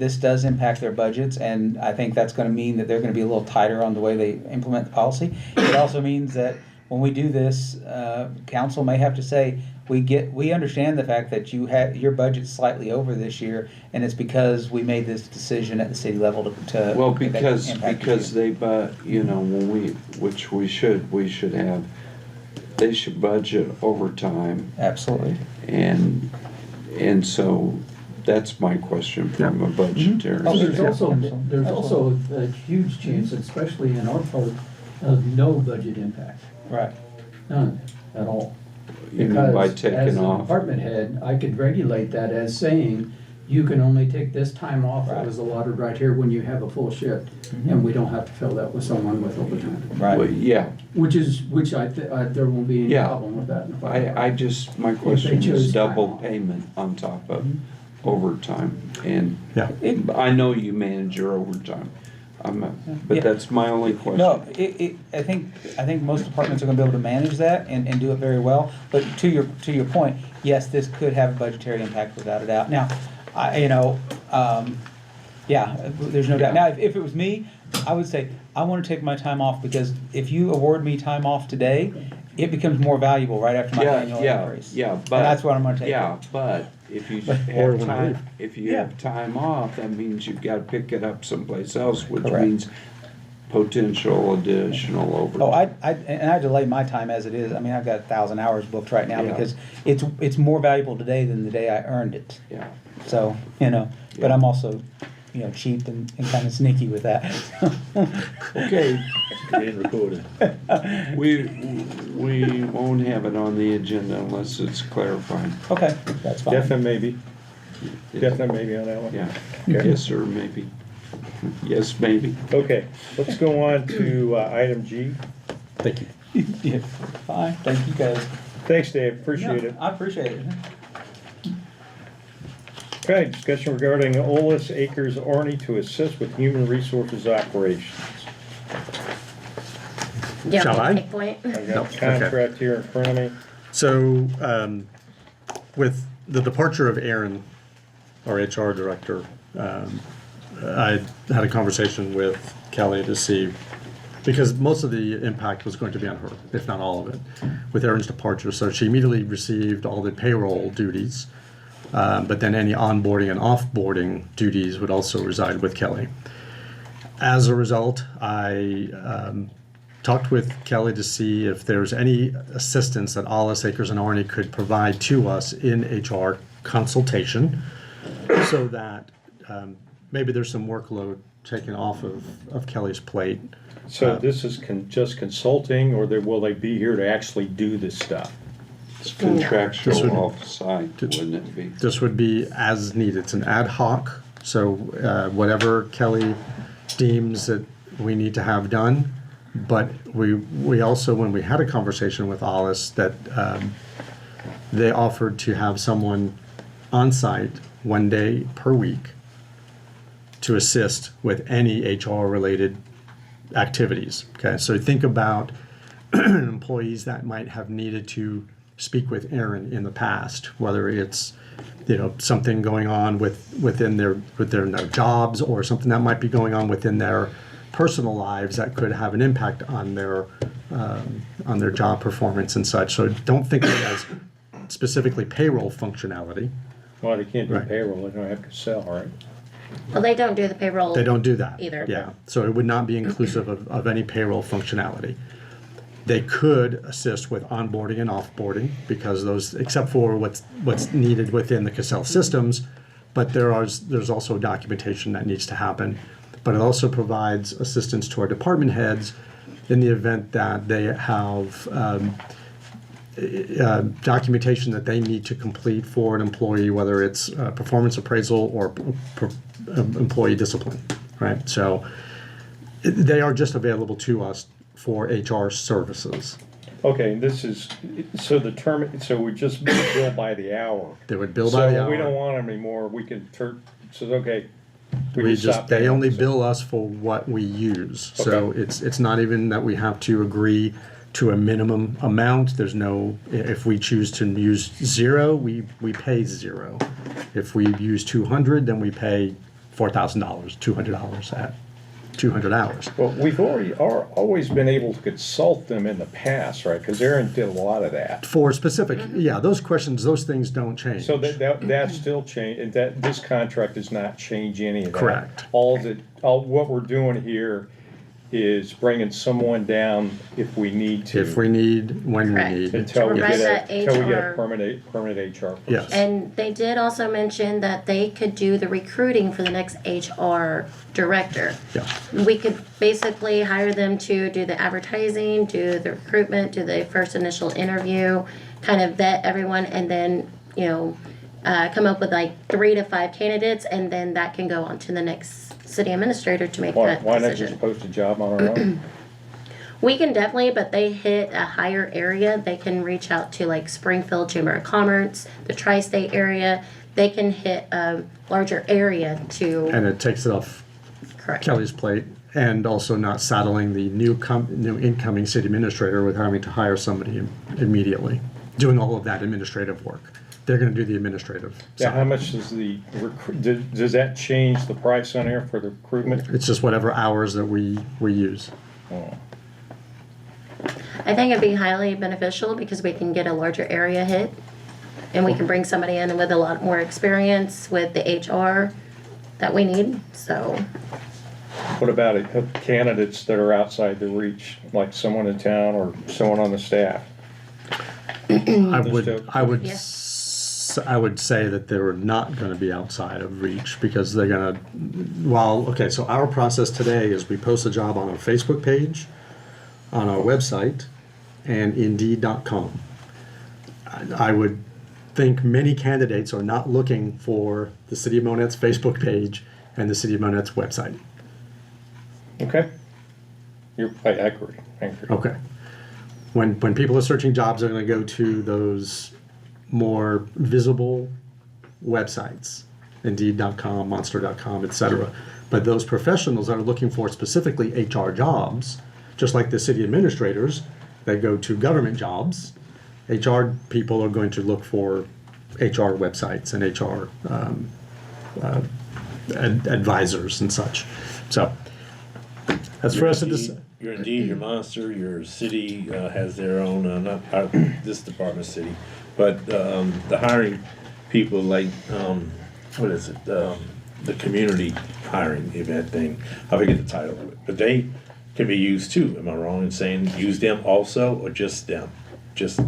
this does impact their budgets, and I think that's gonna mean that they're gonna be a little tighter on the way they implement the policy. It also means that when we do this, council may have to say, we understand the fact that your budget's slightly over this year, and it's because we made this decision at the city level to. Well, that because impacted you. which we should have, they should budget overtime. Absolutely. And so that's my question from a budgetary. There's also a huge chance, especially in our part, of no budget impact. Right. None at all. You mean by Because taking as an off? department head, I could regulate that as saying, you can only take this time off that was allotted right here when you have a full shift. And we don't have to fill that with someone with overtime. Right. Well, yeah, Which there won't be any Yeah. problem with that in the fire my If they question chose is time double off. payment on top of overtime. And Yeah. I know you manage your overtime. But Yeah. that's my only question. No, I think most departments are gonna be able to manage that and do it very well. But to your point, yes, this could have a budgetary impact without a doubt. Now, there's no doubt. Now, if it was me, I would say, I want to take my time off because if you award me time off today, it becomes more valuable right after my annual increase. Yeah, And but. that's what I'm gonna take. Yeah, but if you Or have when I time, leave. if you Yeah. have time off, that means you've gotta pick it up someplace else, which Correct. means potential additional overtime. Oh, I delay my time as it is. I mean, I've got 1,000 hours booked right now Yeah. because it's more valuable today than the day I earned it. Yeah. So, but I'm also, cheap and kind of sneaky with that. Okay, Being recorded. we won't have it on the agenda unless it's clarified. Okay, that's fine. Definite maybe. Definite maybe on that one. Yeah, Okay. yes, sir, maybe. Yes, maybe. Okay, let's go on to item G. Thank you. Yeah, fine. Thank you guys. Thanks, Dave, appreciate Yeah, it. I appreciate it. Okay, discussion regarding Olis Acres Arnie to assist with human resources operations. Yeah, Shall I? take point. I got Nope, the contract here in front of me. So, with the departure of Aaron, our HR director, I had a conversation with Kelly to see, because most of the impact was going to be on her, if not all of it, with Aaron's departure. So she immediately received all the payroll duties, but then any onboarding and offboarding duties would also reside with Kelly. As a result, I talked with Kelly to see if there's any assistance that Olis Acres and Arnie could provide to us in HR consultation, so that maybe there's some workload taken off of Kelly's plate. So this is just consulting, or will they be here to actually do this stuff? It's This would- contractual off-site, wouldn't it be? This would be as needed. It's an ad hoc, so whatever Kelly deems that we need to have done. But we also, when we had a conversation with Olis, that they offered to have someone on site 1 day per week to assist with any HR related activities. Okay, so think about employees that might have needed to speak with Aaron in the past, whether it's something going on within their jobs, or something that might be going on within their personal lives that could have an impact on their job performance and such. So don't think of it as specifically payroll functionality. Well, they can't do Right. payroll, they don't have to sell, right? Well, they don't do the payroll. They don't do that. Either. Yeah, so it would not be inclusive of any payroll functionality. They could assist with onboarding and offboarding, because those, except for what's needed within the Cassell systems, but there's also documentation that needs to happen. But it also provides assistance to our department heads in the event that they have documentation that they need to complete for an employee, whether it's performance appraisal or employee discipline, right? So they are just available to us for HR services. Okay, this is, so we just bill by the hour. They would bill by the So we hour. don't want them anymore, we can so, okay. can stop They paying only them. bill us for what we use. So Okay. it's not even that we have to agree to a minimum amount. There's no, if we choose to use zero, we pay zero. If we use 200, then we pay $4,000, $200 at 200 hours. Well, we've always been able to consult them in the past, right? Because Aaron did a lot of that. For specific, yeah, those questions, those things don't change. So that still change, and that this contract does not change any of that. Correct. All what we're doing here is bringing someone down if we need to. If we need, when Correct. we need. Until we Provide get that until we get HR. a permanent HR person. Yes. And they did also mention that they could do the recruiting for the next HR director. Yeah. We could basically hire them to do the advertising, do the recruitment, do the first initial interview, kind of vet everyone, and then, come up with like 3 to 5 candidates, and then that can go on to the next city administrator to make that Why not decision. just post a job on our own? We can definitely, but they hit a higher area. They can reach out to like Springfield Chamber of Commerce, the tri-state area. They can hit a larger area to. And it takes it off Correct. Kelly's plate, and also not saddling the new incoming city administrator with having to hire somebody immediately, doing all of that administrative work. they're gonna do the administrative Yeah, how side. much does does that change the price on there for the recruitment? It's just whatever hours that we use. Oh. I think it'd be highly beneficial because we can get a larger area hit. And we can bring somebody in with a lot more experience with the HR that we need, so. What about candidates that are outside the reach, like someone in town or someone on the staff? I would Yeah. I would say that they're not gonna be outside of reach because they're gonna, okay, so our process today is we post a job on our Facebook page, on our website, and Indeed.com. I would think many candidates are not looking for the City of Monett's Facebook page and the City of Monett's website. Okay. I agree. Okay. When people are searching jobs, they're going to go to those more visible websites, Indeed.com, Monster.com, etc. But those professionals that are looking for specifically HR jobs, just like the city administrators that go to government jobs, HR people are going to look for HR websites and HR advisors and such. So that's for us to decide. Your Indeed, your Monster, your city has their own, not our, this department city, but the hiring people like, what is it, the community hiring event thing, I forget the title of it, but they can be used too, am I wrong in saying use them also, or just them? Just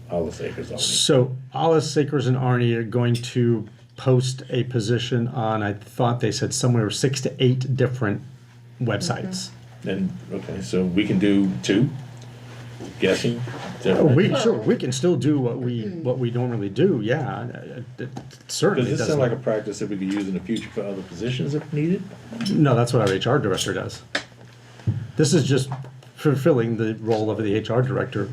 Hollis Acres only? So Hollis Acres and Arnie are going to post a position on, I thought they said somewhere 6 to 8 different websites. And, okay, so we can do 2, guessing? We can still do what we normally do, yeah. Certainly Does this doesn't. sound like a practice that we could use in the future for other positions if needed? No, that's what our HR director does. This is just fulfilling the role of the HR director,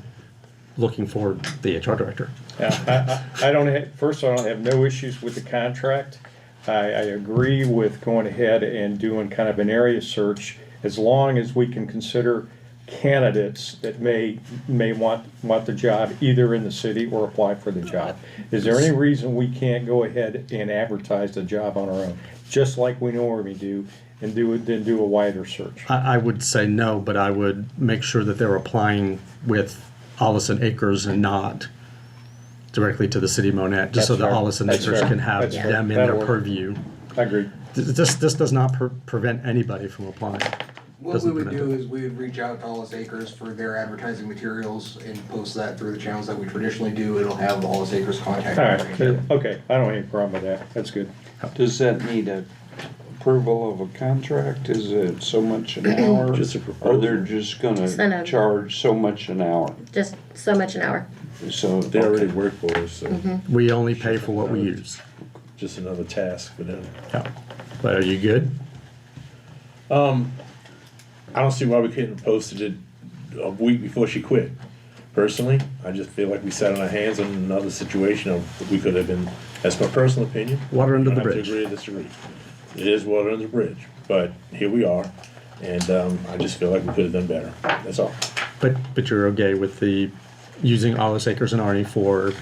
looking for the HR director. Yeah, I don't have, first of all, I don't have no issues with the contract. I agree with going ahead and doing kind of an area search as long as we can consider candidates that may want the job either in the city or apply for the job. Is there any reason we can't go ahead and advertise the job on our own, just like we normally do, and then do a wider search? I would say no, but I would make sure that they're applying with Allison Acres and not directly to the City of Monett, just so That's that fair. Allison That's Acres fair. can have That's fair. them in That'll their work. purview. I agree. This does not prevent anybody from applying. What Doesn't we would prevent do it. is we would reach out to Hollis Acres for their advertising materials and post that through the channels that we traditionally do. It'll have the Hollis Acres contact All right, information. okay, I don't have any problem with that. That's good. Does that need a approval of a contract? Is it so much an hour? Just a Or proposal. they're just Send gonna 'em. charge so much an hour? Just so much an hour. So, They already okay. work for us, so We only pay for what we use. just another task for them. Yeah. But are you good? I don't see why we couldn't have posted it a week before she quit. Personally, I just feel like we sat on our hands in another situation of we could have been, that's my personal opinion. Water under the I don't have bridge. to agree or disagree. It is water under the bridge, but here we are, and I just feel like we could have done better. That's all. But you're okay with the using Hollis Acres and Arnie for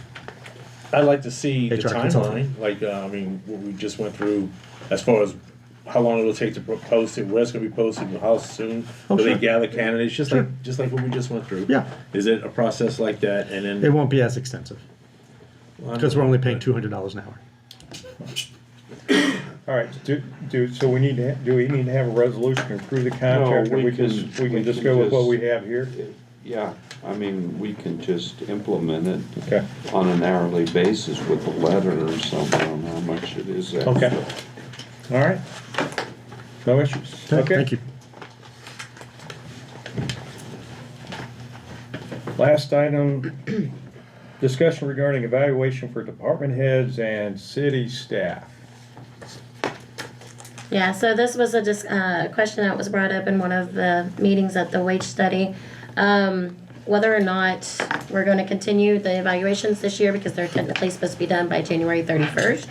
I'd like to see the HR timeline, consultant. like, I mean, what we just went through, as far as how long it'll take to post it, where it's gonna be posted, how soon, Oh, will they sure. gather candidates, just Sure. like what we just went through. Yeah. Is it a process like that, and then? It won't be as extensive because we're only paying $200 an hour. All right, so we need to, do we need to have a resolution to approve the contract, or we can just go with what we have here? Yeah, I mean, we can just implement it Okay, on an hourly basis with a letter or something on how much it is. okay. All right. No issues. Okay. Thank you. Last item, discussion regarding evaluation for department heads and city staff. Yeah, so this was a question that was brought up in one of the meetings at the wage study. Whether or not we're going to continue the evaluations this year because they're technically supposed to be done by January 31st,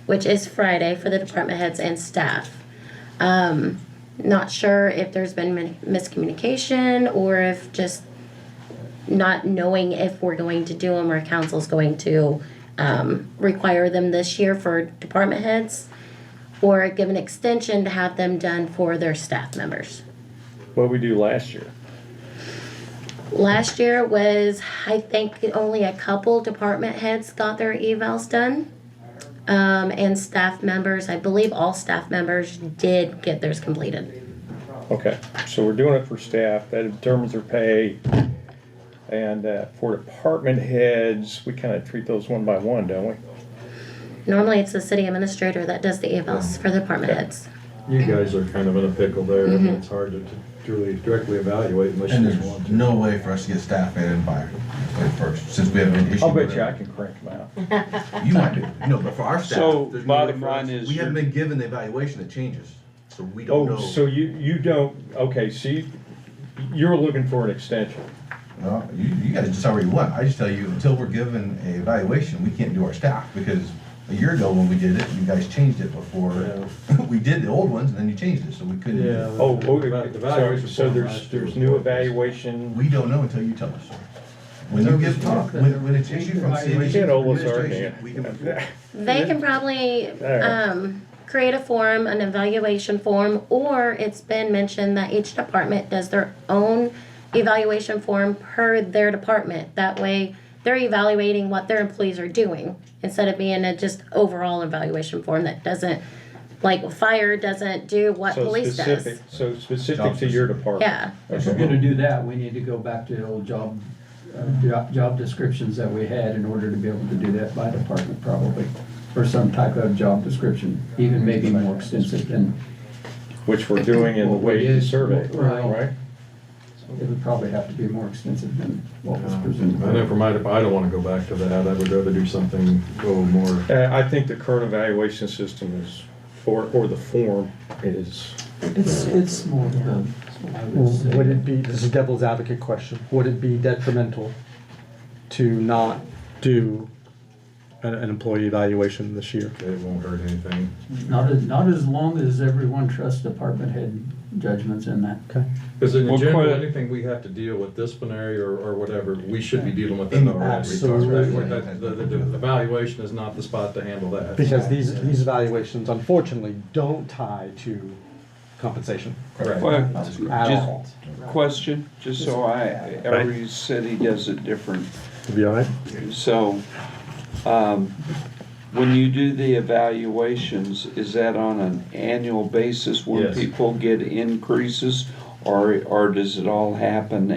which is Friday for the department heads and staff. Not sure if there's been miscommunication or if just not knowing if we're going to do them or council's going to require them this year for department heads, or give an extension to have them done for their staff members. What did we do last year? Last year was, I think, only a couple department heads got their evals done. And staff members, I believe all staff members did get theirs completed. Okay, so we're doing it for staff, that determines their pay. And for department heads, we kind of treat those one by one, don't we? Normally, it's the city administrator that does the evals for the department heads. You guys are kind of in a pickle there. Mhm. It's hard to truly directly evaluate unless And you there's want to. no way for us to get staff in by first, since we have an issue. I'll bet with you it. I can crank them out. You might be, no, but for our staff, So, there's no way bottom for line us. is We haven't you're- been given the evaluation that changes, so we don't know. Oh, so you don't, okay, see, you're looking for an extension. No, you guys decide where you want. I just tell you, until we're given a evaluation, we can't do our staff, because a year ago when we did it, you guys changed it before. We did the old ones and then you changed it, so we couldn't. Yeah. Oh, evaluation so form there's last year there's was new what- evaluation. We don't know until you tell us. When you give, when it's issued from city You can't almost administration, argue. we can. They can probably Alright. create a form, an evaluation form, or it's been mentioned that each department does their own evaluation form per their department. That way, they're evaluating what their employees are doing instead of being a just overall evaluation form that doesn't, like fire doesn't do what So police specific, does. so specific to your department. Yeah. If we're gonna do that, we need to go back to the old job descriptions that we had in order to be able to do that by department probably. Or some type of job description, even maybe more extensive than, Which we're doing in the What we wage did, survey, right. right? it would probably have to be more extensive than what was presented. I know for my, I don't want to go back to that. I would rather do something a little more. I think the current evaluation system is, or the form is, It's more than, I would say. Would it be, this is a devil's advocate question, would it be detrimental to not do an employee evaluation this year? It won't hurt anything. Not as long as everyone trusts department head judgments in that. Okay. Because in Well, general, quite- anything we have to deal with disciplinary or whatever, we should be dealing with that already. Absolutely. The evaluation is not the spot to handle that. Because these evaluations unfortunately don't tie to compensation. Correct. Well, At all. question, just so every city does it different. Will be all right? So, when you do the evaluations, is that on an annual basis when Yes. people get increases? Or does it all happen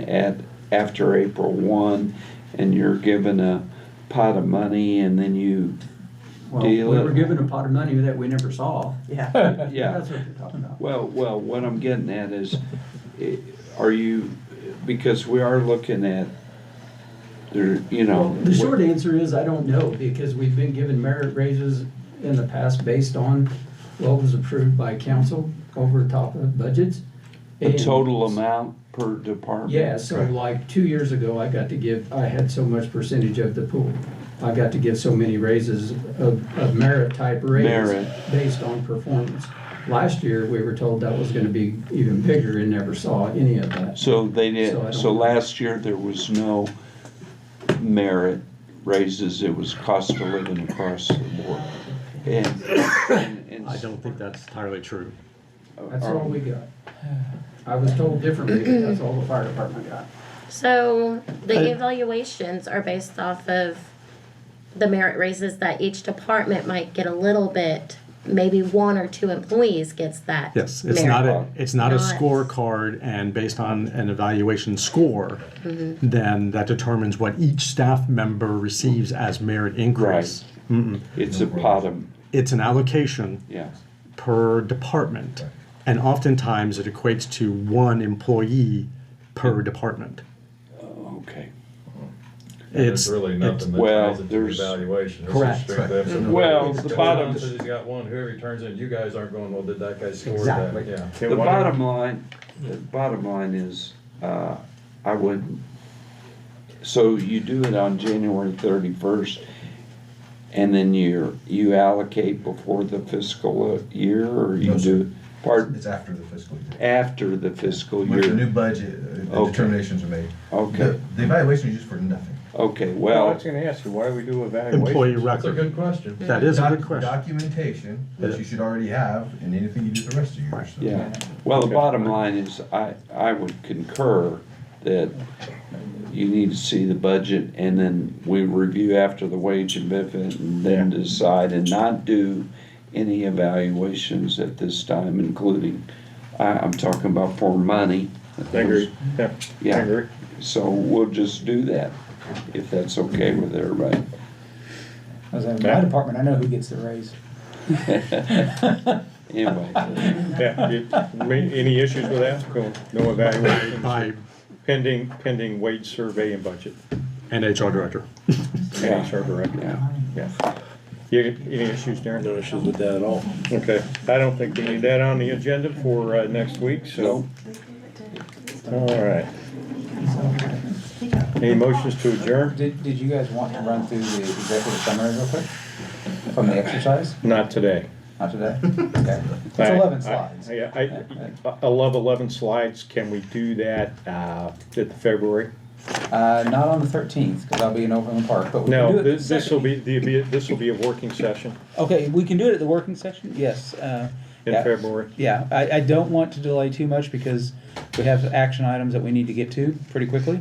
after April 1 and you're given a pot of money and then you Well, we deal were it? given a pot of money that we never saw. Yeah. Yeah. That's what you're talking about. Well, what I'm getting at is, are you, because we are looking at, there, you know. Well, the short answer is I don't know, because we've been given merit raises in the past based on what was approved by council over top of budgets. The And- total amount per department? Yeah, so like 2 years ago, I had so much percentage of the pool. I got to give so many raises of merit type raises Merit. based on performance. Last year, we were told that was gonna be even bigger and never saw any of that. So they So I did, don't so know. last year there was no merit raises, it was cost of living across the board. And I don't think that's entirely true. That's all we got. I was told differently, but that's all the fire department got. So the evaluations are based off of the merit raises that each department might get a little bit. Maybe 1 or 2 employees gets that. Yes, it's merit. not a scorecard, and based on an evaluation score, then that determines what each staff member receives as merit increase. Mm-mm. it's a pot of, It's an allocation yeah. per department, and oftentimes it equates to 1 employee per department. Okay. And there's really nothing that well, ties it to the there's- evaluation. It's Correct. just strictly up to the- Well, If the John bottom- says he's got one, whoever he turns in, you guys aren't going, well, did that guy score Exactly. that? Yeah. The bottom line is, I wouldn't, so you do it on January 31st, and then you allocate before the fiscal year, or you No, sir. do, pardon, It's after the fiscal year. after the fiscal With the year? new budget, the Okay. determinations are made. Okay, The evaluation is used for nothing. okay, Well, I well, was gonna ask you, why do we do evaluation? Employee That's a record. good question. That is a good question. Documentation, which you should already have in anything you do the rest of yours. So. yeah. Well, the bottom line is, I would concur that you need to see the budget and then we review after the wage and benefit and then decide and not do any evaluations at this time, including, I'm talking about for money. I agree, yeah, I Yeah, agree. so we'll just do that, if that's okay with everybody. I was in my department, I know who gets the raise. Anyway, Yeah, any issues with that? Cool. No evaluations? I, Pending wage survey and budget. and HR director. And HR director. yeah. Yeah. Any issues, Darren? No issues with that at all. Okay, I don't think we need that on the agenda for next week, so. All right. Any motions to adjourn? Did you guys want to run through the executive summary real quick? From the exercise? Not today. Not today? Okay. It's 11 slides. I love 11 slides. Can we do that at the February? Not on the 13th, because I'll be in Overland Park, but we can do No, it the this will second. this will be a working session Okay, we can do it at the working session, yes. in Yeah. February. Yeah, I don't want to delay too much because we have action items that we need to get to pretty quickly.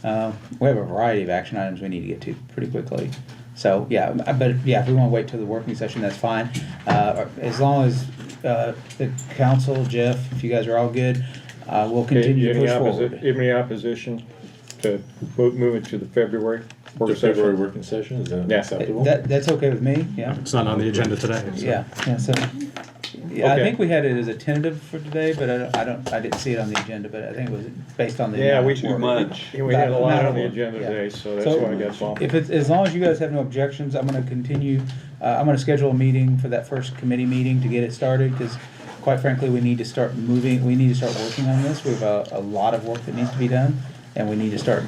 We have a variety of action items we need to get to pretty quickly. So, yeah, but yeah, if we want to wait till the working session, that's fine. As long as the council, Jeff, if you guys are all good, we'll continue to push forward. Any opposition to move it to the February? The February working session, is that Yeah. acceptable? That's okay with me, yeah. It's not on the agenda today. so. Yeah, so, yeah, I Okay. think we had it as a tentative for today, but I didn't see it on the agenda, but I think it was based on the. Yeah, we amount of work. We had a lot on the Amount of work, agenda yeah. today, so that's So, why I got bumped. If it's, as long as you guys have no objections, I'm gonna continue, I'm gonna schedule a meeting for that first committee meeting to get it started, because quite frankly, we need to start working on this. We have a lot of work that needs to be done, and we need to start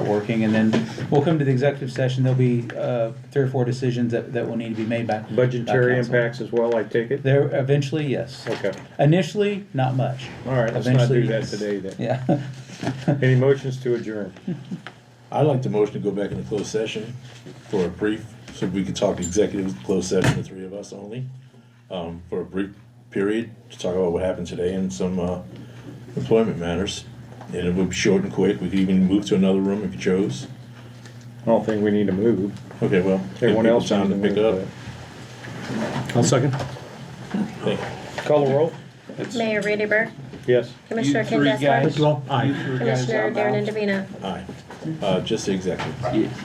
working, and then we'll come to the executive session, there'll be, 3 or 4 decisions that will need to be made by. Budgetary by council. impacts as well, I take it? There, eventually, yes. Okay, Initially, not much. all right, let's not do Eventually, that yes. today then. Yeah. Any motions to adjourn? I'd like the motion to go back into closed session for a brief, so we could talk executive closed session, the 3 of us only, for a brief period to talk about what happened today and some employment matters. And it would be short and quick. We could even move to another room if you chose. I don't think we need to move. Okay, well, Everyone give else people time to needs pick move, up. I'll second. Thank you. Call the roll? Mayor Reederberg, Yes. Commissioner Ken Thank Gessler, you all. Aye. Commissioner Darren Indovina. Aye. Just the executive.